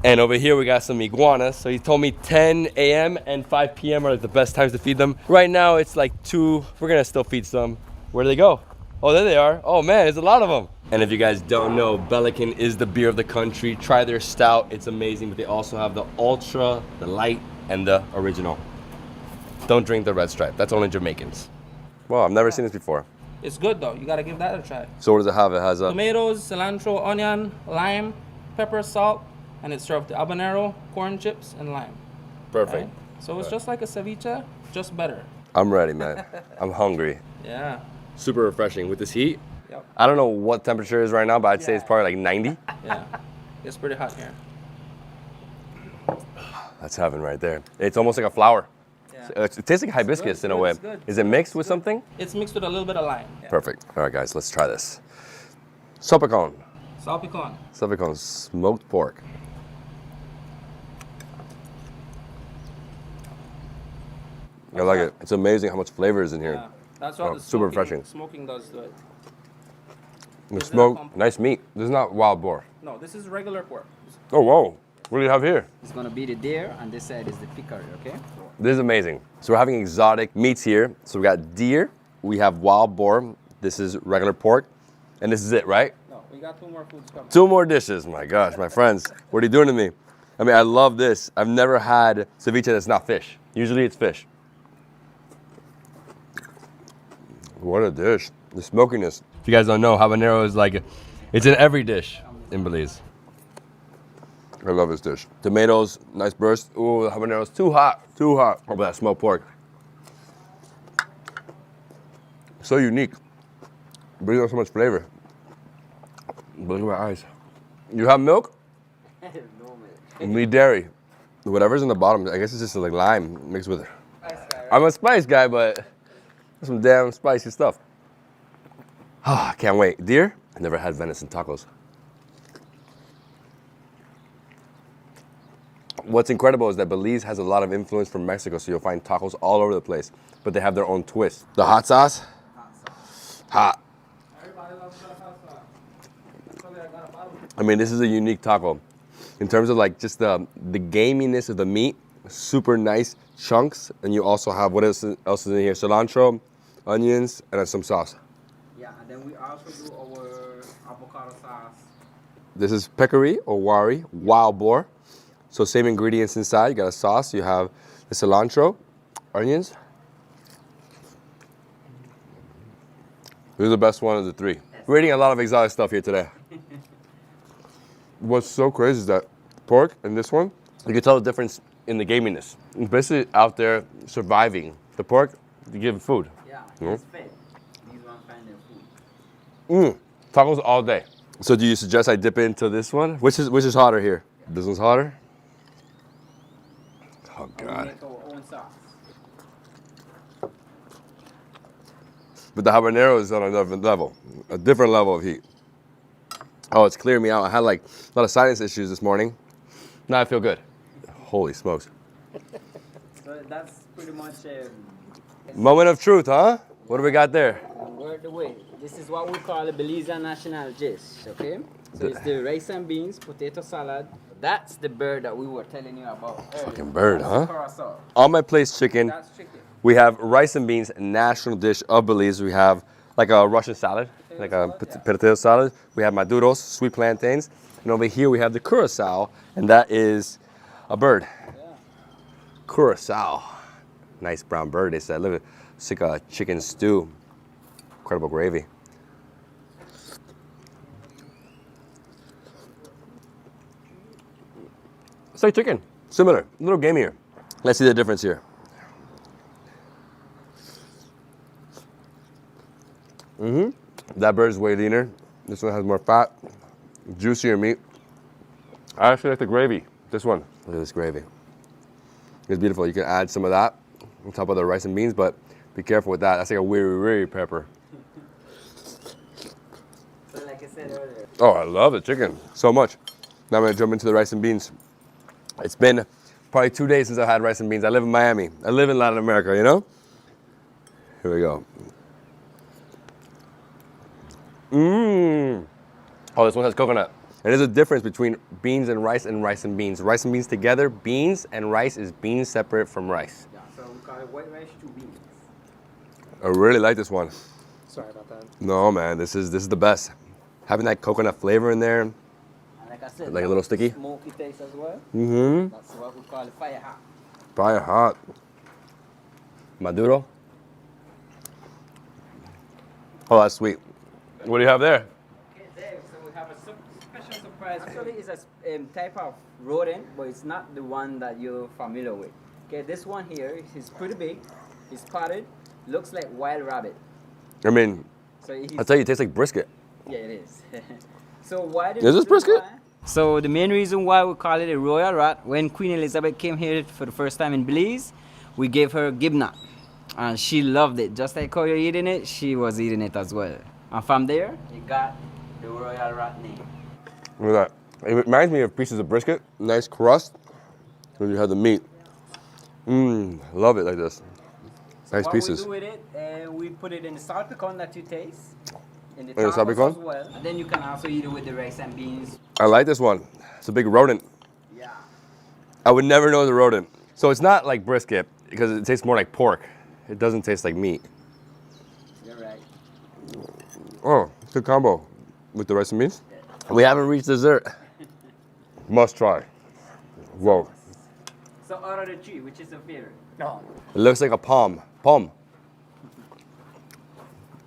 And over here we got some iguanas. So he told me 10 a.m. and 5 p.m. are the best times to feed them. Right now it's like 2. We're gonna still feed some. Where do they go? Oh, there they are. Oh man, there's a lot of them. And if you guys don't know, Belizean is the beer of the country. Try their stout, it's amazing. But they also have the ultra, the light, and the original. Don't drink the red stripe, that's only Jamaicans. Wow, I've never seen this before. It's good though, you gotta give that a try. So what does it have? It has a tomatoes, cilantro, onion, lime, pepper, salt, and it's served with habanero, corn chips, and lime. Perfect. Right? So it's just like a ceviche, just better. I'm ready, man. I'm hungry. Yeah. Super refreshing with this heat. Yep. I don't know what temperature is right now, but I'd say it's probably like 90. Yeah, it's pretty hot here. That's heaven right there. It's almost like a flower. Yeah. It tastes like hibiscus in a way. Is it mixed with something? It's mixed with a little bit of lime. Yeah. Perfect. All right, guys, let's try this. Salpicon. Salpicon. Salpicon, smoked pork. I like it. It's amazing how much flavor is in here. Yeah. That's what the super refreshing. Smoking does to it. The smoke, nice meat. This is not wild boar. No, this is regular pork. Oh, whoa. What do you have here? It's gonna be the deer, and this side is the peccary, okay? This is amazing. So we're having exotic meats here. So we got deer, we have wild boar, this is regular pork, and this is it, right? No, we got 2 more foods coming. 2 more dishes. My gosh, my friends, what are you doing to me? I mean, I love this. I've never had ceviche that's not fish. Usually it's fish. What a dish. The smokiness. If you guys don't know, habanero is like, it's in every dish in Belize. I love this dish. Tomatoes, nice burst. Ooh, the habanero's too hot, too hot. Oh, but that smoked pork. So unique. Brings out so much flavor. Look at my eyes. You have milk? No, man. Need dairy. Whatever's in the bottom, I guess it's just like lime mixed with it. I'm a spice guy, but some damn spicy stuff. Ah, I can't wait. Deer? I never had venison tacos. What's incredible is that Belize has a lot of influence from Mexico, so you'll find tacos all over the place, but they have their own twist. The hot sauce? Hot. I mean, this is a unique taco. In terms of like just the gaminess of the meat, super nice chunks, and you also have, what else is in here? Cilantro, onions, and then some sauce. Yeah, and then we also do our avocado sauce. This is peccary or wari, wild boar. So same ingredients inside. You got a sauce. You have the cilantro, onions. This is the best one of the three. We're eating a lot of exotic stuff here today. What's so crazy is that pork and this one, you can tell the difference in the gaminess. It's basically out there surviving. The pork, you give it food. Yeah, You know? it's fed. These ones find their food. Tacos all day. So do you suggest I dip into this one? Which is hotter here? This one's hotter? Oh We God. make our own sauce. But the habanero is on a different level of heat. Oh, it's clearing me out. I had like a lot of sinus issues this morning. Now I feel good. Holy smokes. So that's pretty much Moment of truth, huh? What do we got there? word the way. This is what we call the Belizean national dish, okay? So it's the rice and beans, potato salad. That's the bird that we were telling you about earlier. Fucking bird, That's huh? curacao. On my place, chicken. That's chicken. We have rice and beans, national dish of Belize. We have like a Russian salad, like a potato salad. We have maduros, sweet plantains. And over here we have the curacao, and that is a bird. Curacao. Nice brown bird, they said. Look at it. It's like a chicken stew. Incredible gravy. It's like chicken, similar, a little gamier. Let's see the difference here. That bird's way leaner. This one has more fat, juicier meat. I actually like the gravy. This one, look at this gravy. It's beautiful. You can add some of that on top of the rice and beans, but be careful with that. That's like a weary pepper. So like I said earlier. Oh, I love the chicken so much. Now I'm gonna jump into the rice and beans. It's been probably 2 days since I had rice and beans. I live in Miami. I live in Latin America, you know? Here we go. Oh, this one has coconut. And there's a difference between beans and rice and beans. Rice and beans together, beans and rice is beans separate from rice. Yeah, so we call it white rice to beans. I really like this one. Sorry about that. No, man, this is the best. Having that coconut flavor in there. And like I said, Like a little sticky? Smoky taste as well. Mm-hmm. That's what we call it fire hot. Fire hot. Maduro. Oh, that's sweet. What do you have there? Okay, Dave, so we have a special surprise. Actually, it's a type of rodent, but it's not the one that you're familiar with. Okay, this one here is pretty big. It's spotted. Looks like wild rabbit. I mean, So I'll tell you, it tastes like brisket. Yeah, it is. So why Is this brisket? So the main reason why we call it a royal rat, when Queen Elizabeth came here for the first time in Belize, we gave her gibnut. And she loved it. Just like how you're eating it, she was eating it as well. And from there, it got the royal rat name. Look at that. It reminds me of pieces of brisket. Nice crust. When you have the meat. Love it like this. Nice what pieces. we do with it, we put it in the salt pecan that you taste. In the the salt tacos pecan? as well. And then you can also eat it with the rice and beans. I like this one. It's a big rodent. Yeah. I would never know it's a rodent. So it's not like brisket because it tastes more like pork. It doesn't taste like meat. You're right. Oh, good combo with the rice and beans. We haven't reached dessert. Must try. Whoa. So out of the three, which is your favorite? No. It looks like a palm. Palm.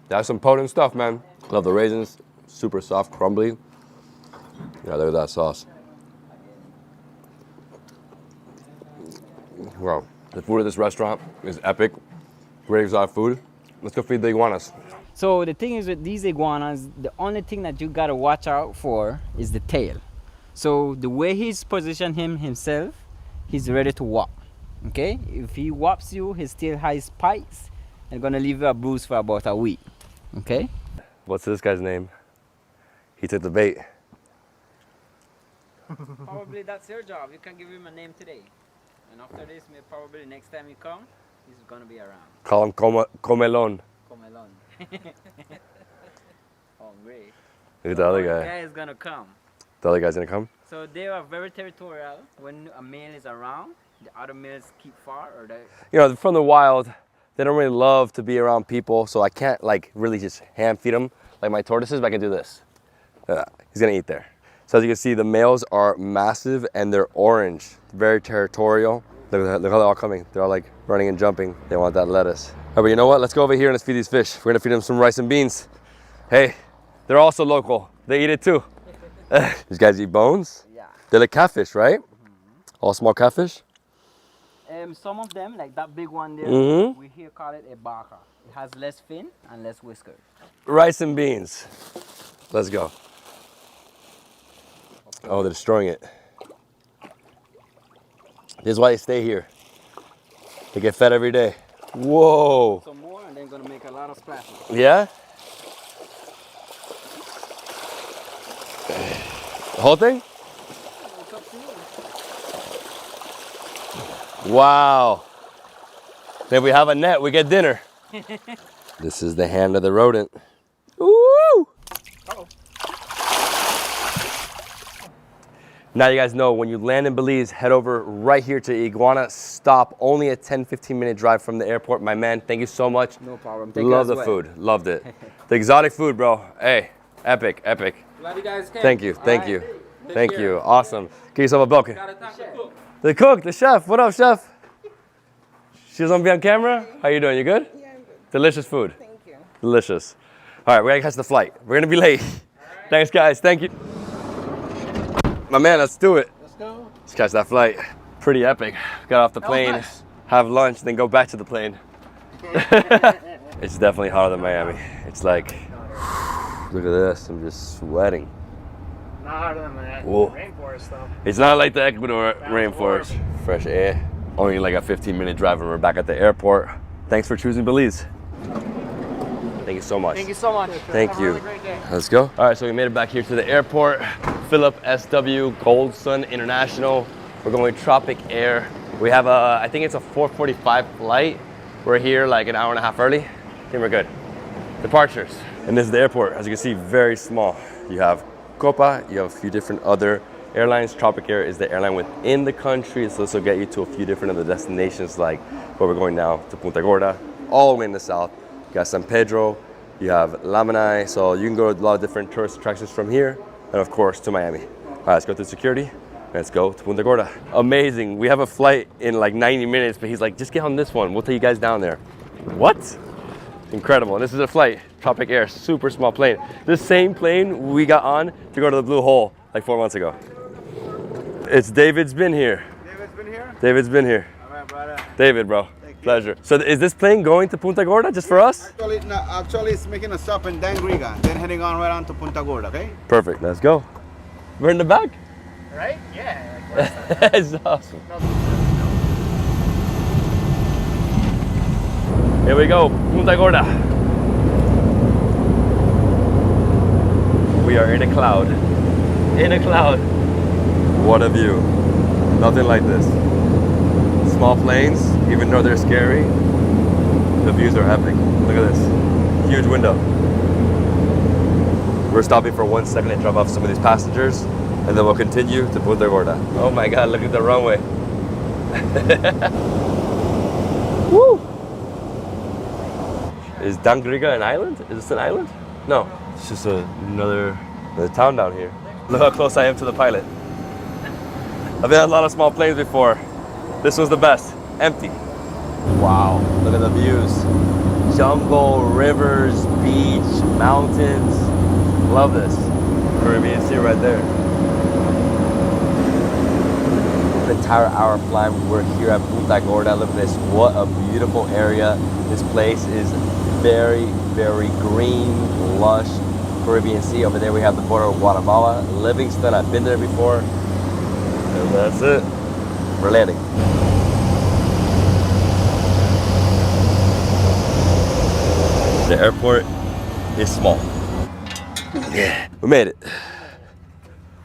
That's some potent stuff, man. Love the raisins. Super soft, crumbly. Yeah, look at that sauce. Wow. The food at this restaurant is epic. Great exotic food. Let's go feed the iguanas. So the thing is with these iguanas, the only thing that you gotta watch out for is the tail. So the way he's positioned himself, he's ready to whop. Okay? If he whops you, his tail has spikes and gonna leave you a bruise for about a week. Okay? What's this guy's name? He took the bait. Probably that's your job. You can give him a name today. And after this, maybe probably next time you come, he's gonna be around. Call him Comelon. Comelon. Oh, great. Look at the other The guy. guy is gonna come. The other guy's gonna come? So they are very territorial. When a male is around, the other males keep far, or they. You know, from the wild, they don't really love to be around people, so I can't like really just hand feed them like my tortoises, but I can do this. He's gonna eat there. So as you can see, the males are massive and they're orange, very territorial. Look at that, look how they're all coming. They're all like running and jumping. They want that lettuce. All right, but you know what? Let's go over here and let's feed these fish. We're gonna feed them some rice and beans. Hey, they're also local. They eat it too. These guys eat bones? Yeah. They're like catfish, right? All small catfish? Some of them, like that big one there, we here call it a baka. It has less fin and less whiskers. Rice and beans. Let's go. Oh, they're destroying it. This is why they stay here. They get fed every day. Whoa. Some more and then gonna make a lot of splashes. Yeah? The whole thing? Wow. If we have a net, we get dinner. This is the hand of the rodent. Woo! Now you guys know, when you land in Belize, head over right here to Iguana. Stop, only a 10-15 minute drive from the airport. My man, thank you so much. No problem. Love the food, loved it. The exotic food, bro. Hey, epic, epic. Glad you guys came. Thank you, thank you. Thank you, awesome. Give yourself a bouquet. Gotta thank the cook. The cook, the chef. What up, chef? She's gonna be on camera? How you doing, you good? Yeah, I'm good. Delicious food. Thank you. Delicious. All right, we gotta catch the flight. We're gonna be late. Thanks, guys, thank you. My man, let's do it. Let's go. Let's catch that flight. Pretty epic. Got off the plane, nice. have lunch, then go back to the plane. It's definitely hotter than Miami. It's like, look at this, I'm just sweating. Not harder than that. Whoa. Rainforest though. It's not like the Ecuador rainforest. Fresh air. Only like a 15-minute drive and we're back at the airport. Thanks for choosing Belize. Thank you so much. Thank you so much. Thank Have a you. really great day. Let's go. All right, so we made it back here to the airport. Philip SW, Gold Sun International. We're going Tropic Air. We have I think it's a 4:45 flight. We're here like an hour and a half early. I think we're good. Departures. And this is the airport. As you can see, very small. You have Copa, you have a few different other airlines. Tropic Air is the airline within the country, so this will get you to a few different other destinations, like where we're going now to Punta Gorda, all the way in the south. You got San Pedro, you have Lamanai, so you can go to a lot of different tourist attractions from here, and of course to Miami. All right, let's go through security. Let's go to Punta Gorda. Amazing. We have a flight in like 90 minutes, but he's like, just get on this one. We'll take you guys down there. What? Incredible. And this is a flight, Tropic Air, super small plane. The same plane we got on to go to the Blue Hole like 4 months ago. It's Davidsbeenhere. Davidsbeenhere? Davidsbeenhere. All right, brother. David, bro. Pleasure. So is this plane going to Punta Gorda just for us? Actually, it's making a stop in Dangriga, then heading on right on to Punta Gorda, okay? Perfect. Let's go. We're in the back. Right? Yeah. It's awesome. Here we go, Punta Gorda. We are in a cloud. In a cloud. What a view. Nothing like this. Small planes, even though they're scary, the views are epic. Look at this. Huge window. We're stopping for 1 second to drop off some of these passengers, and then we'll continue to Punta Gorda. Oh my God, look at the runway. Woo! Is Dangriga an island? Is this an island? No, it's just another town down here. Look how close I am to the pilot. I've been on a lot of small planes before. This was the best, empty. Wow, look at the views. Jungle, rivers, beach, mountains. Love this. Caribbean Sea right there. An entire hour flying, we're here at Punta Gorda. Look at this, what a beautiful area. This place is very, very green, lush, Caribbean Sea. Over there we have the border of Guatemala, Livingston. I've been there before. And that's it. We're landing. The airport is small. Yeah, we made it.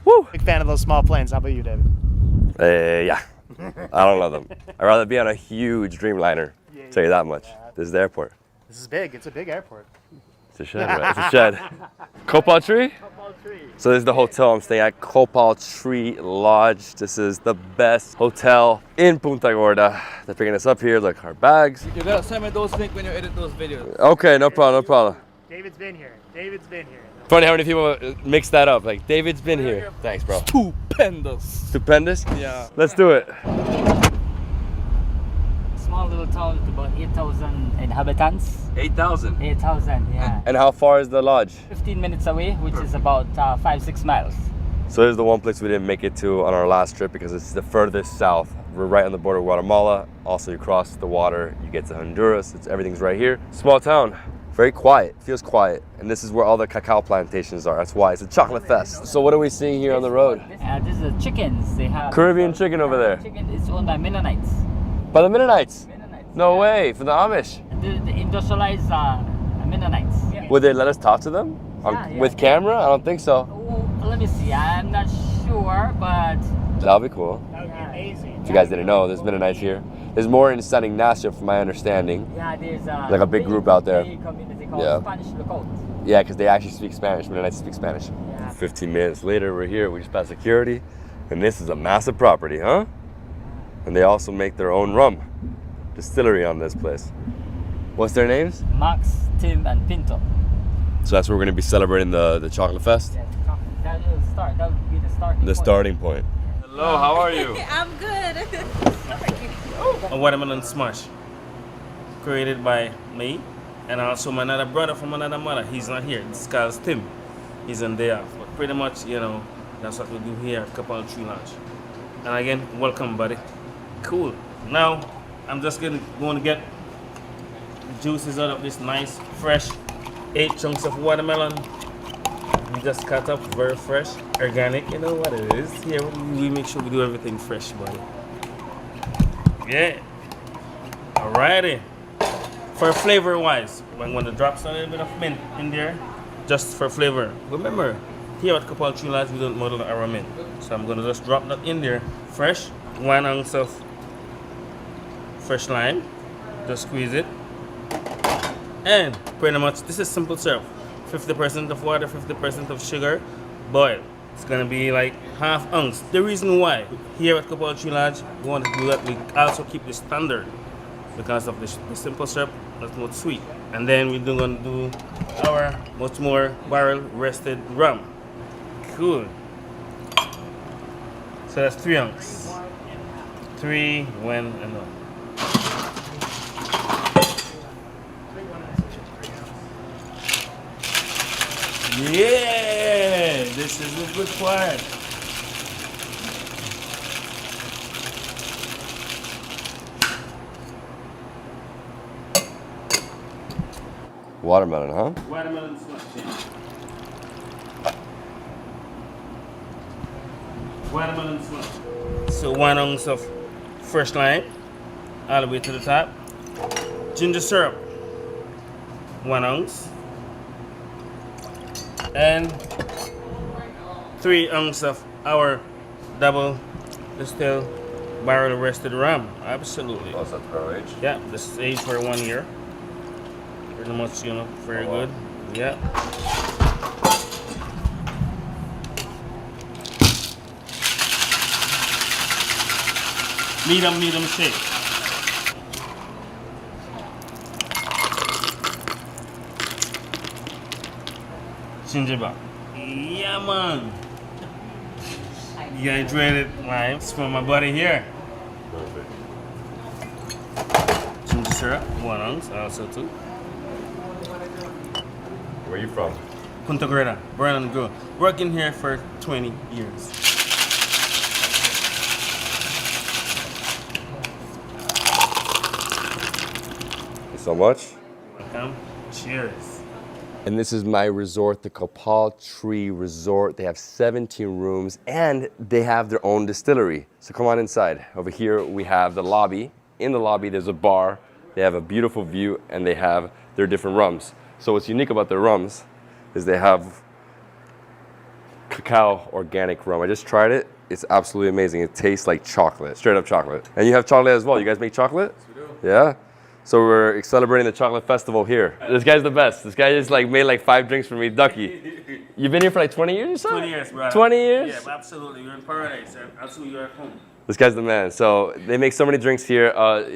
Woo! Big fan of those small planes. How about you, David? Yeah, I don't love them. I'd rather be on a huge Dreamliner. Tell you that much. This is the airport. This is big. It's a big airport. It's a shed, right? It's a shed. Copal Tree? Copal Tree. So this is the hotel I'm staying at, Copal Tree Lodge. This is the best hotel in Punta Gorda. They're picking us up here. Look, our bags. You gotta send me those links when you edit those videos. Okay, no problem, no problem. David's been here. David's been here. Funny how many people mix that up. Like, David's been here. Thanks, bro. Stupendous. Stupendous? Yeah. Let's do it. Small little town with about 8,000 inhabitants. 8,000? 8,000, yeah. And how far is the lodge? 15 minutes away, which is about 5-6 miles. So there's the one place we didn't make it to on our last trip because it's the furthest south. We're right on the border of Guatemala. Also, you cross the water, you get to Honduras. Everything's right here. Small town, very quiet, feels quiet. And this is where all the cacao plantations are. That's why it's a chocolate fest. So what are we seeing here on the road? This is the chickens. They have Caribbean chicken over there. Chicken is owned by Mennonites. By the Mennonites? No way, for the Amish. The industrialized Mennonites. Yeah. Would they let us talk to them? With camera? I don't think so. Let me see, I'm not sure, but... That'll be cool. That would be amazing. If you guys didn't know, there's Mennonites here. There's more in San Ignacio, from my understanding. Yeah, there's like a big group out there. Community called Spanish Lookout. Yeah, because they actually speak Spanish. Mennonites speak Spanish. Yeah. 15 minutes later, we're here. We just passed security. And this is a massive property, huh? And they also make their own rum. Distillery on this place. What's their names? Max, Tim, and Pinto. So that's where we're going to be celebrating the chocolate fest? Yeah, that would be the starting point. The starting point. Hello, how are you? I'm good. A watermelon smash created by me and also my another brother from another mother. He's not here. This guy's Tim. He's in there. But pretty much, you know, that's what we do here at Couple Tree Lodge. And again, welcome, buddy. Cool. Now, I'm just going to get the juices out of this nice, fresh 8 chunks of watermelon. We just cut up, very fresh, organic. You know what it is. Here, we make sure we do everything fresh, buddy. Yeah. Alrighty. For flavor wise, I'm going to drop some little bit of mint in there, just for flavor. Remember, here at Couple Tree Lodge, we don't muddle our mint. So I'm going to just drop that in there. Fresh, 1 ounce of fresh lime. Just squeeze it. And pretty much, this is simple syrup. 50% of water, 50% of sugar, boil. It's gonna be like ½ ounce. The reason why here at Couple Tree Lodge we want to do that, we also keep the standard because of the simple syrup that's not sweet. And then we're gonna do our much more barrel rested rum. Cool. So that's 3 ounces. 3 when and on. Yeah, this is the good part. Watermelon, huh? Watermelon smash, yeah. Watermelon smash. So 1 ounce of fresh lime, all the way to the top. Ginger syrup, 1 ounce. And 3 ounces of our double distilled barrel rested rum. Absolutely. What's that for age? Yeah, this is aged for 1 year. Pretty much, you know, very good. Yeah. Medium shake. Ginger. Yeah, man. Dehydrated limes from my buddy here. Perfect. Ginger syrup, 1 ounce, also too. Where are you from? Punta Gorda, born and grew. Working here for 20 years. Thank you so much. Welcome. Cheers. And this is my resort, the Couple Tree Resort. They have 17 rooms and they have their own distillery. So come on inside. Over here we have the lobby. In the lobby there's a bar. They have a beautiful view and they have their different rums. So what's unique about their rums is they have cacao organic rum. I just tried it. It's absolutely amazing. It tastes like chocolate, straight up chocolate. And you have chocolate as well. You guys make chocolate? Yes, we do. Yeah? So we're celebrating the chocolate festival here. This guy's the best. This guy just like made like 5 drinks for me, Ducky. You've been here for like 20 years or so? 20 years, brother. 20 years? Yeah, absolutely. You're in paradise. Absolutely, you're at home. This guy's the man. So they make so many drinks here.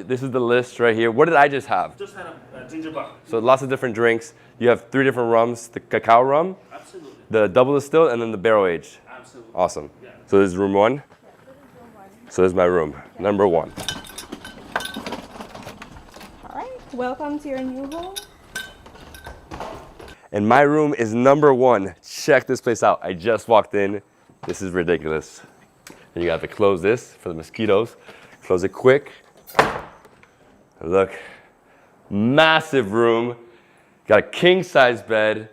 This is the list right here. What did I just have? Just had a ginger bar. So lots of different drinks. You have 3 different rums. The cacao rum. Absolutely. The double distilled and then the barrel aged. Absolutely. Awesome. So this is room 1. So this is my room, number 1. All right, welcome to your new home. And my room is number 1. Check this place out. I just walked in. This is ridiculous. And you have to close this for the mosquitoes. Close it quick. Look, massive room. Got a king size bed.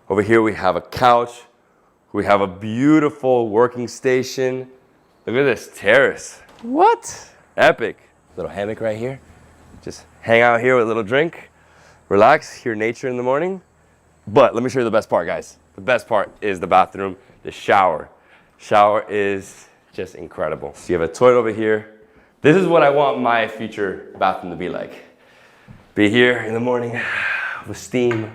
Over here we have a couch. We have a beautiful working station. Look at this terrace. What? Epic. Little hammock right here. Just hang out here with a little drink. Relax, hear nature in the morning. But let me show you the best part, guys. The best part is the bathroom, the shower. Shower is just incredible. So you have a toilet over here. This is what I want my future bathroom to be like. Be here in the morning with steam.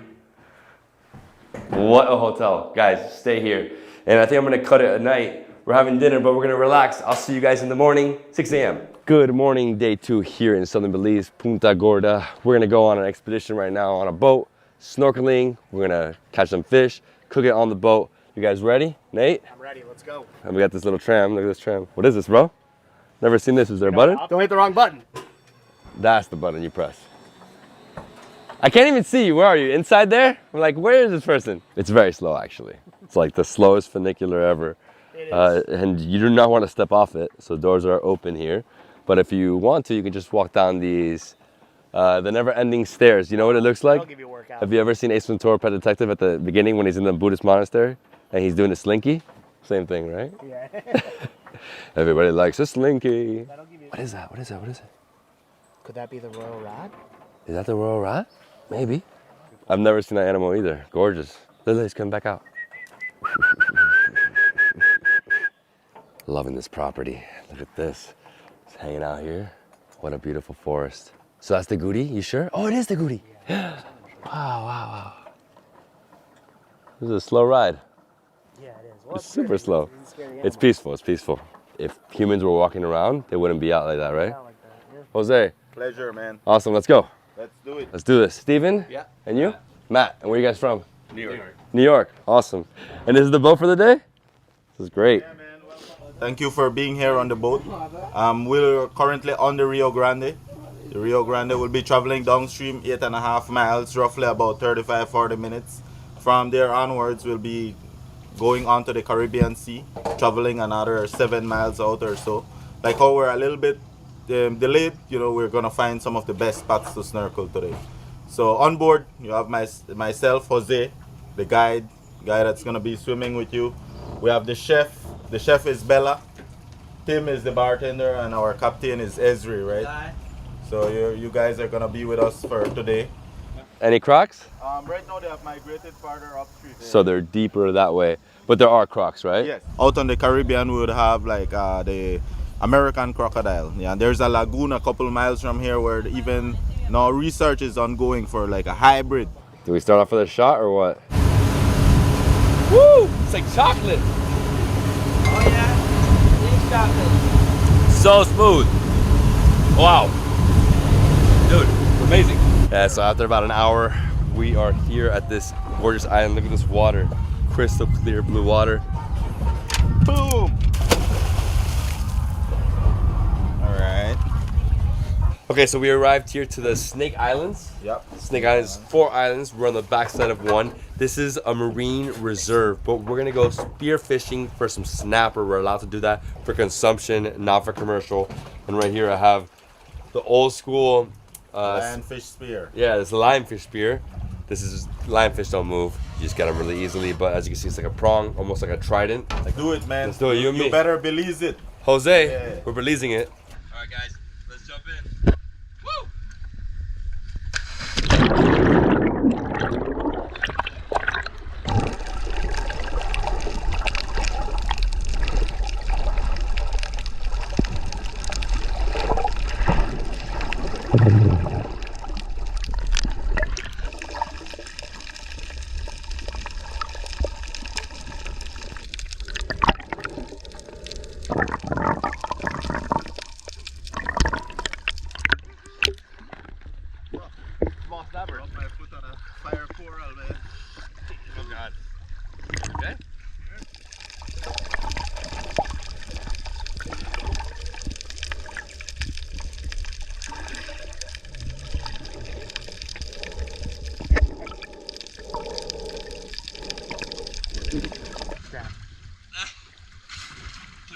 What a hotel. Guys, stay here. And I think I'm gonna cut it at night. We're having dinner, but we're gonna relax. I'll see you guys in the morning, 6 a.m. Good morning, day 2 here in southern Belize, Punta Gorda. We're gonna go on an expedition right now on a boat, snorkeling. We're gonna catch some fish, cook it on the boat. You guys ready? Nate? I'm ready, let's go. And we got this little tram, look at this tram. What is this, bro? Never seen this, is there a button? Don't hit the wrong button. That's the button you press. I can't even see you, where are you? Inside there? I'm like, where is this person? It's very slow, actually. It's like the slowest funicular ever. And you do not want to step off it, so doors are open here. But if you want to, you can just walk down these, the never-ending stairs. You know what it looks like? I'll give you a workout. Have you ever seen Ace Ventura: Pet Detective at the beginning when he's in the Buddhist monastery and he's doing a slinky? Same thing, right? Yeah. Everybody likes a slinky. What is that? What is that? What is it? Could that be the royal rod? Is that the royal rat? Maybe. I've never seen that animal either. Gorgeous. Lily's coming back out. Loving this property. Look at this. It's hanging out here. What a beautiful forest. So that's the goodie? You sure? Oh, it is the goodie. Wow, wow, wow. This is a slow ride. Yeah, it is. Well, It's super slow. It's peaceful, it's peaceful. If humans were walking around, they wouldn't be out like that, right? like that, yeah. Jose. Pleasure, man. Awesome, let's go. Let's do it. Let's do this. Steven? Yeah. And you? Matt. And where are you guys from? New York. New York. Awesome. And this is the boat for the day? This is great. Thank you for being here on the boat. We're currently on the Rio Grande. The Rio Grande will be traveling downstream 8.5 miles, roughly about 35-40 minutes. From there onwards, we'll be going onto the Caribbean Sea, traveling another 7 miles out or so. Like how we're a little bit delayed, you know, we're gonna find some of the best spots to snorkel today. So on board, you have myself, Jose, the guy that's gonna be swimming with you. We have the chef. The chef is Bella. Tim is the bartender, and our captain is Esri, right? So you guys are gonna be with us for today. Any crocs? Right now they have migrated farther upstream. So they're deeper that way. But there are crocs, right? Yes. Out on the Caribbean, we would have like the American crocodile. Yeah, and there's a lagoon a couple miles from here where even now research is ongoing for like a hybrid. Do we start off with a shot or what? Woo! It's like chocolate. Oh yeah, it's chocolate. So smooth. Wow. Dude, amazing. Yeah, so after about an hour, we are here at this gorgeous island. Look at this water. Crystal clear blue water. Boom! All right. Okay, so we arrived here to the Snake Islands. Yep. Snake Islands, 4 islands. We're on the backside of one. This is a marine reserve, but we're gonna go spear fishing for some snapper. We're allowed to do that for consumption, not for commercial. And right here I have the old school lionfish spear. Yeah, it's a lionfish spear. This is lionfish don't move. You just get them really easily, but as you can see, it's like a prong, almost like a trident. Like, do it, man. Let's do it, you and me. You better Belize it. Jose, Yeah. we're Belizeing it. All right, guys, let's jump in.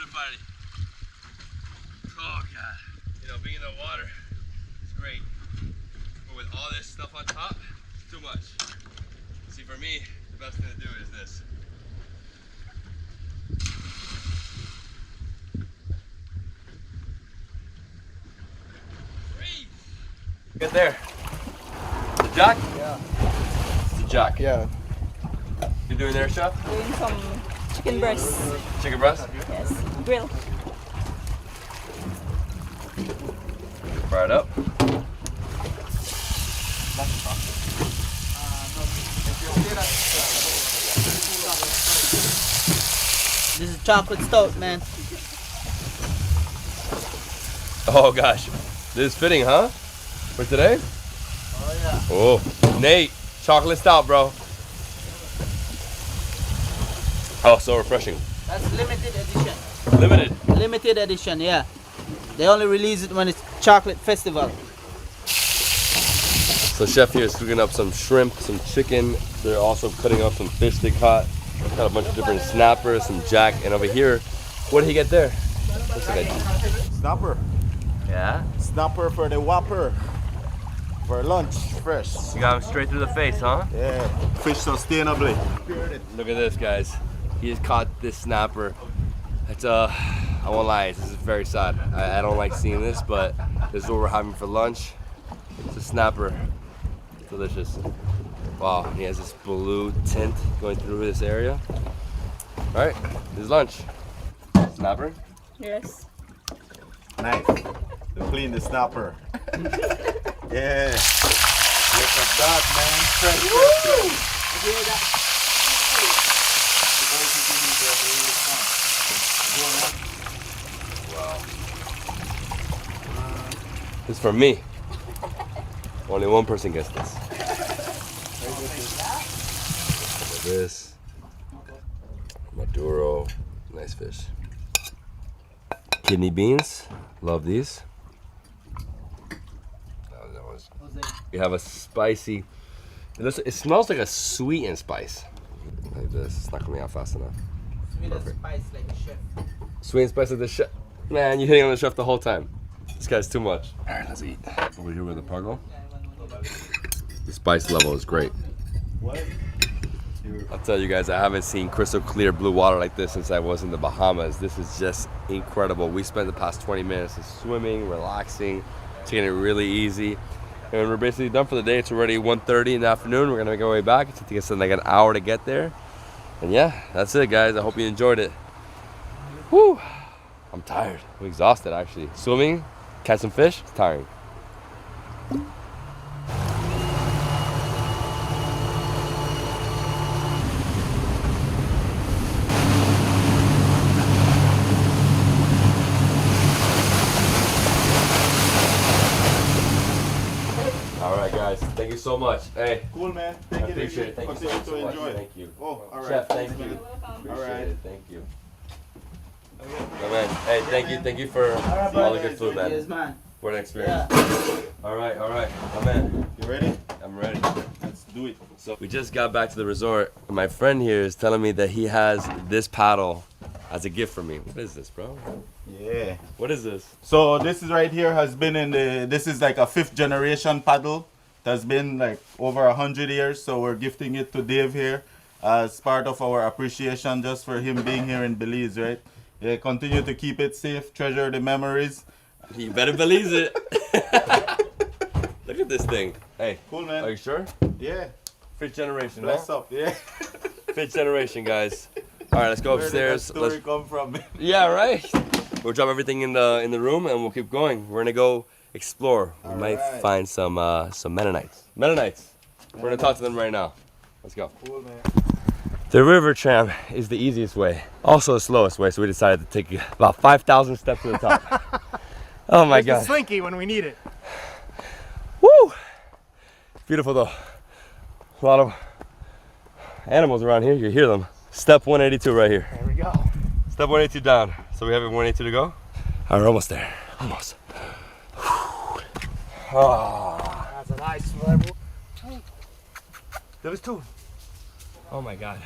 water party. Oh God. You know, being in the water is great. But with all this stuff on top, it's too much. See, for me, the best thing to do is this. Get there. The jack? Yeah. It's the jack. Yeah. You doing there, chef? Doing some chicken breast. Chicken breast? Yes. Grill. Fire it up. This is chocolate stout, man. Oh gosh. This is fitting, huh? For today? Oh yeah. Oh, Nate, chocolate stout, bro. Oh, so refreshing. That's limited edition. Limited? Limited edition, yeah. They only release it when it's chocolate festival. So chef here is cooking up some shrimp, some chicken. They're also cutting up some fish they caught. Got a bunch of different snappers, some jack, and over here, what did he get there? Looks like a snapper. Yeah? Snapper for the Whopper. For lunch, fresh. You got him straight through the face, huh? Yeah, fish sustainably. Look at this, guys. He just caught this snapper. It's I won't lie, this is very sad. I don't like seeing this, but this is what we're having for lunch. It's a snapper. Delicious. Wow, he has this blue tint going through this area. All right, this is lunch. Snapper? Yes. Nice. To clean the snapper. Yeah. Look at that, man. Fresh, fresh, fresh. Wow. This is for me. Only one person gets this. Look at this. Maduro. Nice fish. Kidney beans. Love these. We have a spicy. It smells like a sweet and spice. Like this. It's not coming out fast enough. Sweet and spice like a chef. Sweet and spice like the chef. Man, you're hitting on the chef the whole time. This guy's too much. All right, let's eat. Over here with the pago. The spice level is great. I'll tell you guys, I haven't seen crystal clear blue water like this since I was in the Bahamas. This is just incredible. We spent the past 20 minutes swimming, relaxing, taking it really easy. And we're basically done for the day. It's already 1:30 in the afternoon. We're gonna make our way back. It's taking us like an hour to get there. And yeah, that's it, guys. I hope you enjoyed it. Whew. I'm tired. I'm exhausted, actually. Swimming, catch some fish, it's tiring. All right, guys. Thank you so much. Hey. Cool, man. I Thank you. appreciate it. Thank you so much. Continue to enjoy. Thank you. Oh, all right. Chef, thank you. All Appreciate right. it. Thank you. Oh, man. Hey, thank you for all the good food, man. Yes, man. What an experience. All right. Oh, man. You ready? I'm ready. Let's do it. So we just got back to the resort. My friend here is telling me that he has this paddle as a gift for me. What is this, bro? Yeah. What is this? So this is right here has been in the, this is like a 5th generation paddle. It has been like over 100 years. So we're gifting it to Dave here as part of our appreciation just for him being here in Belize, right? Yeah, continue to keep it safe, treasure the memories. You better believe it. Look at this thing. Hey. Cool, man. Are you sure? Yeah. 5th generation, Bless huh? up, yeah. 5th generation, guys. All right, let's go upstairs. Where did that story come from? Yeah, right. We'll drop everything in the room and we'll keep going. We're gonna go explore. We might find some Mennonites. We're gonna talk to them right now. Let's go. Cool, man. The river tram is the easiest way, also the slowest way. So we decided to take about 5,000 steps to the top. Oh my God! It's slinky when we need it. Woo! Beautiful though. A lot of animals around here. You hear them. Step 182 right here. There we go. Step 182 down. So we have 182 to go. All right, we're almost there. Almost. Oh. That's a nice level. There was 2. Oh my God.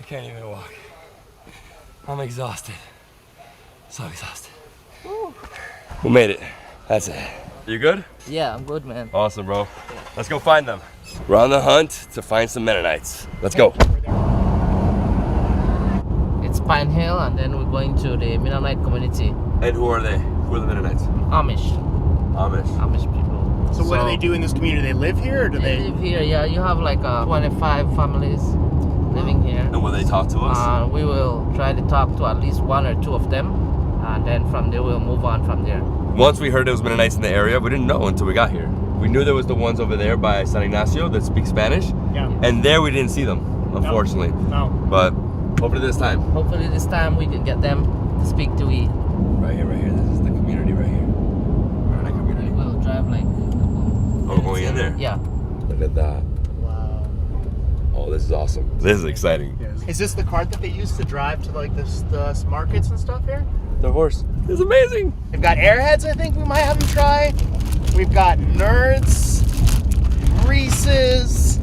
I can't even walk. I'm exhausted. So exhausted. We made it. That's it. You good? Yeah, I'm good, man. Awesome, bro. Let's go find them. We're on the hunt to find some Mennonites. Let's go. It's Pine Hill, and then we're going to the Mennonite community. And who are they? Who are the Mennonites? Amish. Amish people. So what do they do in this community? They live here, or do they? They live here, yeah. You have like 25 families living here. And will they talk to us? We will try to talk to at least 1 or 2 of them, and then from there we'll move on from there. Once we heard there was Mennonites in the area, we didn't know until we got here. We knew there was the ones over there by San Ignacio that speak Spanish. Yeah. And there we didn't see them, unfortunately. No. But hopefully this time. Hopefully this time we can get them to speak to we. Right here. This is the community right here. Mennonite community. We'll drive like a couple. Oh, going in there? Yeah. Look at that. Wow. Oh, this is awesome. This is exciting. Is this the cart that they use to drive to like the markets and stuff here? The horse. It's amazing. We've got airheads, I think we might have them try. We've got nerds, Reese's,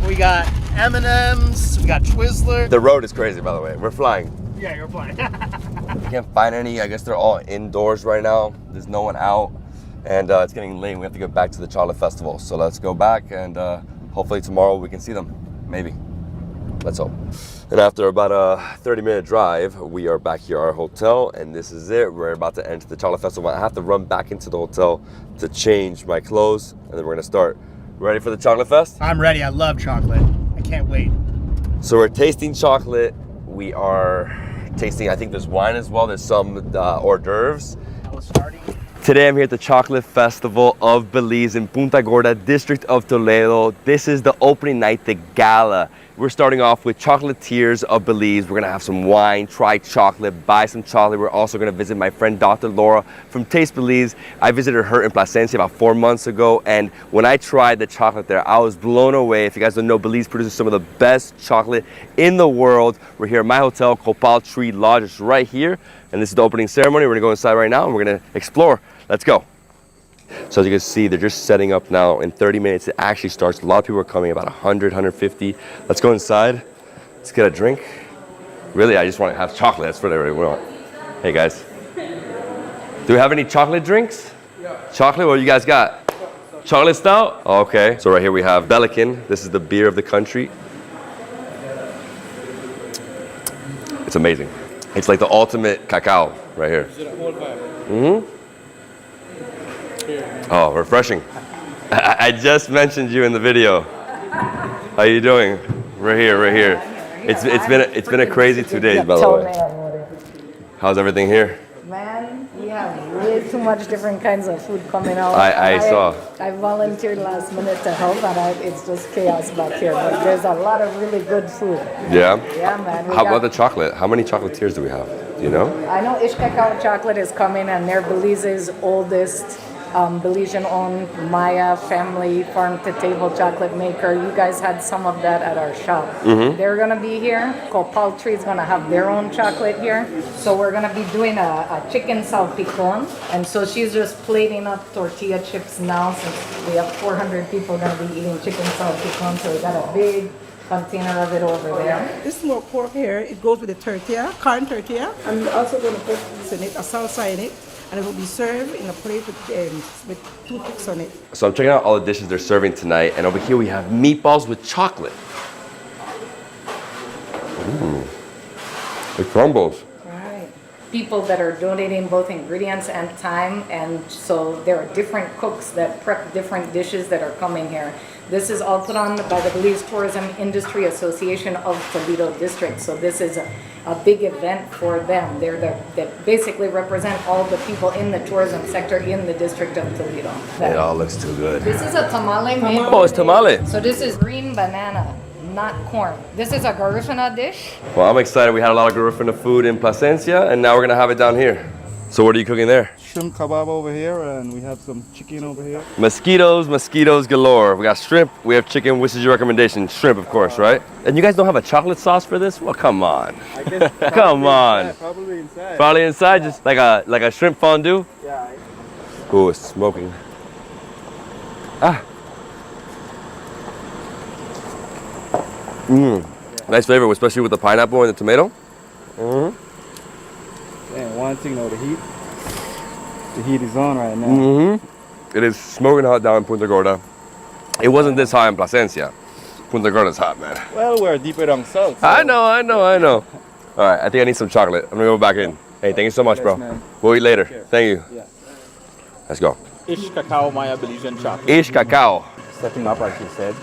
we got M&M's, we got Twizzler. The road is crazy, by the way. We're flying. Yeah, you're flying. We can't find any. I guess they're all indoors right now. There's no one out. And it's getting late. We have to get back to the chocolate festival. So let's go back and hopefully tomorrow we can see them. Maybe. Let's hope. And after about a 30-minute drive, we are back here at our hotel, and this is it. We're about to enter the chocolate festival. I have to run back into the hotel to change my clothes, and then we're gonna start. Ready for the chocolate fest? I'm ready. I love chocolate. I can't wait. So we're tasting chocolate. We are tasting, I think there's wine as well. There's some hors d'oeuvres. Today I'm here at the Chocolate Festival of Belize in Punta Gorda, District of Toledo. This is the opening night, the gala. We're starting off with Chocolatiers of Belize. We're gonna have some wine, try chocolate, buy some chocolate. We're also gonna visit my friend Dr. Laura from Taste Belize. I visited her in Placencia about 4 months ago, and when I tried the chocolate there, I was blown away. If you guys don't know, Belize produces some of the best chocolate in the world. We're here at my hotel, Copal Tree Lodge, it's right here, and this is the opening ceremony. We're gonna go inside right now, and we're gonna explore. Let's go. So as you can see, they're just setting up now. In 30 minutes, it actually starts. A lot of people are coming, about 100, 150. Let's go inside. Let's get a drink. Really, I just want to have chocolate. That's what I really want. Hey, guys. Do we have any chocolate drinks? Yeah. Chocolate? What do you guys got? Chocolate stout? Okay. So right here we have Belizean. This is the beer of the country. It's amazing. It's like the ultimate cacao right here. Mm-hmm. Oh, refreshing. I just mentioned you in the video. How you doing? Right here. It's been a crazy 2 days, by the way. How's everything here? Man, we have way too much different kinds of food coming out. I saw. I volunteered last minute to help, and it's just chaos back here. But there's a lot of really good food. Yeah? Yeah, man. How about the chocolate? How many chocolatiers do we have? Do you know? I know Ish Cacao Chocolate is coming, and they're Belize's oldest Belizean-owned Maya family farm-to-table chocolate maker. You guys had some of that at our shop. Mm-hmm. They're gonna be here. Copal Tree is gonna have their own chocolate here. So we're gonna be doing a chicken salpicon. And so she's just plating up tortilla chips now, since we have 400 people gonna be eating chicken salpicon. So we got a big container of it over there. This smoked pork here, it goes with the tortilla, corn tortilla. I'm also going to put this in it, a salsa in it, and it will be served in a plate with toothpicks on it. So I'm checking out all the dishes they're serving tonight, and over here we have meatballs with chocolate. Ooh, it crumbles. People that are donating both ingredients and time, and so there are different cooks that prep different dishes that are coming here. This is all put on by the Belize Tourism Industry Association of Toledo District, so this is a big event for them. They basically represent all the people in the tourism sector in the District of Toledo. It all looks too good. This is a tamale made. Oh, it's tamale. So this is green banana, not corn. This is a Garifuna dish. Well, I'm excited. We had a lot of Garifuna food in Placencia, and now we're gonna have it down here. So what are you cooking there? Shrimp kebab over here, and we have some chicken over here. Mosquitoes galore. We got shrimp, we have chicken. Which is your recommendation? Shrimp, of course, right? And you guys don't have a chocolate sauce for this? Well, come on. I guess come on. Inside, probably inside. Probably inside, just like a shrimp fondue? Yeah. Ooh, it's smoking. Ah. Mmm. Nice flavor, especially with the pineapple and the tomato. Mm-hmm. Damn, one thing now, the heat is on right now. Mm-hmm. It is smoking hot down in Punta Gorda. It wasn't this hot in Placencia. Punta Gorda's hot, man. Well, we're deeper down south. So. I know. All right, I think I need some chocolate. I'm gonna go back in. Hey, thank you so much, bro. Man. We'll eat later. Thank you. Yeah. Let's go. Ish cacao, Maya Belizean chocolate. Ish cacao. Stepping up, like you said.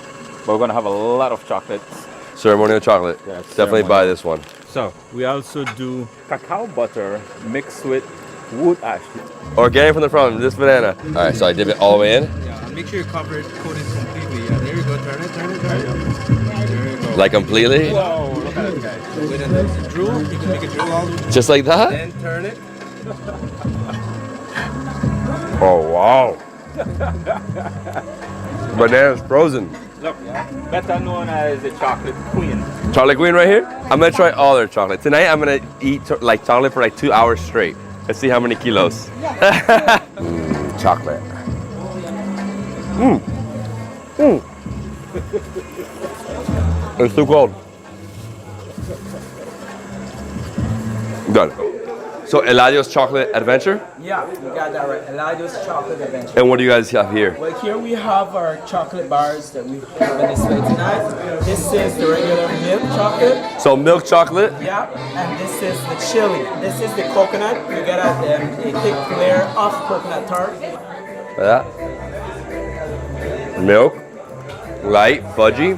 But we're gonna have a lot of chocolates. Ceremonial chocolate. Yeah, Definitely buy this one. So we also do cacao butter mixed with wood ash. Organic from the farm, this banana. All right, so I dip it all the way in. Yeah, and make sure you cover it, coat it completely. Yeah, there you go. Turn it. There you go. Like completely? Whoa, look at that guy. With a drool, you can make it drool all the way. Just like that? Then turn it. Oh, wow. Banana's frozen. Look, better known as the chocolate queen. Chocolate queen right here? I'm gonna try all their chocolate. Tonight I'm gonna eat like chocolate for like 2 hours straight. Let's see how many kilos. Chocolate. It's too cold. Done. So Eladio's Chocolate Adventure? Yeah, you got that right. Eladio's Chocolate Adventure. And what do you guys have here? Well, here we have our chocolate bars that we have on display tonight. This is the regular milk chocolate. So milk chocolate? Yeah, and this is the chili. This is the coconut. You get a thick layer of coconut tart. Like that. Milk, light, fudgy,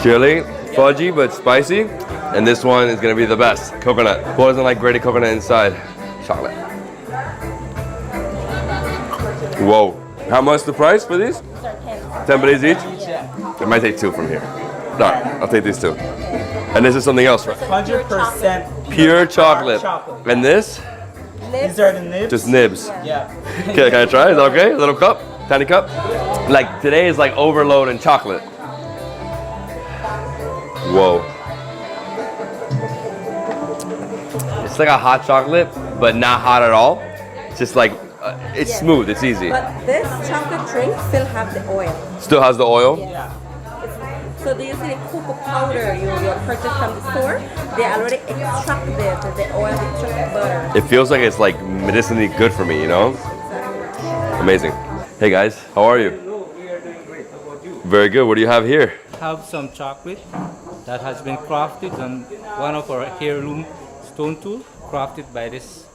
chili, fudgy but spicy. And this one is gonna be the best. Coconut. Who doesn't like grated coconut inside? Chocolate. Whoa. How much the price for these? 10 Belize each? I might take 2 from here. All right, I'll take these 2. And this is something else, right? 100% Pure chocolate. And this? These are the nibs. Just nibs. Yeah. Okay, can I try? Is that okay? A little cup? Tiny cup? Like today is like overload in chocolate. Whoa. It's like a hot chocolate, but not hot at all. It's just like, it's smooth, it's easy. But this chocolate drink still have the oil. Still has the oil? Yeah. So do you see the cocoa powder you purchase from the store? They already extract the oil, extract the butter. It feels like it's like medicinally good for me, you know? Amazing. Hey guys, how are you? Very good. What do you have here? Have some chocolate that has been crafted on one of our heirloom stone tool, crafted by this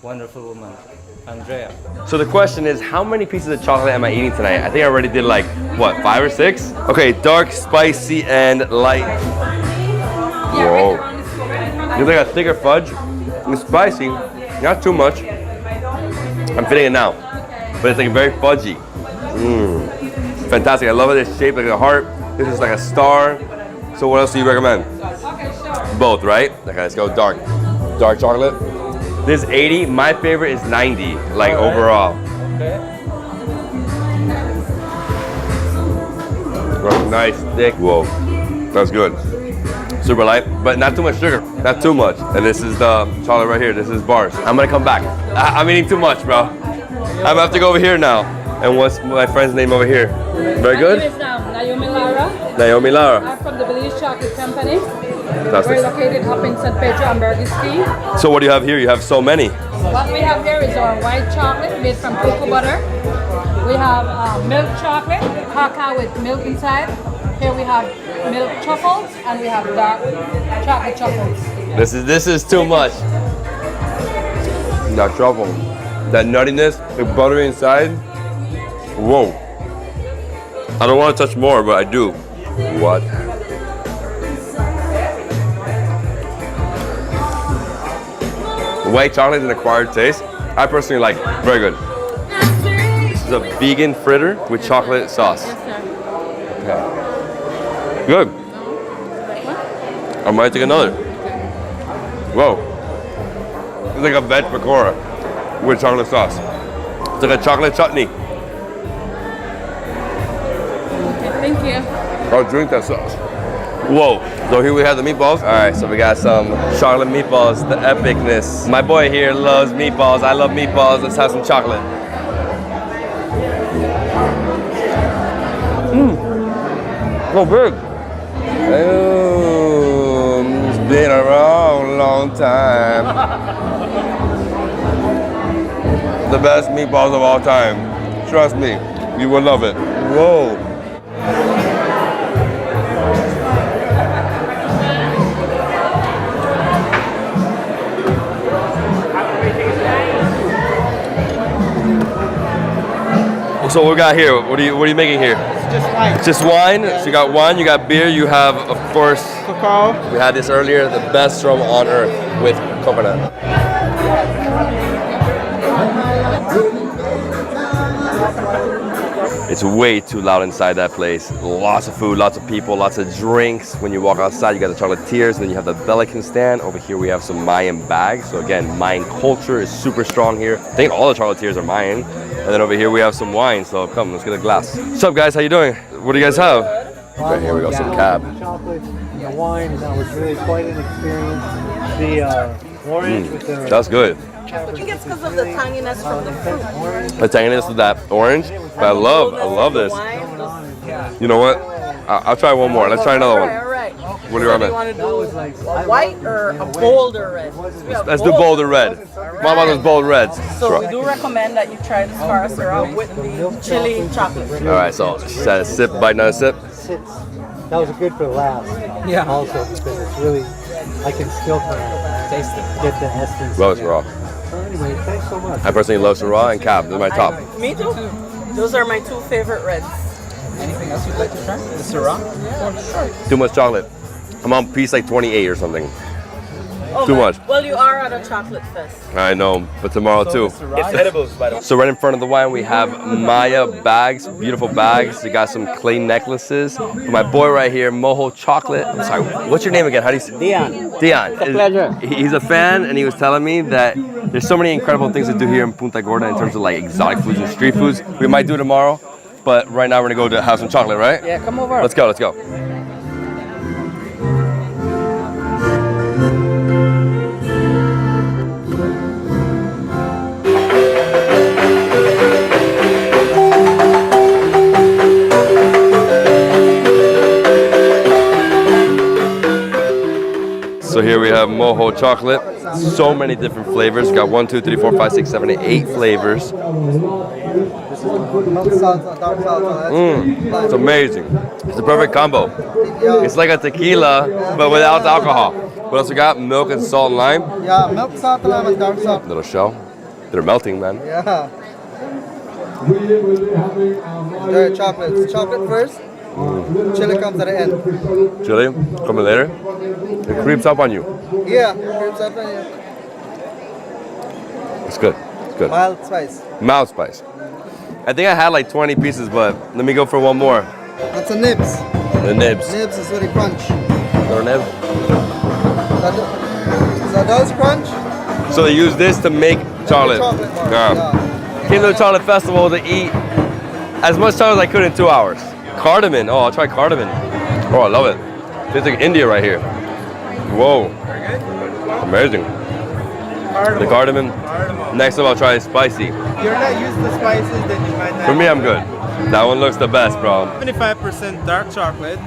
wonderful woman, Andrea. So the question is, how many pieces of chocolate am I eating tonight? I think I already did like, what, 5 or 6? Okay, dark, spicy, and light. Whoa. It's like a thicker fudge. It's spicy, not too much. I'm feeling it now, but it's like very fudgy. Fantastic. I love it. It's shaped like a heart. This is like a star. So what else do you recommend? Both, right? Okay, let's go dark. Dark chocolate. This is 80. My favorite is 90, like overall. Okay. Oh, nice, thick. Whoa, that's good. Super light, but not too much sugar. Not too much. And this is the chocolate right here. This is bars. I'm gonna come back. I'm eating too much, bro. I'm gonna have to go over here now. And what's my friend's name over here? Very good? My name is Naomi Lara. Naomi Lara. I'm from the Belize Chocolate Company. Fantastic. We're located up in San Pedro and Bergisky. So what do you have here? You have so many. What we have here is our white chocolate made from cocoa butter. We have milk chocolate, cacao with milk inside. Here we have milk truffles and we have dark chocolate truffles. This is too much. That truffle, that nuttiness, the butter inside. Whoa. I don't want to touch more, but I do. What? White chocolate is an acquired taste. I personally like it. Very good. This is a vegan fritter with chocolate sauce. Okay. Good. I might take another. Whoa. It's like a veg pakora with chocolate sauce. It's like a chocolate chutney. Thank you. I'll drink that sauce. Whoa. So here we have the meatballs. All right, so we got some chocolate meatballs, the epicness. My boy here loves meatballs. I love meatballs. Let's have some chocolate. So big. Oh, it's big. a long, long time. The best meatballs of all time. Trust me, you will love it. Whoa. So what we got here? What are you making here? It's just wine. Just wine. So you got wine, you got beer, you have of course Cacao. We had this earlier, the best rum on earth with coconut. It's way too loud inside that place. Lots of food, lots of people, lots of drinks. When you walk outside, you got the chocolatiers, and then you have the Belizean stand. Over here, we have some Mayan bags. So again, Mayan culture is super strong here. I think all the chocolatiers are Mayan. And then over here, we have some wine. So come, let's get a glass. What's up, guys? How you doing? What do you guys have? Right here, we got some cab. Chocolate and the wine, and that was really quite an experience. The orange with the... That's good. I think it's because of the tanginess from the fruit. The tanginess of that orange. But I love this. You know what? I'll try one more. Let's try another one. All right. What do you recommend? Want to do a white or a bolder red? Let's do bolder red. What about those bold reds? So we do recommend that you try the Scar syrup with the chili chocolate. All right, so just a sip, bite, another sip. That was good for the last. Yeah. Also, because it's really, I can still taste it. Get the essence. Love Syrah. So anyway, thanks so much. I personally love Syrah and Cab. They're my top. Me too. Those are my two favorite reds. Anything else you'd like to try? The Syrah? Yeah, sure. Too much chocolate. I'm on piece like 28 or something. Oh Too much. Well, you are at a chocolate fest. I know, but tomorrow too. It's edibles, by the way. So right in front of the wine, we have Maya bags, beautiful bags. You got some clay necklaces. My boy right here, Moho Chocolate. I'm sorry, what's your name again? How do you say? Dion. Dion. It's a pleasure. He's a fan, and he was telling me that there's so many incredible things to do here in Punta Gorda in terms of like exotic foods and street foods. We might do tomorrow, but right now we're gonna go to have some chocolate, right? Yeah, come over. Let's go, let's go. So here we have Moho chocolate. So many different flavors. Got 1, 2, 3, 4, 5, 6, 7, 8 flavors. It's amazing. It's the perfect combo. It's like a tequila, but without alcohol. What else we got? Milk and salt and lime. Yeah, milk, salt, lime, and dark salt. Little shell. They're melting, man. Yeah. Enjoy chocolate. Chocolate first. Chili comes at the end. Chili coming later. It creeps up on you. Yeah, creeps up on you. It's good. It's good. Mild spice. Mild spice. I think I had like 20 pieces, but let me go for one more. That's a nibs. The nibs. Nibs is really crunch. Little nib. That does crunch. So they use this to make chocolate. Chocolate bar. Yeah. Came to the chocolate festival to eat as much chocolate as I could in 2 hours. Cardamom. Oh, I'll try cardamom. Oh, I love it. Tastes like India right here. Whoa. Amazing. The cardamom. Next time I'll try spicy. You're not used to spices, then you might not. For me, I'm good. That one looks the best, bro. 75% dark chocolate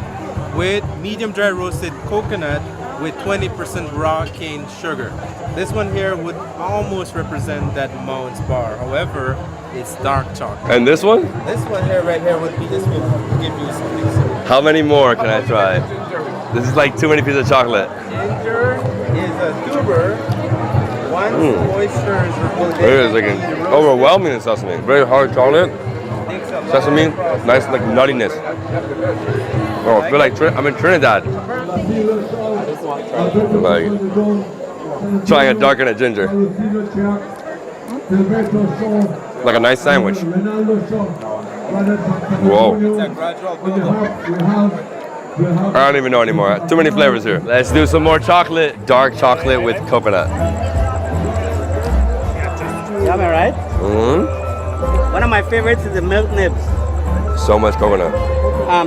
with medium dry roasted coconut with 20% raw cane sugar. This one here would almost represent that Mounds bar. However, it's dark chocolate. And this one? This one here, right here, would be this will give you something. How many more can I try? This is like too many pieces of chocolate. Ginger is a tuber. Once moisture is It is like overwhelming in sesame. Very hard chocolate. Sesame, nice like nuttiness. Oh, I feel like I'm in Trinidad. Like trying a dark and a ginger. Like a nice sandwich. Whoa. I don't even know anymore. Too many flavors here. Let's do some more chocolate. Dark chocolate with coconut. Yummy, right? Mm-hmm. One of my favorites is the milk nibs. So much coconut.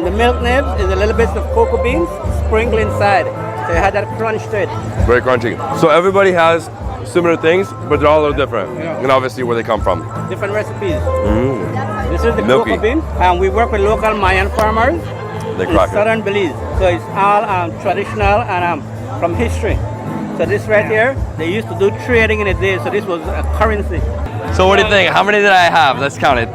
The milk nibs is a little bit of cocoa beans sprinkled inside. So it had that crunch to it. Very crunchy. So everybody has similar things, but they're all a little different. Yeah. And obviously where they come from. Different recipes. Mm. This is the Milky. cocoa bean. And we work with local Mayan farmers They in crack it. southern Belize. So it's all traditional and from history. So this right here, they used to do trading in the day, so this was a currency. So what do you think? How many did I have? Let's count it.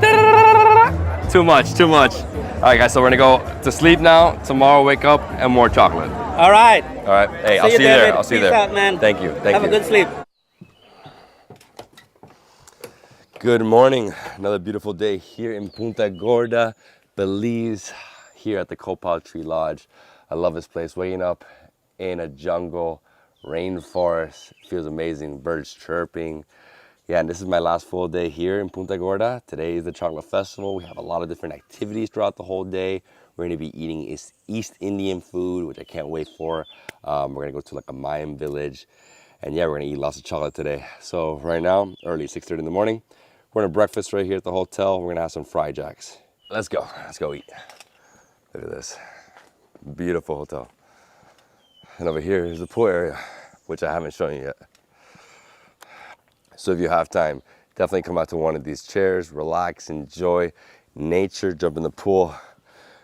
Too much, too much. All right, guys, so we're gonna go to sleep now. Tomorrow, wake up and more chocolate. All right. All right. Hey, I'll see you there. I'll see you there. Peace out, man. Thank you. Thank you. Have a good sleep. Good morning. Another beautiful day here in Punta Gorda, Belize, here at the Copal Tree Lodge. I love this place. Waking up in a jungle, rainforest, feels amazing. Birds chirping. Yeah, and this is my last full day here in Punta Gorda. Today is the Chocolate Festival. We have a lot of different activities throughout the whole day. We're gonna be eating East Indian food, which I can't wait for. We're gonna go to like a Mayan village. And yeah, we're gonna eat lots of chocolate today. So right now, early, 6:30 in the morning, we're gonna breakfast right here at the hotel. We're gonna have some fried jacks. Let's go eat. Look at this, beautiful hotel. And over here is the pool area, which I haven't shown you yet. So if you have time, definitely come out to one of these chairs, relax, enjoy nature, jump in the pool.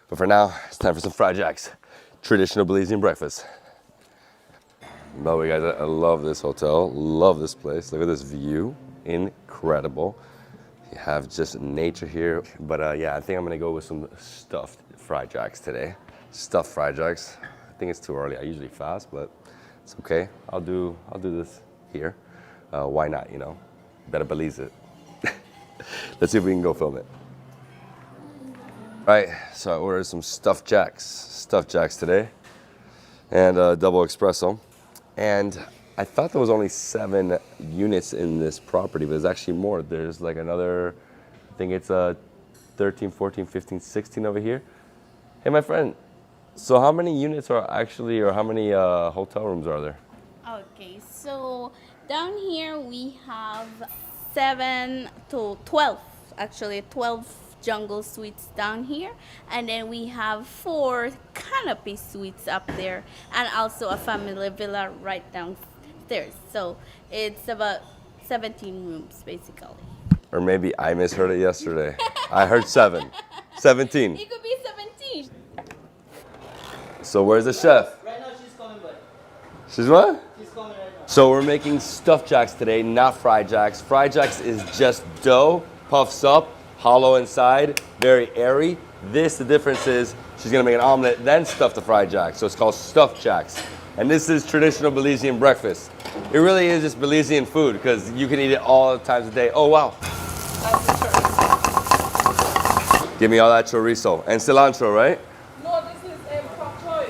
But for now, it's time for some fried jacks, traditional Belizean breakfast. By the way, guys, I love this hotel, love this place. Look at this view, incredible. You have just nature here. But yeah, I think I'm gonna go with some stuffed fried jacks today. Stuffed fried jacks. I think it's too early. I usually fast, but it's okay. I'll do this here. Why not, you know? Better Belize it. Let's see if we can go film it. All right, so I ordered some stuffed jacks today, and a double espresso. And I thought there was only 7 units in this property, but there's actually more. There's like another, I think it's 13, 14, 15, 16 over here. Hey, my friend, so how many units are actually, or how many hotel rooms are there? Okay, so down here we have 7 to 12, actually 12 jungle suites down here, and then we have 4 canopy suites up there, and also a family villa right downstairs. So it's about 17 rooms basically. Or maybe I misheard it yesterday. I heard 7. 17. It could be 17. So where's the chef? Right now she's coming back. She's what? She's coming right now. So we're making stuffed jacks today, not fried jacks. Fried jacks is just dough, puffs up, hollow inside, very airy. The difference is she's gonna make an omelet, then stuff the fried jacks. So it's called stuffed jacks. And this is traditional Belizean breakfast. It really is just Belizean food because you can eat it all times a day. Oh, wow. Give me all that chorizo and cilantro, right? No, this is pak choy.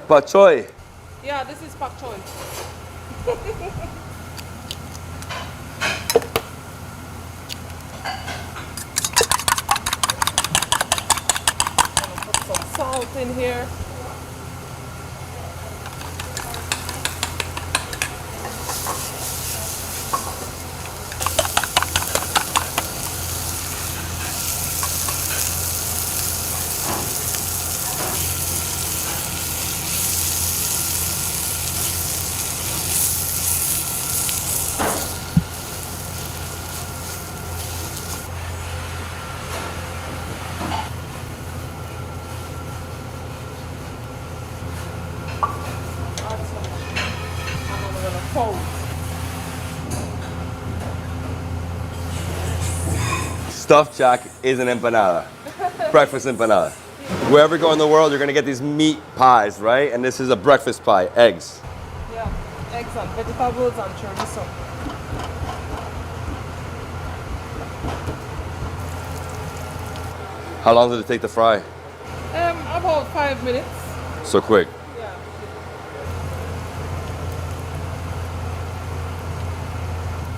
Pak choy. Yeah, this is pak choy. Put some salt in here. Stuffed jack is an empanada, breakfast empanada. Wherever you go in the world, you're gonna get these meat pies, right? And this is a breakfast pie, eggs. Yeah, eggs and vegetables and chorizo. How long did it take to fry? About 5 minutes. So quick. Yeah.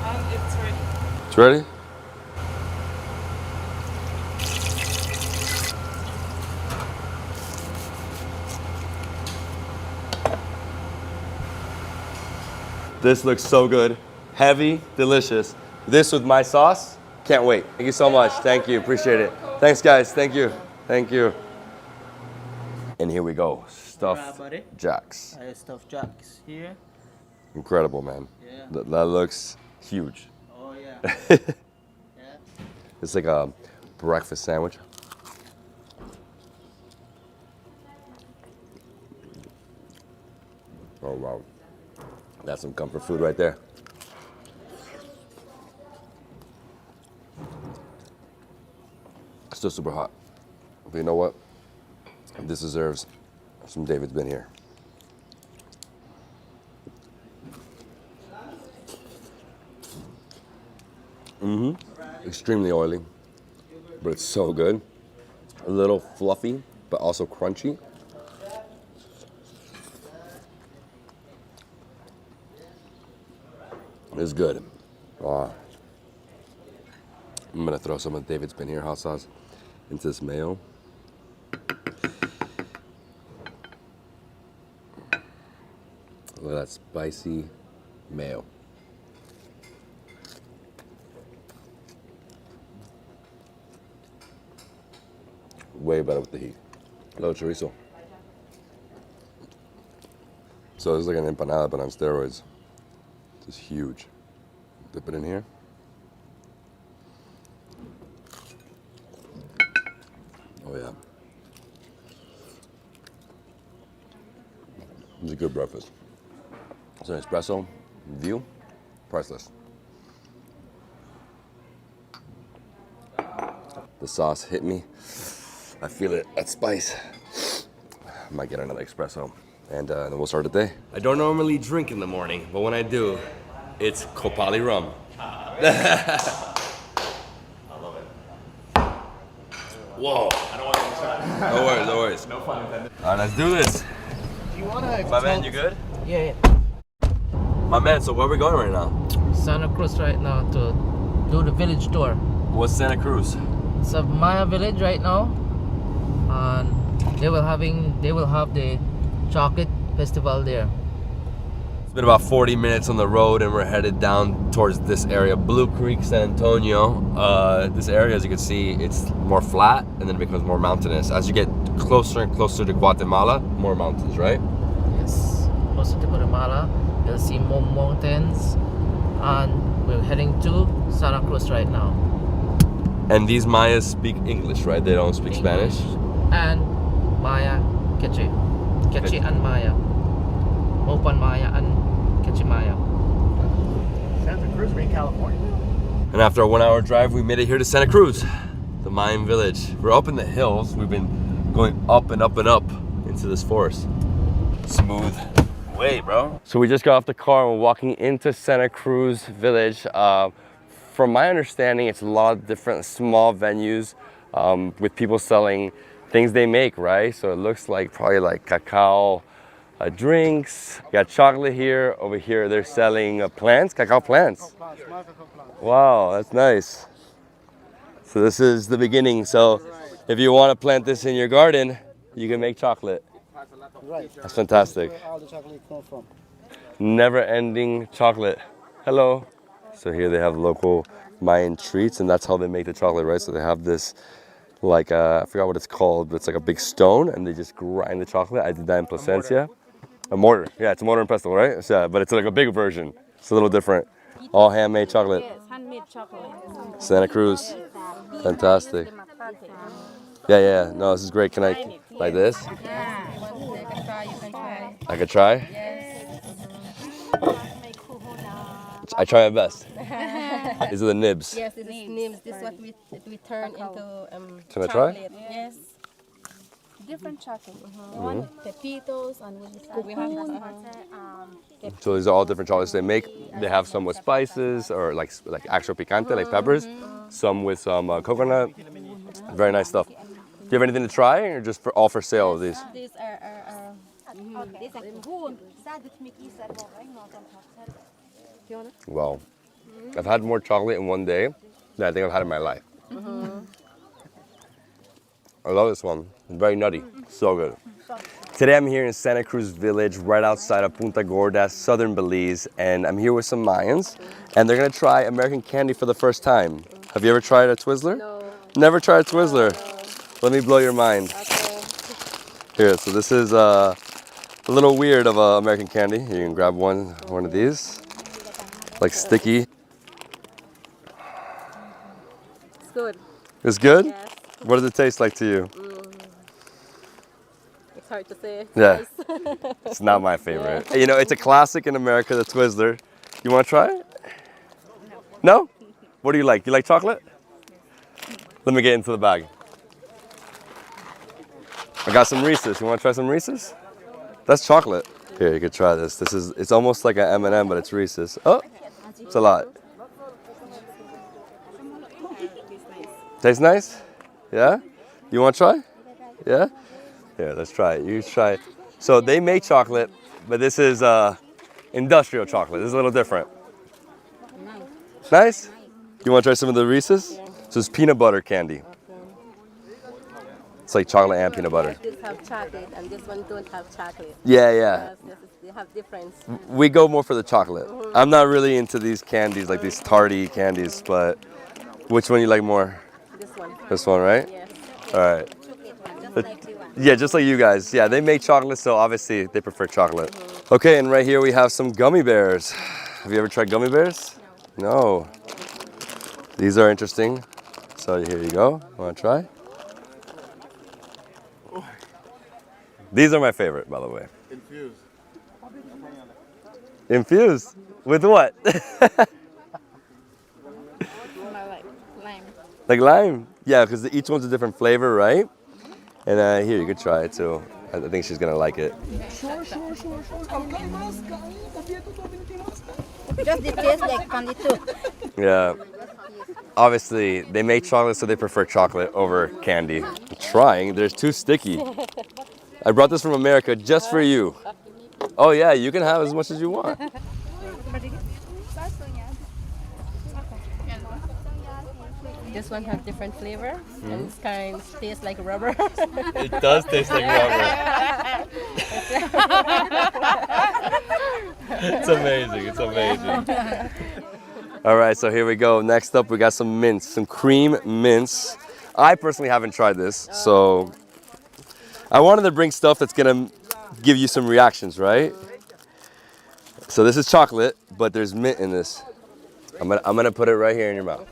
And it's ready. It's ready? This looks so good. Heavy, delicious. This with my sauce, can't wait. Thank you so much. Thank you, appreciate it. Thanks guys, thank you. Thank you. And here we go, stuffed jacks. Stuffed jacks here. Incredible, man. Yeah. That looks huge. Oh yeah. It's like a breakfast sandwich. Oh wow. That's some comfort food right there. Still super hot. But you know what? This deserves some Davidsbeenhere. Extremely oily, but it's so good. A little fluffy, but also crunchy. It's good. I'm gonna throw some of Davidsbeenhere hot sauce into this mayo. Look at that spicy mayo. Way better with the heat. Little chorizo. So it's like an empanada, but on steroids. It's huge. Dip it in here. Oh yeah. It's a good breakfast. It's an espresso view, priceless. The sauce hit me. I feel it, that spice. I might get another espresso and then we'll start the day. I don't normally drink in the morning, but when I do, it's Kopali rum. I love it. Whoa. I don't want to try. No worries, no worries. No fun intended. All right, let's do this. Do you want to? My man, you good? Yeah. My man, so where are we going right now? Santa Cruz right now to do the village tour. What's Santa Cruz? It's a Maya village right now, and they will have the chocolate festival there. It's been about 40 minutes on the road and we're headed down towards this area, Blue Creek, San Antonio. This area, as you can see, it's more flat and then it becomes more mountainous. As you get closer and closer to Guatemala, more mountains, right? Yes, closer to Guatemala, you'll see more mountains, and we're heading to Santa Cruz right now. And these Mayas speak English, right? They don't speak Spanish? And Maya, Quechua. Quechua and Maya. Open Maya and Quechua Maya. Santa Cruz, we're in California. And after a 1 hour drive, we made it here to Santa Cruz, the Mayan village. We're up in the hills. We've been going up and up and up into this forest. Smooth way, bro. So we just got off the car and we're walking into Santa Cruz village. From my understanding, it's a lot of different small venues with people selling things they make, right? So it looks like probably like cacao drinks. You got chocolate here. Over here, they're selling plants, cacao plants. Wow, that's nice. So this is the beginning. So if you want to plant this in your garden, you can make chocolate. That's fantastic. Where all the chocolate come from. Never-ending chocolate. Hello. So here they have local Mayan treats, and that's how they make the chocolate, right? So they have this, like, I forgot what it's called, but it's like a big stone, and they just grind the chocolate. I did that in Placencia. A mortar. Yeah, it's a mortar and pestle, right? So, but it's like a big version. It's a little different. All handmade chocolate. Yes, handmade chocolate. Santa Cruz. Fantastic. Yeah, yeah. No, this is great. Can I, like this? Yeah. You can try, you can try. I could try? Yes. I try my best. These are the nibs. Yes, this is nibs. This is what we turn into Can I chocolate. try? Yes. Different chocolate. Mhm. Pepitos and we have So these are all different chocolates they make. They have some with spices or like actual picante, like peppers. Some with some coconut. Very nice stuff. Do you have anything to try, or just all for sale? These. These are Well, I've had more chocolate in one day than I think I've had in my life. I love this one. It's very nutty. So good. Today I'm here in Santa Cruz Village, right outside of Punta Gorda, southern Belize, and I'm here with some Mayans, and they're gonna try American candy for the first time. Have you ever tried a Twizzler? No. Never tried a Twizzler? Let me blow your mind. Okay. Here, so this is a little weird of American candy. You can grab one of these, like sticky. It's good. It's good? Yes. What does it taste like to you? It's hard to say. Yeah. It's not my favorite. You know, it's a classic in America, the Twizzler. You want to try it? No? What do you like? You like chocolate? Let me get into the bag. I got some Reese's. You want to try some Reese's? That's chocolate. Here, you could try this. It's almost like an M&M, but it's Reese's. Oh, it's a lot. Tastes nice? Yeah? You want to try? Yeah? Here, let's try it. You try it. So they make chocolate, but this is industrial chocolate. This is a little different. Nice? You want to try some of the Reese's? So it's peanut butter candy. It's like chocolate and peanut butter. This have chocolate and this one don't have chocolate. Yeah, yeah. They have difference. We go more for the chocolate. I'm not really into these candies, like these tarty candies, but which one you like more? This one. This one, right? Yes. All right. Yeah, just like you guys. Yeah, they make chocolate, so obviously they prefer chocolate. Okay, and right here we have some gummy bears. Have you ever tried gummy bears? No. These are interesting. So here you go. Want to try? These are my favorite, by the way. Infused. Infused? With what? Lime. Like lime? Yeah, because each one's a different flavor, right? And here, you could try it too. I think she's gonna like it. Just it tastes like candy too. Yeah. Obviously, they make chocolate, so they prefer chocolate over candy. I'm trying. They're too sticky. I brought this from America just for you. Oh yeah, you can have as much as you want. This one have different flavor, and this kind tastes like rubber. It does taste like rubber. It's amazing. It's amazing. All right, so here we go. Next up, we got some mints, some cream mints. I personally haven't tried this, so I wanted to bring stuff that's gonna give you some reactions, right? So this is chocolate, but there's mint in this. I'm gonna put it right here in your mouth.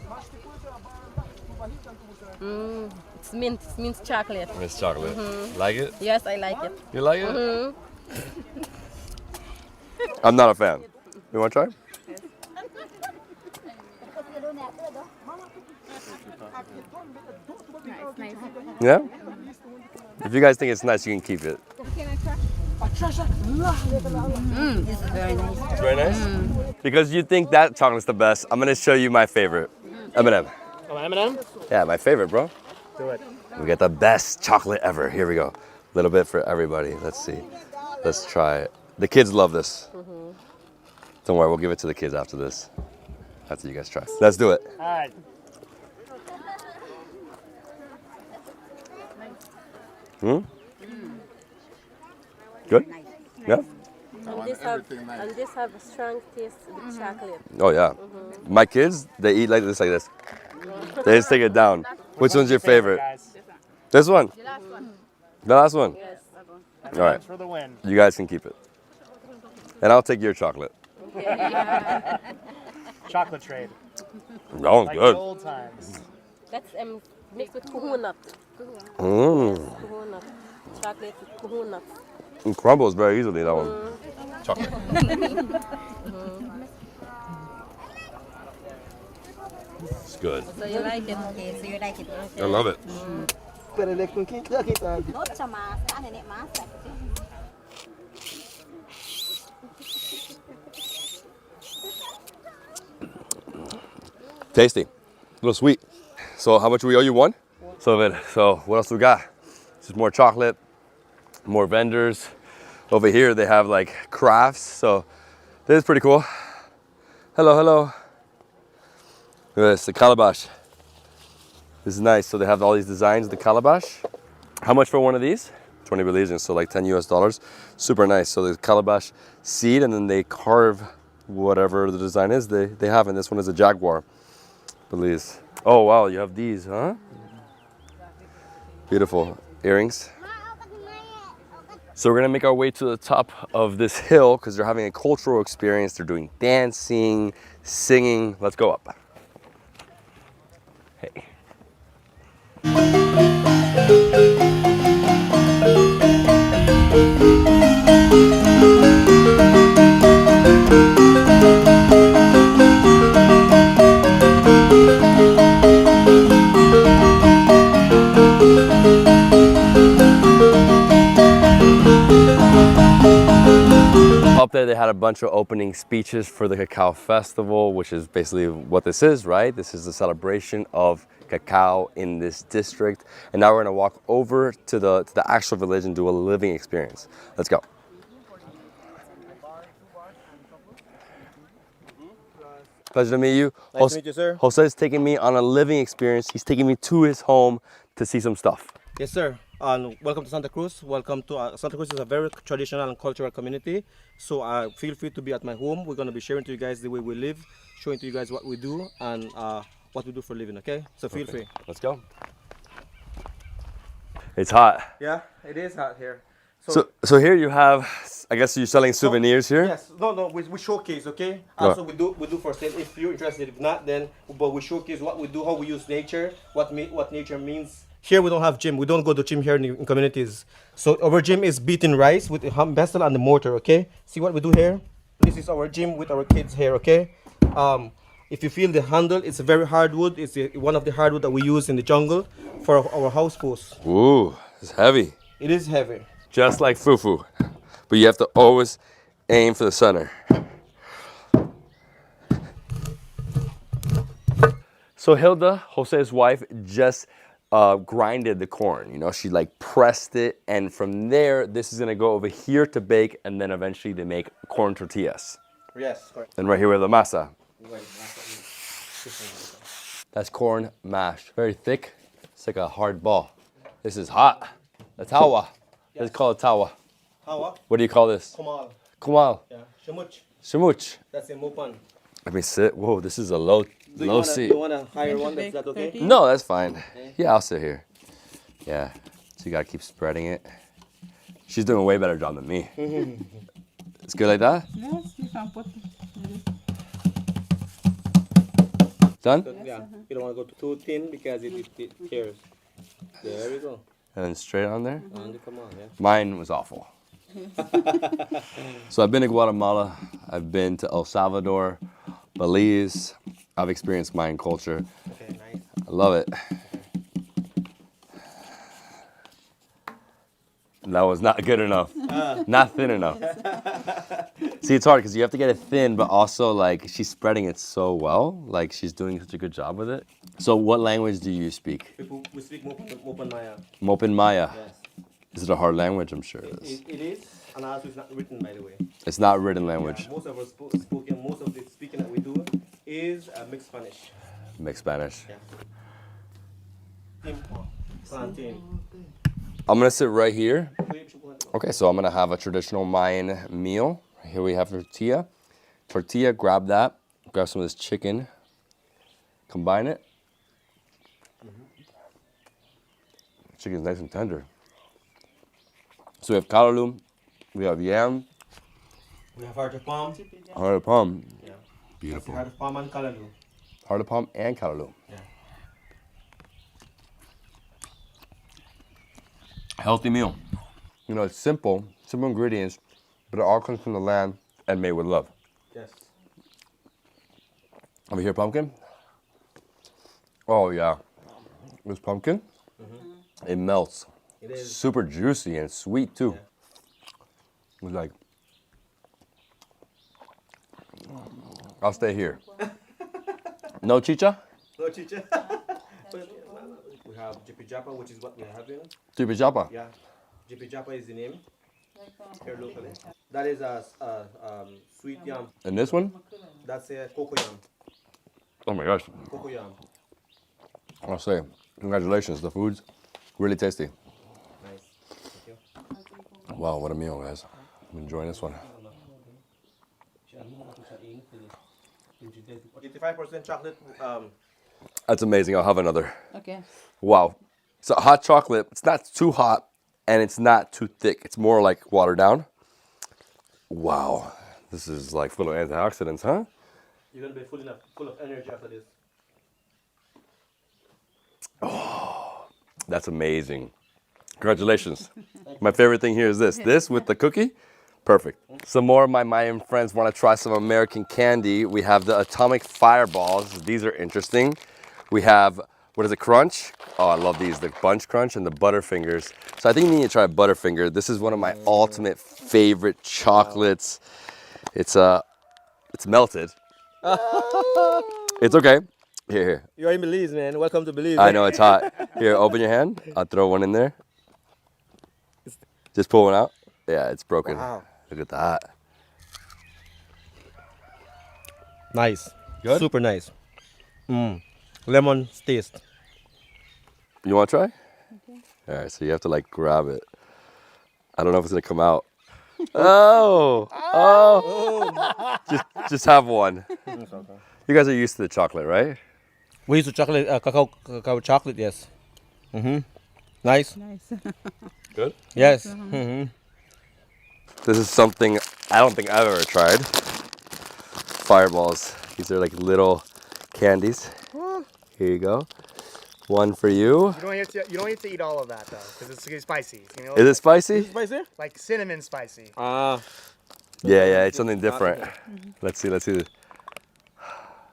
It's mint. It's mint chocolate. It's chocolate. Like it? Yes, I like it. You like it? I'm not a fan. You want to try? Yeah? If you guys think it's nice, you can keep it. This is very nice. It's very nice? Because you think that chocolate's the best, I'm going to show you my favorite. M&M. Oh, M&M? Yeah, my favorite, bro. Do it. We got the best chocolate ever. Here we go. A little bit for everybody. Let's see. Let's try it. The kids love this. Don't worry, we'll give it to the kids after this. After you guys try. Let's do it. All right. Good? Yeah? And this have a strong taste with chocolate. Oh, yeah. My kids, they eat like this, like this. They just take it down. Which one's your favorite? This one? The last one. The last one? Yes. All right. For the win. You guys can keep it. And I'll take your chocolate. Chocolate trade. Oh, Like good. the old times. That's mixed with coconut. Mmm. Coconut. Chocolate with coconut. It crumbles very easily, that one. Chocolate. It's good. So you like it? Okay, so you like it. I love it. Tasty. A little sweet. So how much we owe you? One? So what else we got? Just more chocolate, more vendors. Over here they have like crafts. So this is pretty cool. Hello, hello. Look at this, the calabash. This is nice. So they have all these designs of the calabash. How much for one of these? 20 Belizean, so like 10 US dollars. Super nice. So the calabash seed, and then they carve whatever the design is they have. And this one is a jaguar. Belize. Oh wow, you have these, huh? Beautiful earrings. So we're gonna make our way to the top of this hill because they're having a cultural experience. They're doing dancing, singing. Let's go up. Hey. there, they had a bunch of opening speeches for the Cacao Festival, which is basically what this is, right? This is a celebration of cacao in this district. And now we're gonna walk over to the actual village and do a living experience. Let's go. Pleasure to meet you. Nice to meet you, sir. Jose is taking me on a living experience. He's taking me to his home to see some stuff. Yes, sir. And welcome to Santa Cruz. Welcome to Santa Cruz is a very traditional and cultural community. So feel free to be at my home. We're going to be sharing to you guys the way we live, showing to you guys what we do and what we do for a living, okay? So feel free. Let's go. It's hot. Yeah, it is hot here. So here you have, I guess you're selling souvenirs here? Yes, no, we showcase, okay? Also we do for sale if you're interested. If not, then but we showcase what we do, how we use nature, what nature means. Here we don't have gym. We don't go to gym here in communities. So our gym is beaten rice with the hand pestle and the mortar, okay? See what we do here? This is our gym with our kids here, okay? If you feel the handle, it's a very hardwood. It's one of the hardwood that we use in the jungle for our house posts. Ooh, it's heavy. It is heavy. Just like fufu, but you have to always aim for the center. So Hilda, Jose's wife, just grinded the corn. You know, she like pressed it, and from there, this is gonna go over here to bake, and then eventually they make corn tortillas. Yes, correct. And right here with the masa. That's corn mashed, very thick. It's like a hard ball. This is hot. The tawa. Let's call it tawa. Tawa? What do you call this? Kumal. Kumal. Yeah, shamuch. Shamuch. That's in Mopan. Let me sit. Whoa, this is a low seat. Do you want a higher one? Is that okay? No, that's fine. Okay. Yeah, I'll sit here. Yeah. So you gotta keep spreading it. She's doing a way better job than me. It's good like that? Yes, you can put Done? Yeah. You don't want to go too thin because it tears. There we go. And then straight on there? Come on, yeah. Mine was awful. So I've been to Guatemala, I've been to El Salvador, Belize. I've experienced Mayan culture. Okay, nice. I love it. That was not good enough. Not thin enough. See, it's hard because you have to get it thin, but also like she's spreading it so well. Like she's doing such a good job with it. So what language do you speak? We speak Mopan Maya. Mopan Maya. Yes. Is it a hard language? I'm sure it is. It is, and also it's not written, by the way. It's not written language. Yeah, most of our most of the speaking that we do is mixed Spanish. Mixed Spanish. Yeah. Plantain. I'm gonna sit right here. Okay, so I'm gonna have a traditional Mayan meal. Here we have tortilla. Tortilla, grab that. Grab some of this chicken. Combine it. Chicken's nice and tender. So we have callaloo, we have yam. We have heart of palm. Heart of palm. Yeah. Beautiful. Heart of palm and callaloo. Heart of palm and callaloo. Yeah. Healthy meal. You know, it's simple ingredients, but it all comes from the land and made with love. Yes. Over here, pumpkin. Oh yeah, this pumpkin, it melts. It is. Super juicy and sweet too. Yeah. It's like, I'll stay here. No chicha? No chicha. We have Jipi Japa, which is what we have here. Jipi Japa? Yeah. Jipi Japa is the name here locally. That is a sweet yam. And this one? That's a cocoa yam. Oh my gosh. Cocoa yam. I'll say, congratulations. The food's really tasty. Nice. Thank you. Wow, what a meal, guys. I'm enjoying this one. 85% chocolate. That's amazing. I'll have another. Okay. Wow. So hot chocolate, it's not too hot and it's not too thick. It's more like watered down. Wow. This is like full of antioxidants, huh? You're going to be full of energy after this. Oh, that's amazing. Congratulations. My favorite thing here is this. This with the cookie, perfect. Some more of my Mayan friends want to try some American candy. We have the atomic fireballs. These are interesting. We have, what is it, crunch? Oh, I love these, the bunch crunch and the Butterfingers. So I think you need to try Butterfinger. This is one of my ultimate favorite chocolates. It's melted. It's okay. Here. You're in Belize, man. Welcome to Belize. I know it's hot. Here, open your hand. I'll throw one in there. Just pull one out. Yeah, it's broken. Wow. Look at that. Nice. Good? Super nice. Lemon taste. You want to try? Okay. All right, so you have to like grab it. I don't know if it's gonna come out. Oh. Just have one. You guys are used to the chocolate, right? We used to chocolate, cacao chocolate, yes. Nice. Nice. Good? Yes. This is something I don't think I've ever tried. Fireballs. These are like little candies. Here you go. One for you. You don't need to eat all of that though, because it's spicy. You know? Is it spicy? Is it spicy? Like cinnamon spicy. Yeah, it's something different. Let's see.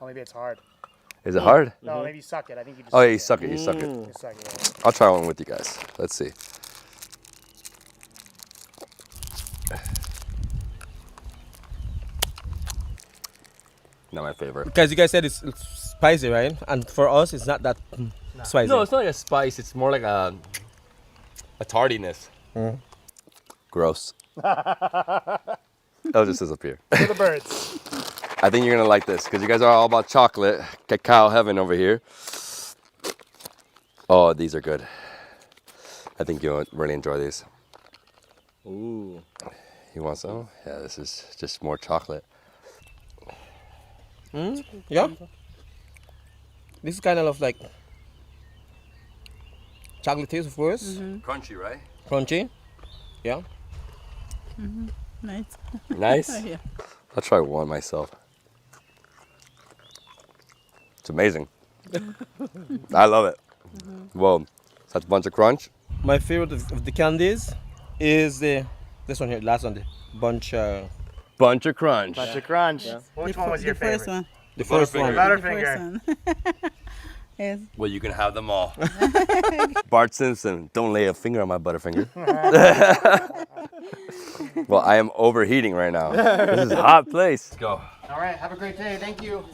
Oh, maybe it's hard. Is it hard? No, maybe you suck it. I think you just. Oh, yeah, you suck it. You suck it. I'll try one with you guys. Let's see. Not my favorite. Because you guys said it's spicy, right? And for us, it's not that spicy. No, it's not like a spice. It's more like a tardiness. Gross. I'll just disappear. For the birds. I think you're gonna like this because you guys are all about chocolate. Cacao heaven over here. Oh, these are good. I think you'll really enjoy these. Ooh. You want some? Yeah, this is just more chocolate. Yeah. This is kind of like chocolate taste, of course. Crunchy, right? Crunchy. Yeah. Nice. Nice? Yeah. I'll try one myself. It's amazing. I love it. Whoa, such a bunch of crunch. My favorite of the candies is this one here, last one, the bunch of crunch. Bunch of crunch. Yeah. Which one was your favorite? First one. The first one. Butterfinger. Yes. Well, you can have them all. Bart Simpson, don't lay a finger on my Butterfinger. Well, I am overheating right now. This is a hot place. Let's go. All right, have a great day. Thank you.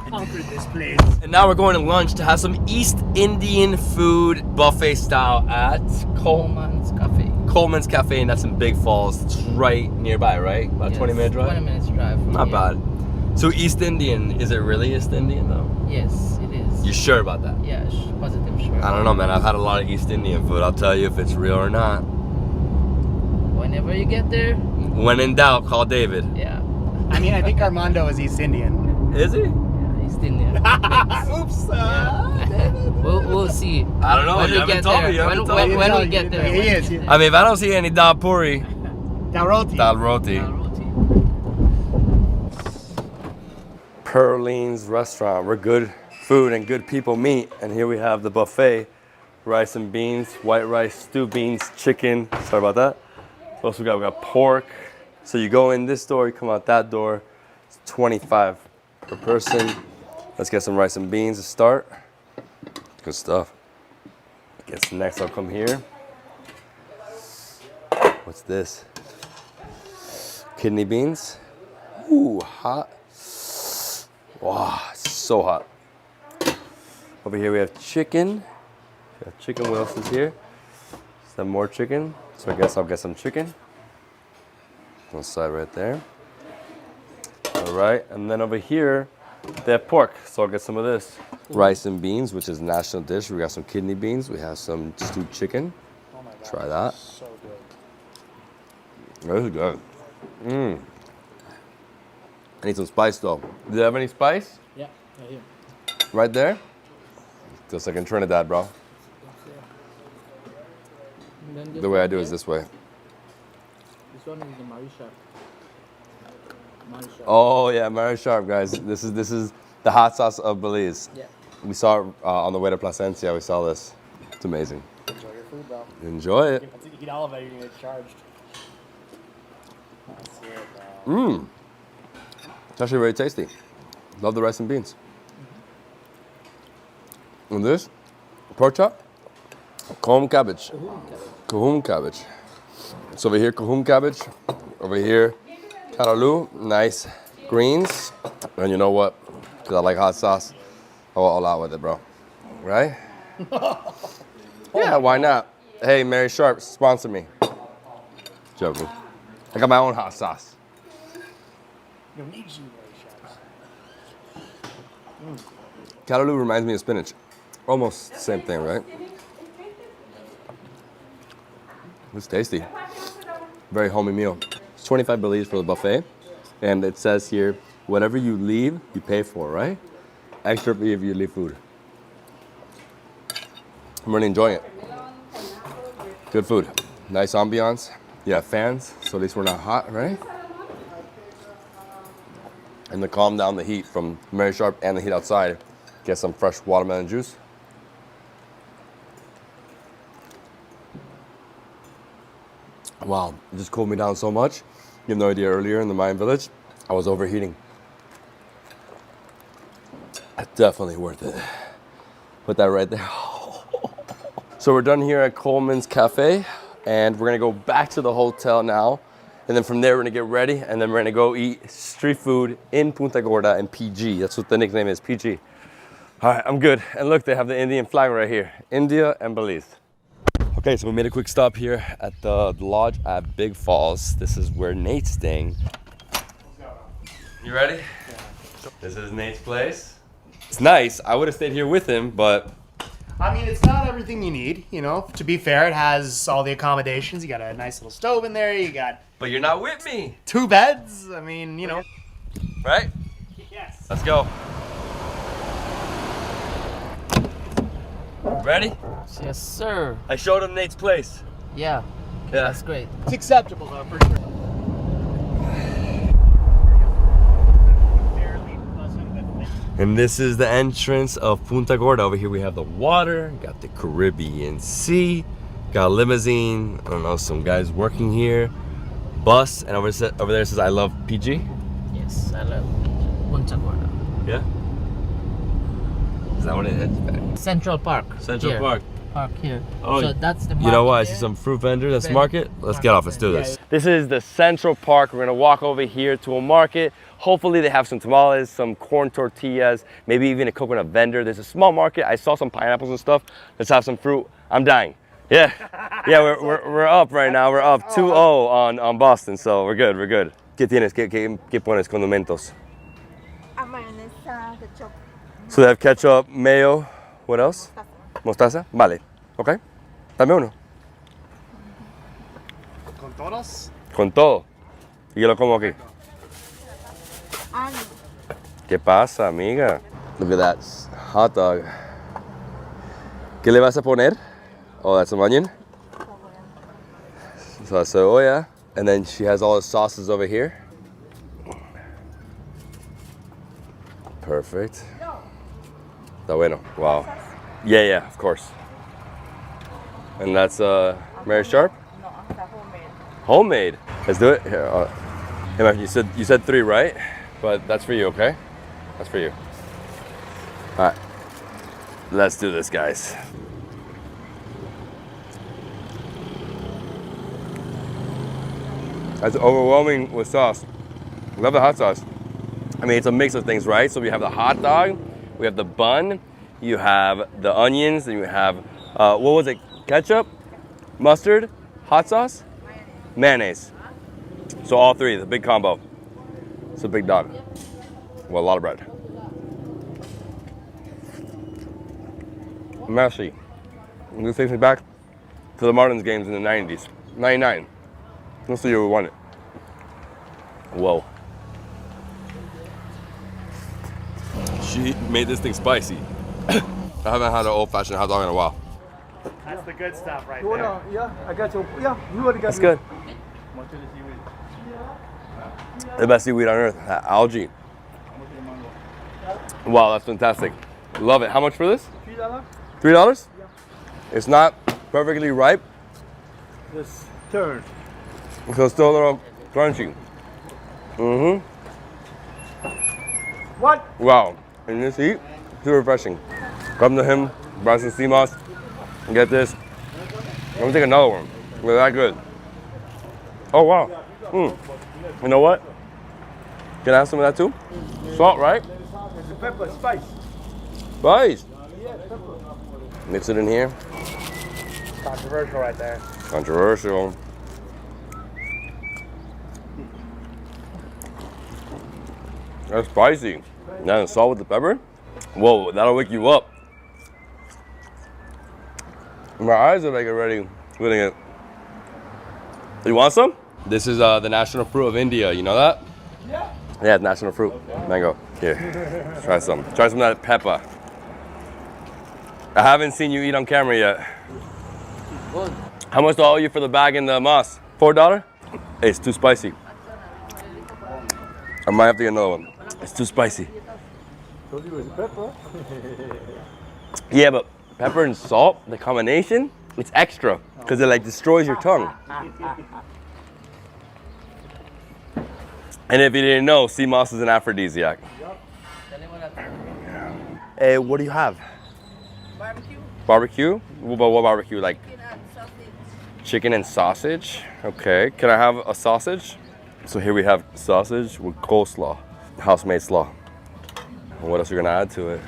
Conquered this place. And now we're going to lunch to have some East Indian food buffet style at Coleman's Cafe. Coleman's Cafe, and that's in Big Falls. It's right nearby, right? About a 20-minute drive? 20 minutes drive. Not bad. So East Indian, is it really East Indian though? Yes, it is. You sure about that? Yeah, positive sure. I don't know, man. I've had a lot of East Indian food. I'll tell you if it's real or not. Whenever you get there. When in doubt, call David. Yeah. I mean, I think Armando is East Indian. Is he? Yeah, East Indian. Oops. We'll see. I don't know. When You we haven't get told there. me. You haven't told me. When we get there. He is. I mean, if I don't see any dal puri. Dal roti. Dal roti. Perline's restaurant, where good food and good people meet. And here we have the buffet. Rice and beans, white rice, stew beans, chicken. Sorry about that. What else we got? We got pork. So you go in this door, you come out that door. It's $25 per person. Let's get some rice and beans to start. Good stuff. I guess next I'll come here. What's this? Kidney beans. Ooh, hot. Wow, it's so hot. Over here we have chicken. We have chicken. What else is here? Some more chicken. So I guess I'll get some chicken. One side right there. All right, and then over here they have pork. So I'll get some of this. Rice and beans, which is national dish. We got some kidney beans. We have some stewed chicken. Oh my God. Try that. So good. This is good. I need some spice though. Do you have any spice? Yeah, right here. Right there? Just like in Trinidad, bro. The way I do is this way. This one is the Mary Sharp. Oh yeah, Mary Sharp, guys. This is the hot sauce of Belize. Yeah. We saw it on the way to Placencia. We saw this. It's amazing. Enjoy your food, bro. Enjoy it. If you eat all of it, you're gonna get charged. That's it, bro. It's actually very tasty. Love the rice and beans. And this, pork chop, cahoon cabbage. Cahoon cabbage. So over here, cahoon cabbage. Over here, Callaloo, nice greens. And you know what? Because I like hot sauce, I will all out with it, bro. Right? Yeah, why not? Hey, Mary Sharp, sponsor me. Joking. I got my own hot sauce. Callaloo reminds me of spinach. Almost the same thing, right? It's tasty. Very homey meal. It's 25 Belize for the buffet. And it says here, whatever you leave, you pay for, right? Extra fee if you leave food. I'm really enjoying it. Good food. Nice ambiance. You have fans, so at least we're not hot, right? And to calm down the heat from Mary Sharp and the heat outside, get some fresh watermelon juice. Wow, it just cooled me down so much. You have no idea, earlier in the Mayan village, I was overheating. Definitely worth it. Put that right there. So we're done here at Coleman's Cafe, and we're gonna go back to the hotel now. And then from there, we're gonna get ready, and then we're gonna go eat street food in Punta Gorda and PG. That's what the nickname is, PG. All right, I'm good. And look, they have the Indian flag right here. India and Belize. Okay, so we made a quick stop here at the lodge at Big Falls. This is where Nate's staying. You ready? Yeah. This is Nate's place. It's nice. I would have stayed here with him, but... I mean, it's not everything you need, you know. To be fair, it has all the accommodations. You got a nice little stove in there. You got... But you're not with me. 2 beds. I mean, you know. Right? Yes. Let's go. Ready? Yes, sir. I showed him Nate's place. Yeah. That's great. It's acceptable, though, for sure. And this is the entrance of Punta Gorda. Over here we have the water, got the Caribbean Sea, got a limousine, I don't know, some guys working here, bus, and over there it says I love PG. Yes, I love Punta Gorda. Yeah? Is that what it is? Central Park. Central here. Park. Park here. Oh, so that's the market. You know what? I there. see some fruit vendors. That's Very market. Let's get off. Let's do this. This is the Central Park. We're gonna walk over here to a market. Hopefully they have some tamales, some corn tortillas, maybe even a coconut vendor. There's a small market. I saw some pineapples and stuff. Let's have some fruit. I'm dying. Yeah, yeah. We're up right now. We're up 2-0 on Boston, so we're good. We're good. ¿Qué tienes? ¿Qué pones? Condimentos. So they have ketchup, mayo. What else? Mostaza. Vale. Okay. Dame uno. ¿Con todos? Con todo. Y yo lo como aquí. ¿Qué pasa, amiga? Look at that hot dog. ¿Qué le vas a poner? Oh, that's some onion. So cebolla. And then she has all the sauces over here. Perfect. Está bueno. Wow. Yeah, of course. And that's Mary Sharp? No, it's homemade. Homemade. Let's do it. Here, hey, man, you said 3, right? But that's for you, okay? That's for you. All right. Let's do this, guys. That's overwhelming with sauce. Love the hot sauce. I mean, it's a mix of things, right? So we have the hot dog, we have the bun, you have the onions, and you have, what was it? Ketchup, mustard, hot sauce, mayonnaise. So all 3, the big combo. It's a big dog. Well, a lot of bread. Merci. This takes me back to the Marlins games in the 90s. 99. That's the year we won it. Whoa. She made this thing spicy. I haven't had an old-fashioned hot dog in a while. That's the good stuff right You there. wanna, yeah, I got you. Yeah, you already got That's good. The best seaweed on earth, algae. Wow, that's fantastic. Love it. How much for this? $3. $3? Yeah. It's not perfectly ripe, This turn. so it's still a little crunchy. Mm-hmm. What? Wow. In this heat, too refreshing. Come to him, buy some sea moss, and get this. I'm gonna take another one. They're that good. Oh wow. You know what? Can I have some of that too? Salt, right? Pepper, spice. Spice. Mix it in here. Controversial right there. Controversial. That's spicy. Now the salt with the pepper? Whoa, that'll wake you up. My eyes are like already feeling it. You want some? This is the national fruit of India. You know that? Yeah, it's national fruit. Mango. Here, try some. Try some of that pepper. I haven't seen you eat on camera yet. Good. How much do I owe you for the bag and the moss? $4? Hey, it's too spicy. I might have to get another one. It's too spicy. Told you it was pepper. Yeah, but pepper and salt, the combination, it's extra because it like destroys your tongue. And if you didn't know, sea moss is an aphrodisiac. Hey, what do you have? Barbecue. Barbecue? What barbecue? Like chicken and sausage? Okay. Can I have a sausage? So here we have sausage with coleslaw, house-made slaw. And what else are we gonna add to it?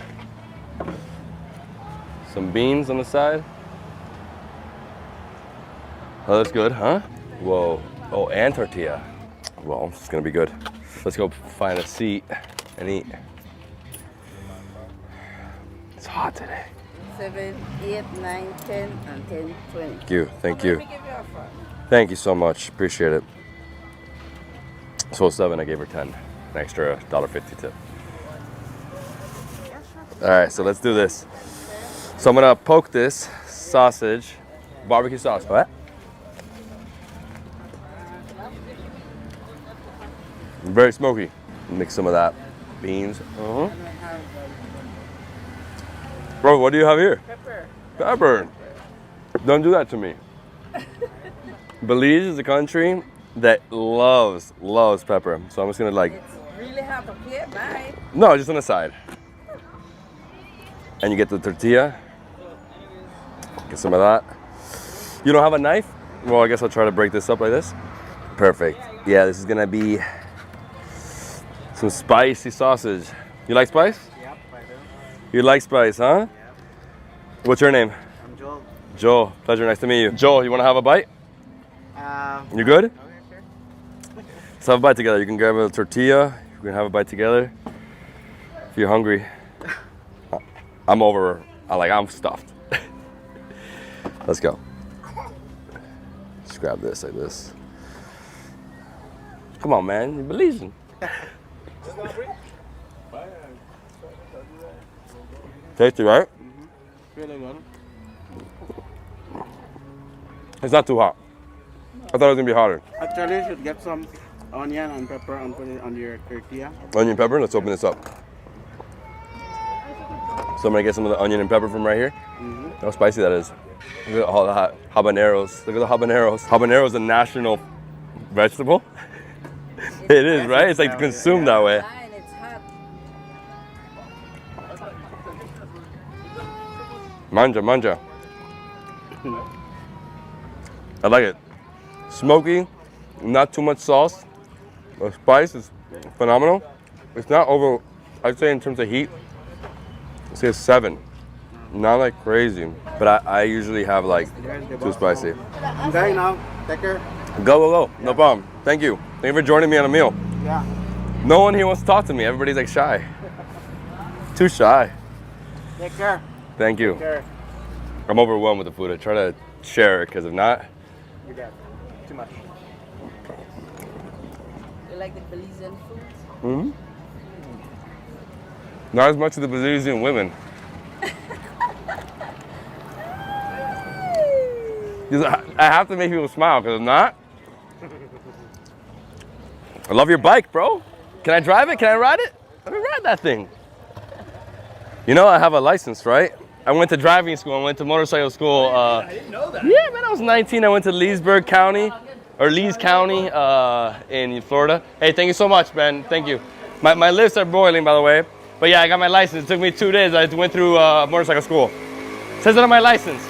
Some beans on the side. Oh, that's good, huh? Whoa. Oh, and tortilla. Well, it's gonna be good. Let's go find a seat and eat. It's hot today. 7, 8, 9, 10, and 10, 20. Thank you, thank you. Let me give you a front. Thank you so much, appreciate it. So 7, I gave her 10, an extra $1.50 tip. All right, so let's do this. So I'm gonna poke this sausage, barbecue sauce. What? Very smoky. Mix some of that. Beans. Bro, what do you have here? Pepper. Pepper. Don't do that to me. Belize is a country that loves pepper. So I'm just gonna like. It's really hard to play, bye. No, just on the side. And you get the tortilla. Get some of that. You don't have a knife? Well, I guess I'll try to break this up like this. Perfect. Yeah, this is gonna be some spicy sausage. You like spice? Yep, I do. You like spice, huh? Yep. What's your name? I'm Joel. Joel. Pleasure, nice to meet you. Joel, you wanna have a bite? You good? Okay, sure. Let's have a bite together. You can grab a tortilla. You can have a bite together. If you're hungry. I'm stuffed. Let's go. Just grab this like this. Come on, man. You're Belizean. Tasty, right? Really good. It's not too hot. I thought it was gonna be hotter. Actually, you should get some onion and pepper and put it on your tortilla. Onion pepper, let's open this up. So I'm gonna get some of the onion and pepper from right here. How spicy that is. Look at all the habaneros. Look at the habaneros. Habanero is a national vegetable. It is, right? It's like consumed that way. Manja, manja. I like it. Smoky, not too much sauce. The spice is phenomenal. It's not over, I'd say in terms of heat, I'd say a 7. Not like crazy, but I usually have like too spicy. I'm going now. Take care. Go. No problem. Thank you. Thank you for joining me on a meal. Yeah. No one here wants to talk to me. Everybody's like shy. Too shy. Take care. Thank you. Take care. I'm overwhelmed with the food. I try to share it because if not, You got too much. You like the Belizean food? Not as much as the Belizean women. I have to make people smile because if not, I love your bike, bro. Can I drive it? Can I ride it? Let me ride that thing. You know, I have a license, right? I went to driving school. I went to motorcycle school. I didn't know that. Yeah, man, I was 19. I went to Lees County in Florida. Hey, thank you so much, man. Thank you. My lips are boiling, by the way. But yeah, I got my license. It took me 2 days. I went through motorcycle school. It says it on my license.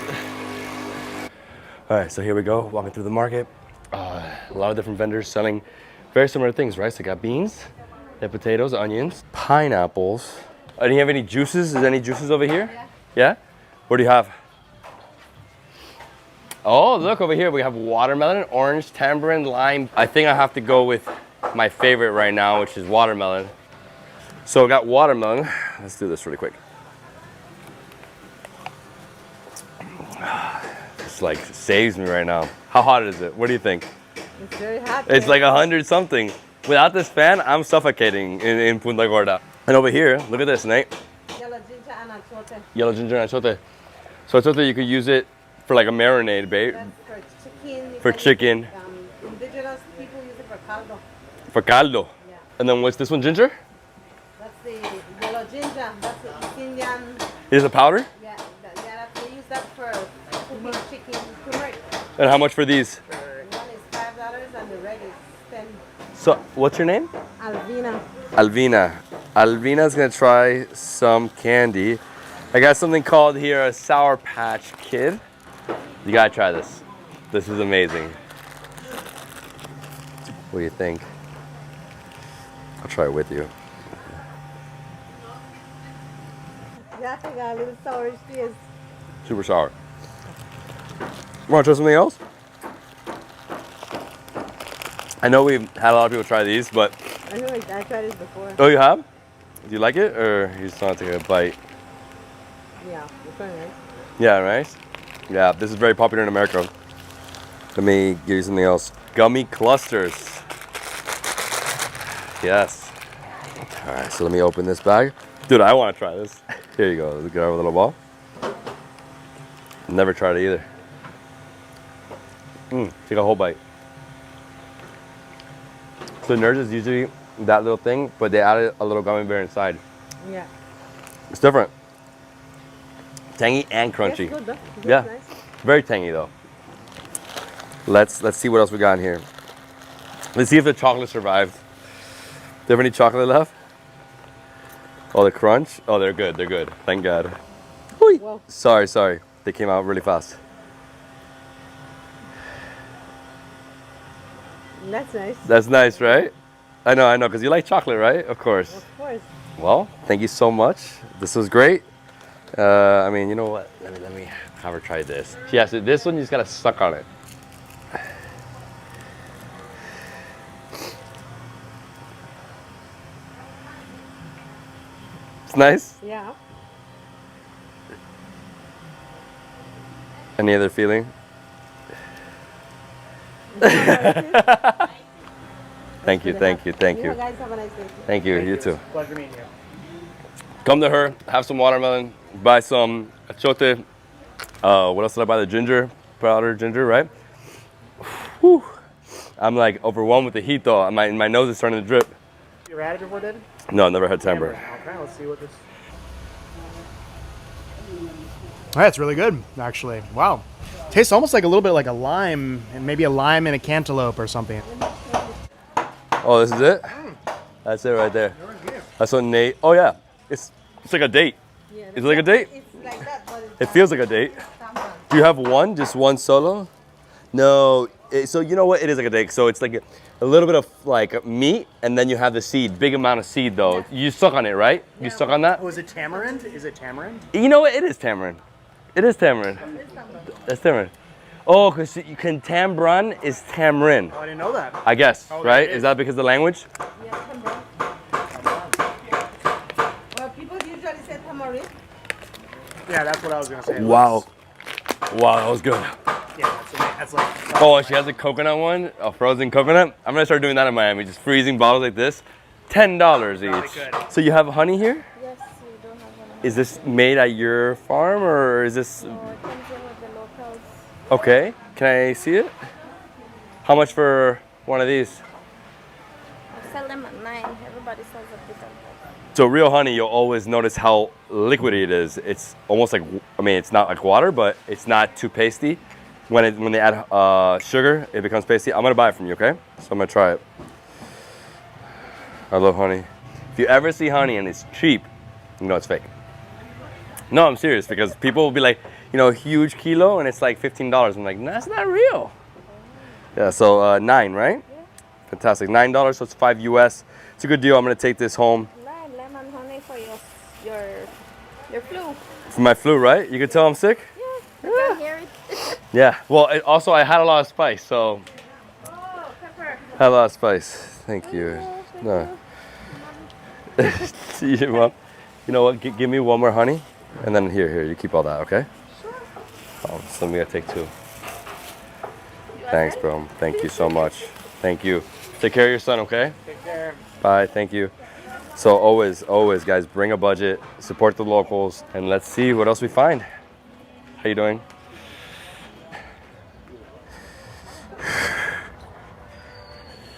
All right, so here we go, walking through the market. A lot of different vendors selling very similar things, right? So I got beans, They have potatoes, onions, pineapples. Do you have any juices? Is there any juices over here? Yeah? What do you have? Oh, look over here. We have watermelon, orange, tamarind, lime. I think I have to go with my favorite right now, which is watermelon. So we got watermelon. Let's do this really quick. It's like saves me right now. How hot is it? What do you think? It's very hot. It's like 100 something. Without this fan, I'm suffocating in Punta Gorda. And over here, look at this, Nate. Yellow ginger and achote. Yellow ginger and achote. So achote, you could use it for like a marinade, babe. That's for chicken. For chicken. Indigenous people use it for caldo. For caldo. Yeah. And then what's this one, ginger? That's the yellow ginger. That's the Indian. Is it powder? Yeah, they use that for cooking chicken turmeric. And how much for these? One is $5 and the red is 10. So, what's your name? Alvina. Alvina. Alvina's gonna try some candy. I got something called here a Sour Patch Kid. You gotta try this. This is amazing. What do you think? I'll try it with you. Yeah, I got a little sour taste. Super sour. Wanna try something else? I know we've had a lot of people try these, but... I know, I tried it before. Oh, you have? Do you like it, or you just want to take a bite? Yeah, it's very nice. Yeah, right? Yeah, this is very popular in America. Let me give you something else. Gummy clusters. Yes. All right, so let me open this bag. Dude, I want to try this. Here you go. Let's get our little ball. Never tried it either. Take a whole bite. So nerds is usually that little thing, but they added a little gummy bear inside. Yeah. It's different. Tangy and crunchy. It's good, though. It's Yeah, nice. very tangy though. Let's see what else we got in here. Let's see if the chocolate survived. Do you have any chocolate left? Oh, the crunch? Oh, they're good. They're good. Thank God. Whoa. Sorry. They came out really fast. That's nice. That's nice, right? I know, because you like chocolate, right? Of course. Of course. Well, thank you so much. This was great. I mean, you know what? Let me have her try this. Yeah, so this one you just gotta suck on it. It's nice. Yeah. Any other feeling? Thank you. You guys have a nice day. Thank you, you too. Pleasure meeting you. Come to her, have some watermelon, buy some achote. What else did I buy? The ginger, powder ginger, right? Whew. I'm like overwhelmed with the heat though. My nose is starting to drip. You ever had it before, David? No, never had tamarind. Okay, let's see what this... That's really good, actually. Wow. Tastes almost like a little bit like a lime, and maybe a lime and a cantaloupe or something. Oh, this is it? That's it right there. That's what Nate, oh yeah. It's like a date. Is it like a date? It's like that, but It feels like a date. Do you have one? Just one solo? No. So you know what? It is like a date. So it's like a little bit of like meat, and then you have the seed. Big amount of seed though. You suck on it, right? You suck on that? Oh, is it tamarind? Is it tamarind? You know what? It is tamarind. It is tamarind. That's tamarind. Oh, because you can tambrun is tamarind. Oh, I didn't know that. I guess, Oh, right? it Is that because of the language? Well, people usually say tamarind. Yeah, that's what I was gonna say. Wow. Wow, that was good. Yeah, that's like. Oh, she has a coconut one, a frozen coconut. I'm gonna start doing that in Miami, just freezing bottles like this. $10 each. good. So you have honey here? Yes, we do have one. Is this made at your farm or is this? No, it comes in with the locals. Okay, can I see it? How much for one of these? I sell them at 9. Everybody sells a bit of that. So real honey, you'll always notice how liquidy it is. It's almost like, I mean, it's not like water, but it's not too pasty. When they add sugar, it becomes pasty. I'm gonna buy it from you, okay? So I'm gonna try it. I love honey. If you ever see honey and it's cheap, you know it's fake. No, I'm serious, because people will be like, you know, huge kilo and it's like $15. I'm like, nah, that's not real. Yeah, so 9, right? Yeah. Fantastic. $9, so it's 5 US. It's a good deal. I'm gonna take this home. Lemon honey for your flu. For my flu, right? You can tell I'm sick? Yeah, I can hear it. Yeah. Well, also I had a lot of spice, so. Oh, pepper. Had a lot of spice. Thank you. No. See you, Mom. You know what? Give me one more honey, and then here, you keep all that, okay? Sure. So I'm gonna take 2. Thanks, bro. Thank you so much. Thank you. Take care of your son, okay? Take care. Bye. Thank you. So always, guys, bring a budget, support the locals, and let's see what else we find. How you doing?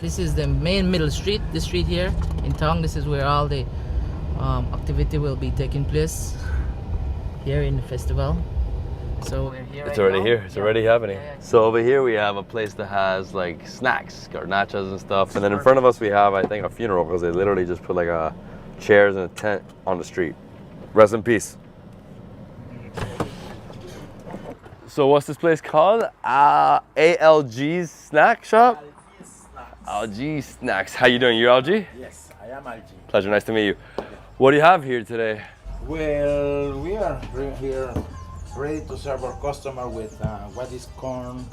This is the main middle street, this street here in town. This is where all the activity will be taking place here in the festival. So we're here. It's already here. It's already happening. So over here we have a place that has like snacks, garnachas and stuff. And then in front of us we have, I think, a funeral because they literally just put like chairs and a tent on the street. Rest in peace. So what's this place called? ALG's Snack Shop? LG Snacks. How you doing? You LG? Yes, I am LG. Pleasure. Nice to meet you. What do you have here today? Well, we are here ready to serve our customer with what is corn.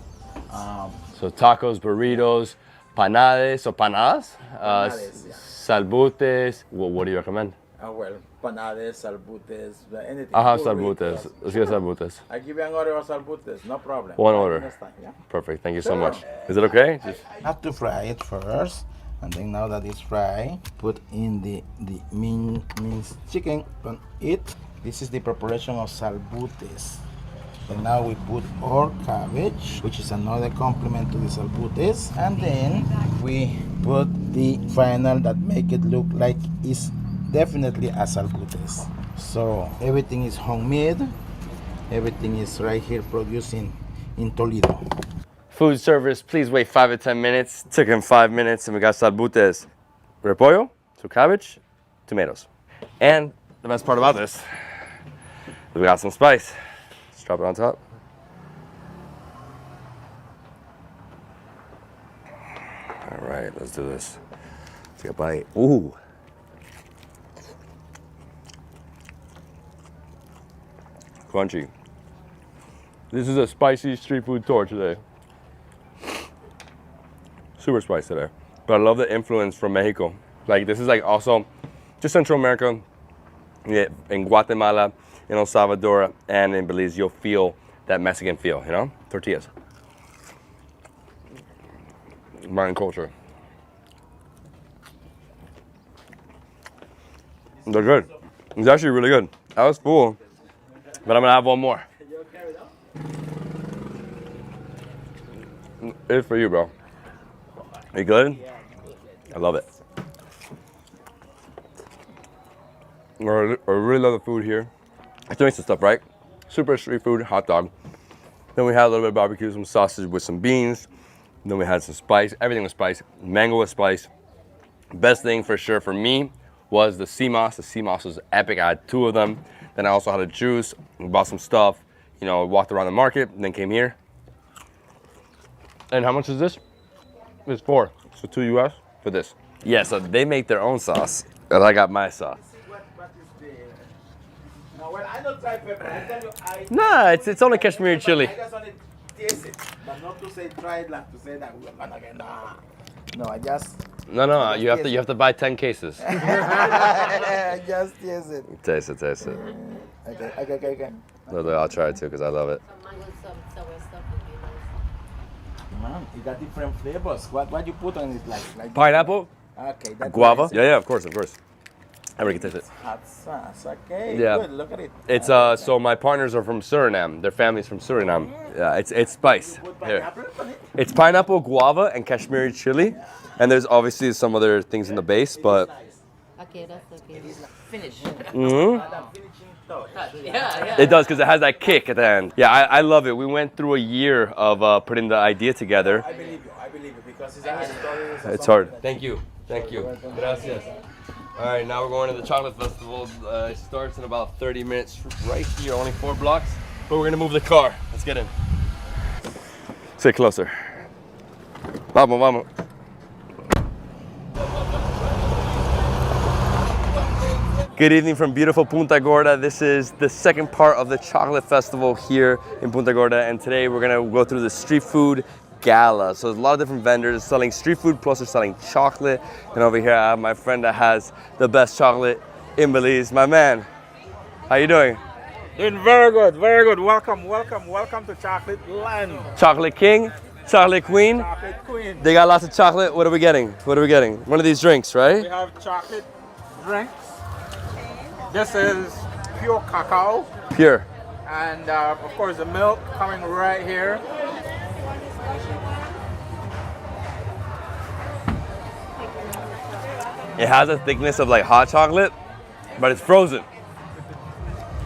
So tacos, burritos, panades or panadas? Panades, yeah. Salbutes. What do you recommend? Well, panades, salbutes, anything. I'll have salbutes. Let's get salbutes. I give you an order of salbutes, no problem. One order. Next time, yeah? Perfect. Thank you so Sure. much. Is it okay? I have to fry it first, and then now that it's fried, put in the minced chicken on it. This is the preparation of salbutes. And now we put our cabbage, which is another complement to the salbutes, and then we put the final that make it look like it's definitely a salbutes. So everything is homemade. Everything is right here produced in Toledo. Food service, please wait 5 to 10 minutes. Took him 5 minutes and we got salbutes. Repollo, so cabbage, tomatoes. And the best part about this is we got some spice. Let's drop it on top. All right, let's do this. Let's get a bite. Ooh. Crunchy. This is a spicy street food tour today. Super spicy today. But I love the influence from Mexico. Like this is like also just Central America. Yeah, in Guatemala, in El Salvador, and in Belize, you'll feel that Mexican feel, you know? Tortillas. Mayan culture. They're good. It's actually really good. I was full, but I'm gonna have one more. It's for you, bro. Are you good? I love it. I really love the food here. It's doing some stuff, right? Super street food, hot dog. Then we had a little bit of barbecue, some sausage with some beans. And then we had some spice. Everything was spice. Mango was spice. Best thing for sure for me was the sea moss. The sea moss was epic. I had 2 of them. Then I also had a juice. We bought some stuff. You know, walked around the market, and then came here. And how much is this? It's 4. So 2 US for this. Yeah, so they make their own sauce. And I got my sauce. Well, I don't try pepper. I tell you, Nah, it's only Kashmiri chili. I just want to taste it, but not to say try it, like to say that we're gonna get. No, I just. No, you have to buy 10 cases. I just taste it. Taste it. Okay. No, I'll try it too because I love it. Man, it got different flavors. What you put on it, like Pineapple? Okay. That's Guava? nice. Yeah, of course. Everybody can taste it. Hot sauce. Okay. Yeah. Good. Look at it. It's so my partners are from Suriname. Their family's from Suriname. Yeah, it's spice. Here. It's pineapple, guava, and Kashmiri chili. And there's obviously some other things in the base, but. Okay, that's okay. Finish. It does because it has that kick at the end. Yeah, I love it. We went through a year of putting the idea together. I believe you because it's a story. It's hard. Thank you. Gracias. All right, now we're going to the chocolate festival. It starts in about 30 minutes right here, only 4 blocks. But we're gonna move the car. Let's get in. Sit closer. Vamos. Good evening from beautiful Punta Gorda. This is the second part of the chocolate festival here in Punta Gorda, and today we're gonna go through the street food gala. So there's a lot of different vendors selling street food, plus they're selling chocolate. And over here I have my friend that has the best chocolate in Belize. My man, how you doing? Doing very good, very good. Welcome, welcome, welcome to Chocolate Land. Chocolate King, Chocolate Queen. Chocolate Queen. They got lots of chocolate. What are we getting? What are we getting? One of these drinks, right? We have chocolate drinks. This is pure cacao. Pure. And of course the milk coming right here. It has a thickness of like hot chocolate, but it's frozen.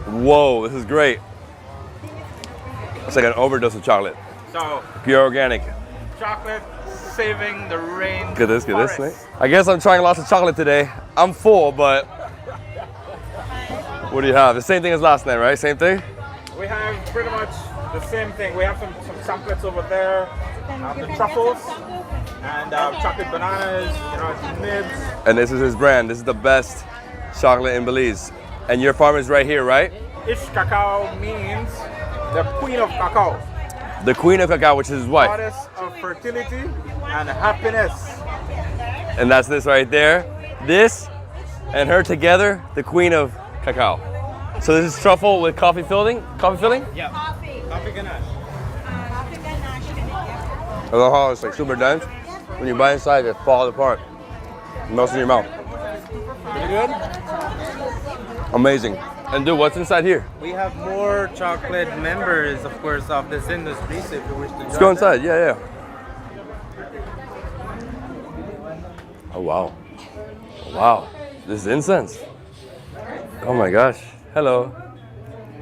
Whoa, this is great. It's like an overdose of chocolate. So pure organic. chocolate saving the rain. Look at this, Nate. I guess I'm trying lots of chocolate today. I'm full, but what do you have? The same thing as last night, right? Same thing? We have pretty much the same thing. We have some chocolates over there, the truffles, and chocolate bananas, nibs. And this is his brand. This is the best chocolate in Belize. And your farm is right here, right? Ish cacao means the queen of cacao. The queen of cacao, which is his wife. Goddess of fertility and happiness. And that's this right there. This and her together, the queen of cacao. So this is truffle with coffee filling? Coffee filling? Yeah. Coffee ganache. I love how it's like super dense. When you bite inside, it falls apart. It melts in your mouth. Pretty good? Amazing. And dude, what's inside here? We have more chocolate members, of course, of this industry, so if you wish to join. Let's go inside, yeah. Oh, wow. Wow, this is incense. Oh my gosh. Hello.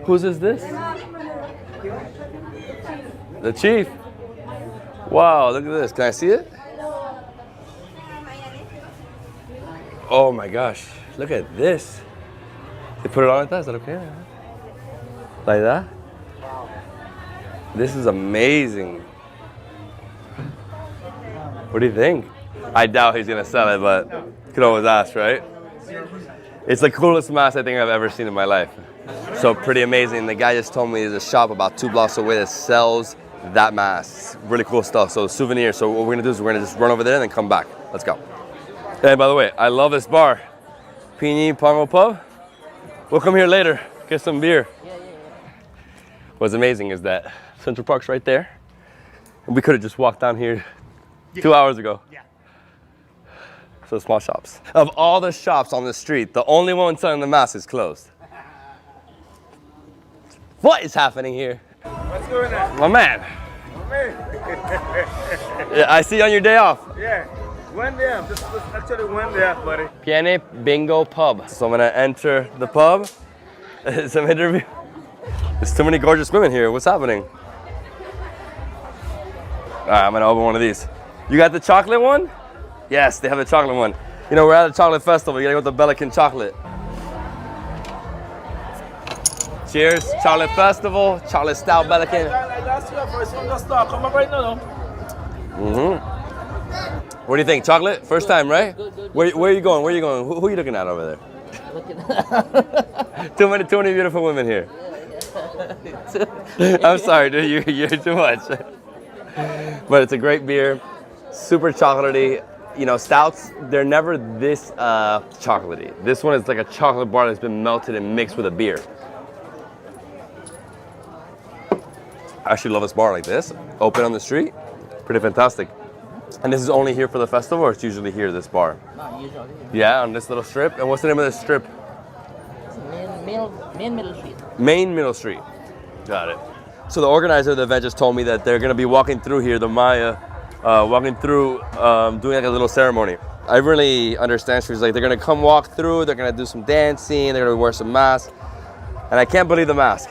Whose is this? The chief. Wow, look at this. Can I see it? Oh my gosh. Look at this. They put it on like that? Is that okay? Like that? This is amazing. What do you think? I doubt he's gonna sell it, but you could always ask, right? It's the coolest mask I think I've ever seen in my life. So pretty amazing. The guy just told me there's a shop about 2 blocks away that sells that mask. Really cool stuff. So souvenirs. So what we're gonna do is we're gonna just run over there and then come back. Let's go. And by the way, I love this bar. Pini Pongo Pub. We'll come here later, get some beer. What's amazing is that Central Park's right there. And we could have just walked down here 2 hours ago. Yeah. So small shops. Of all the shops on the street, the only one selling the mask is closed. What is happening here? What's going on? My man. Yeah, I see you on your day off. Yeah, one day off. This is actually one day off, buddy. Piene Bingo Pub. So I'm gonna enter the pub. Some interview. There's too many gorgeous women here. What's happening? All right, I'm gonna open one of these. You got the chocolate one? Yes, they have the chocolate one. You know, we're at a chocolate festival. You gotta go with the Belizean chocolate. Cheers, chocolate festival, chocolate style Belizean. What do you think? Chocolate? First time, right? Where are you going? Where are you going? Who are you looking at over there? Too many beautiful women here. I'm sorry, dude. You're too much. But it's a great beer, super chocolatey. You know, stouts, they're never this chocolatey. This one is like a chocolate bar that's been melted and mixed with a beer. I actually love this bar like this, open on the street, pretty fantastic. And this is only here for the festival, or it's usually here, this bar? Not usually. Yeah, on this little strip. And what's the name of this strip? It's Main Middle Street. Main Middle Street. Got it. So the organizer of the event just told me that they're going to be walking through here, the Maya, walking through, doing like a little ceremony. I really understand. She's like, they're going to come walk through, they're going to do some dancing, they're going to wear some masks. And I can't believe the mask.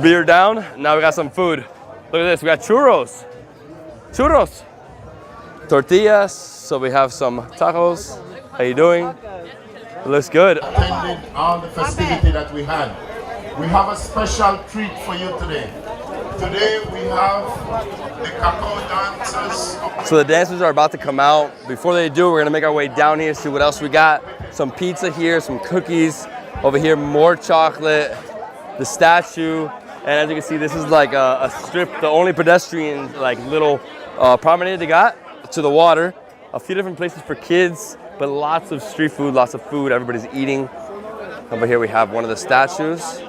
Beer down, now we got some food. Look at this, we got churros. Churros. Tortillas, so we have some tacos. How you doing? It looks good. Attended all the festivity that we had. We have a special treat for you today. Today we have the cacao dancers. So the dancers are about to come out. Before they do, we're gonna make our way down here, see what else we got. Some pizza here, some cookies. Over here, more chocolate, the statue. And as you can see, this is like a strip, the only pedestrian like little promenade they got to the water. A few different places for kids, but lots of street food, lots of food. Everybody's eating. Over here we have one of the statues.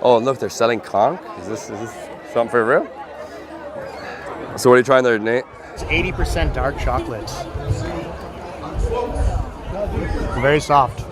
Oh, look, they're selling conch. Is this something for real? So what are you trying there, Nate? It's 80% dark chocolate. Very soft.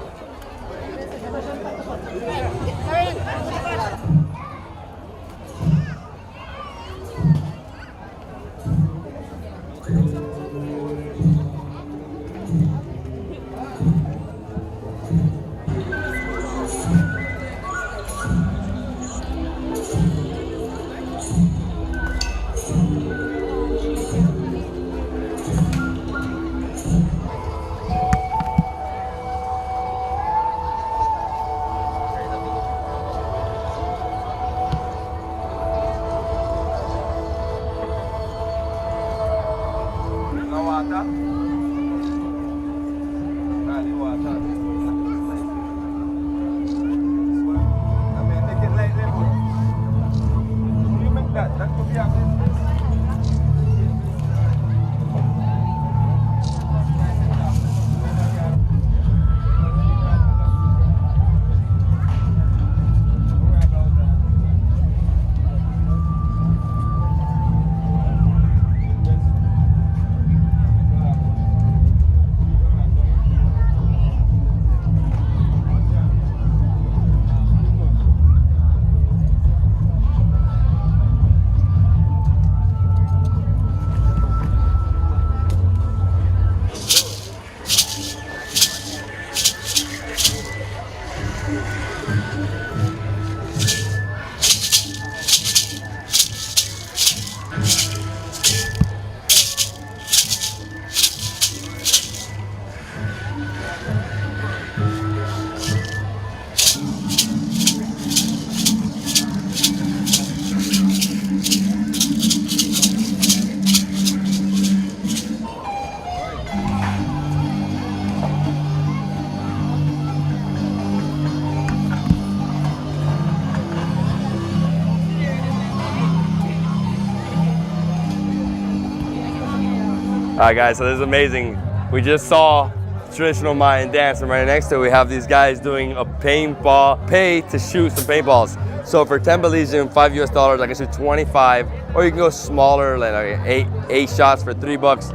All right, guys, so this is amazing. We just saw traditional Mayan dance, and right next to it, we have these guys doing a paintball, pay to shoot some paintballs. So for 10 Belizean, $5 US, I can shoot 25, or you can go smaller, like eight shots for $3.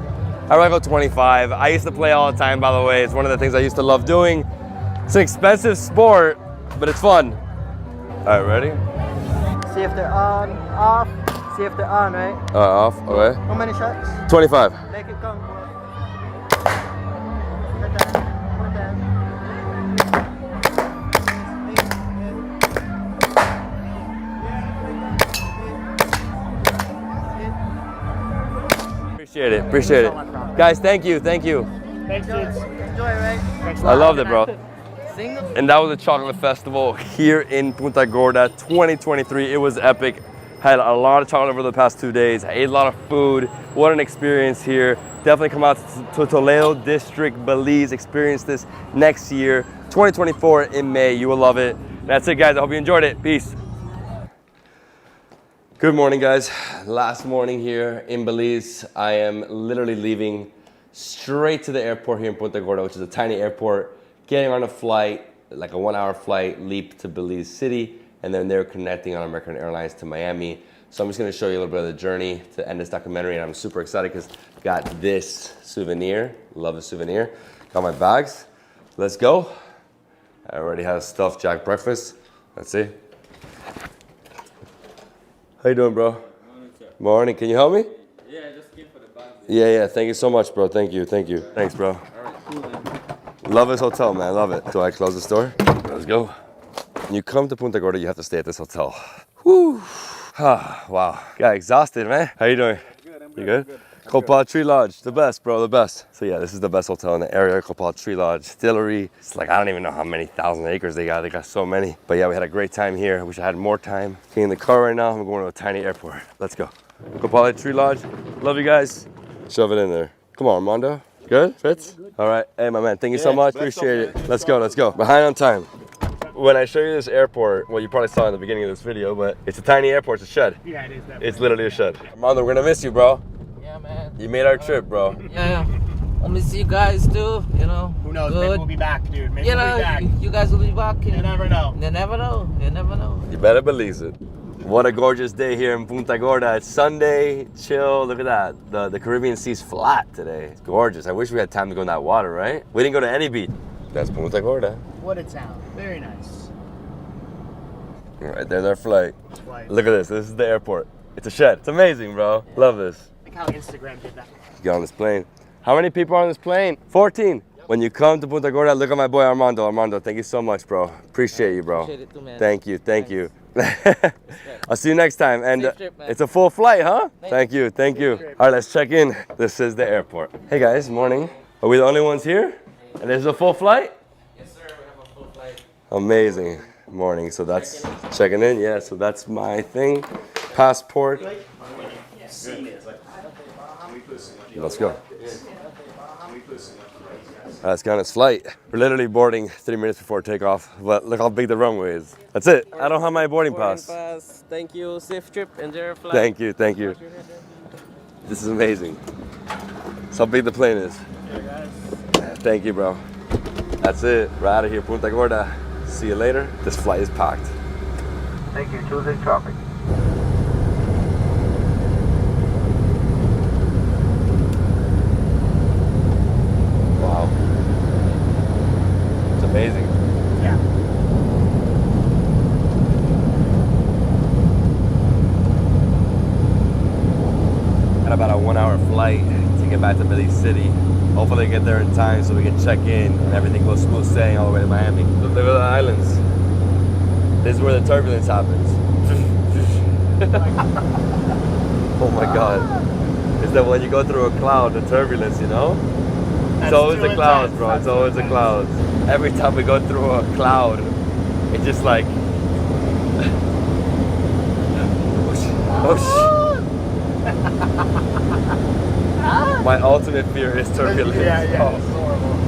I rather go 25. I used to play all the time, by the way. It's one of the things I used to love doing. It's an expensive sport, but it's fun. All right, ready? See if they're on, off. See if they're on, right? Off, okay. How many shots? 25. Make it come. Appreciate it, appreciate it. Guys, thank you. Thanks, dudes. Enjoy, right? I loved it, bro. And that was the Chocolate Festival here in Punta Gorda 2023. It was epic. Had a lot of chocolate over the past 2 days. I ate a lot of food. What an experience here. Definitely come out to Toledo District, Belize. Experience this next year, 2024 in May. You will love it. That's it, guys. I hope you enjoyed it. Peace. Good morning, guys. Last morning here in Belize. I am literally leaving straight to the airport here in Punta Gorda, which is a tiny airport, getting on a flight, like a 1-hour flight, leap to Belize City, and then they're connecting on American Airlines to Miami. So I'm just gonna show you a little bit of the journey to end this documentary, and I'm super excited because I got this souvenir. Love a souvenir. Got my bags. Let's go. I already had a stuffed jack breakfast. Let's see. How you doing, bro? Morning, sir. Morning. Can you help me? Yeah, I just came for the bag. Yeah. Thank you so much, bro. Thank you. Thanks, bro. All right, cool, man. Love this hotel, man. Love it. So I close the store. Let's go. When you come to Punta Gorda, you have to stay at this hotel. Whew. Wow. Got exhausted, man. How you doing? Good, I'm You good? Copal Tree Lodge, the best, bro, the best. So yeah, this is the best hotel in the area, Copal Tree Lodge Distillery. It's like, I don't even know how many thousand acres they got so many. But yeah, we had a great time here. I wish I had more time. Getting in the car right now, I'm going to a tiny airport. Let's go. Copal Tree Lodge, love you guys. Shove it in there. Come on, Armando. Good, Fitz? All right, hey my man, thank you so much, appreciate it. Let's go, let's go. Behind on time. When I show you this airport, well, you probably saw in the beginning of this video, but it's a tiny airport, it's a shed. Yeah, it is definitely. It's literally a shed. Armando, we're gonna miss you, bro. Yeah, man. You made our trip, bro. Yeah. I'll miss you guys too, you know. Who knows? Good. Maybe we'll be back, dude. Maybe You we'll know, be back. you guys will be back. You never know. You never know. You never know. You better believe it. What a gorgeous day here in Punta Gorda. It's Sunday, chill, look at that. The Caribbean Sea's flat today. It's gorgeous. I wish we had time to go in that water, right? We didn't go to any beach. That's Punta Gorda. What a town. Very nice. Right there, their flight. Look at this. This is the airport. It's a shed. It's amazing, bro. Love this. Like how Instagram did that. Get on this plane. How many people are on this plane? 14. When you come to Punta Gorda, look at my boy Armando. Armando, thank you so much, bro. Appreciate you, bro. Appreciate it too, man. Thank you, thank you. I'll see you next time. And Safe trip, man. it's a full flight, huh? Thank you, thank you. All right, let's check in. This is the airport. Hey guys, morning. Are we the only ones here? And there's a full flight? Yes, sir. We have a full flight. Amazing. Morning. So that's checking in. Yeah, so that's my thing. Passport. Let's go. Let's get on this flight. We're literally boarding 3 minutes before takeoff, but look how big the runway is. That's it. I don't have my boarding pass. Thank you. Safe trip. Enjoy your flight. Thank you, thank you. This is amazing. That's how big the plane is. Thank you, bro. That's it. We're out of here, Punta Gorda. See you later. This flight is packed. Thank you. Choosing traffic. Wow. It's amazing. Yeah. Got about a 1 hour flight to get back to Belize City. Hopefully get there in time so we can check in and everything goes smooth sailing all the way to Miami. Look at the islands. This is where the turbulence happens. Oh my God. It's that when you go through a cloud, the turbulence, you know? It's always the clouds, bro. It's always the clouds. Every time we go through a cloud, it's just like, oh shit. My ultimate fear is turbulence. Yeah.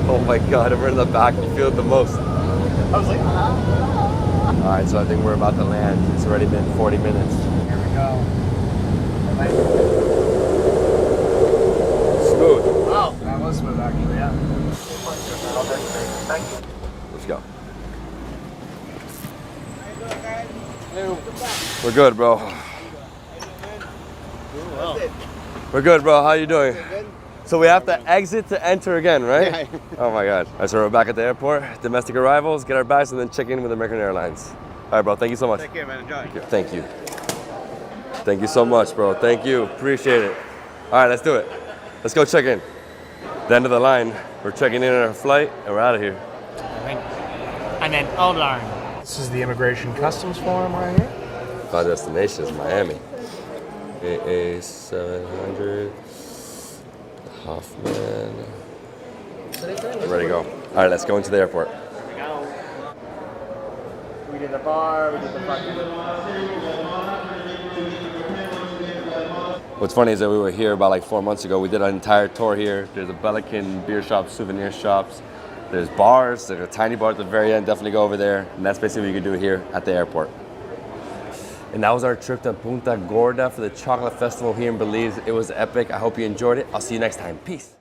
Oh my God, if we're in the back, you feel it the most. I was like, All right, so I think we're about to land. It's already been 40 minutes. Here we go. Smooth. Oh, that was smooth actually, yeah. Thank you. Let's go. We're good, bro. We're good, bro. How you doing? So we have to exit to enter again, right? Yeah. Oh my God. All right, so we're back at the airport. Domestic arrivals, get our bags, and then check in with American Airlines. All right, bro. Thank you so much. Take care, man. Enjoy. Thank you. Thank you so much, bro. Thank you. Appreciate it. All right, let's do it. Let's go check in. The end of the line. We're checking in on our flight, and we're out of here. And then alarm. This is the immigration customs form right here. Our destination is Miami. AA 700. Hoffman. I'm ready to go. All right, let's go into the airport. Here we go. We did the bar, we did the fucking... What's funny is that we were here about like 4 months ago. We did an entire tour here. There's a Belizean beer shop, souvenir shops. There's bars. There's a tiny bar at the very end. Definitely go over there. And that's basically what you can do here at the airport. And that was our trip to Punta Gorda for the Chocolate Festival here in Belize. It was epic. I hope you enjoyed it. I'll see you next time. Peace.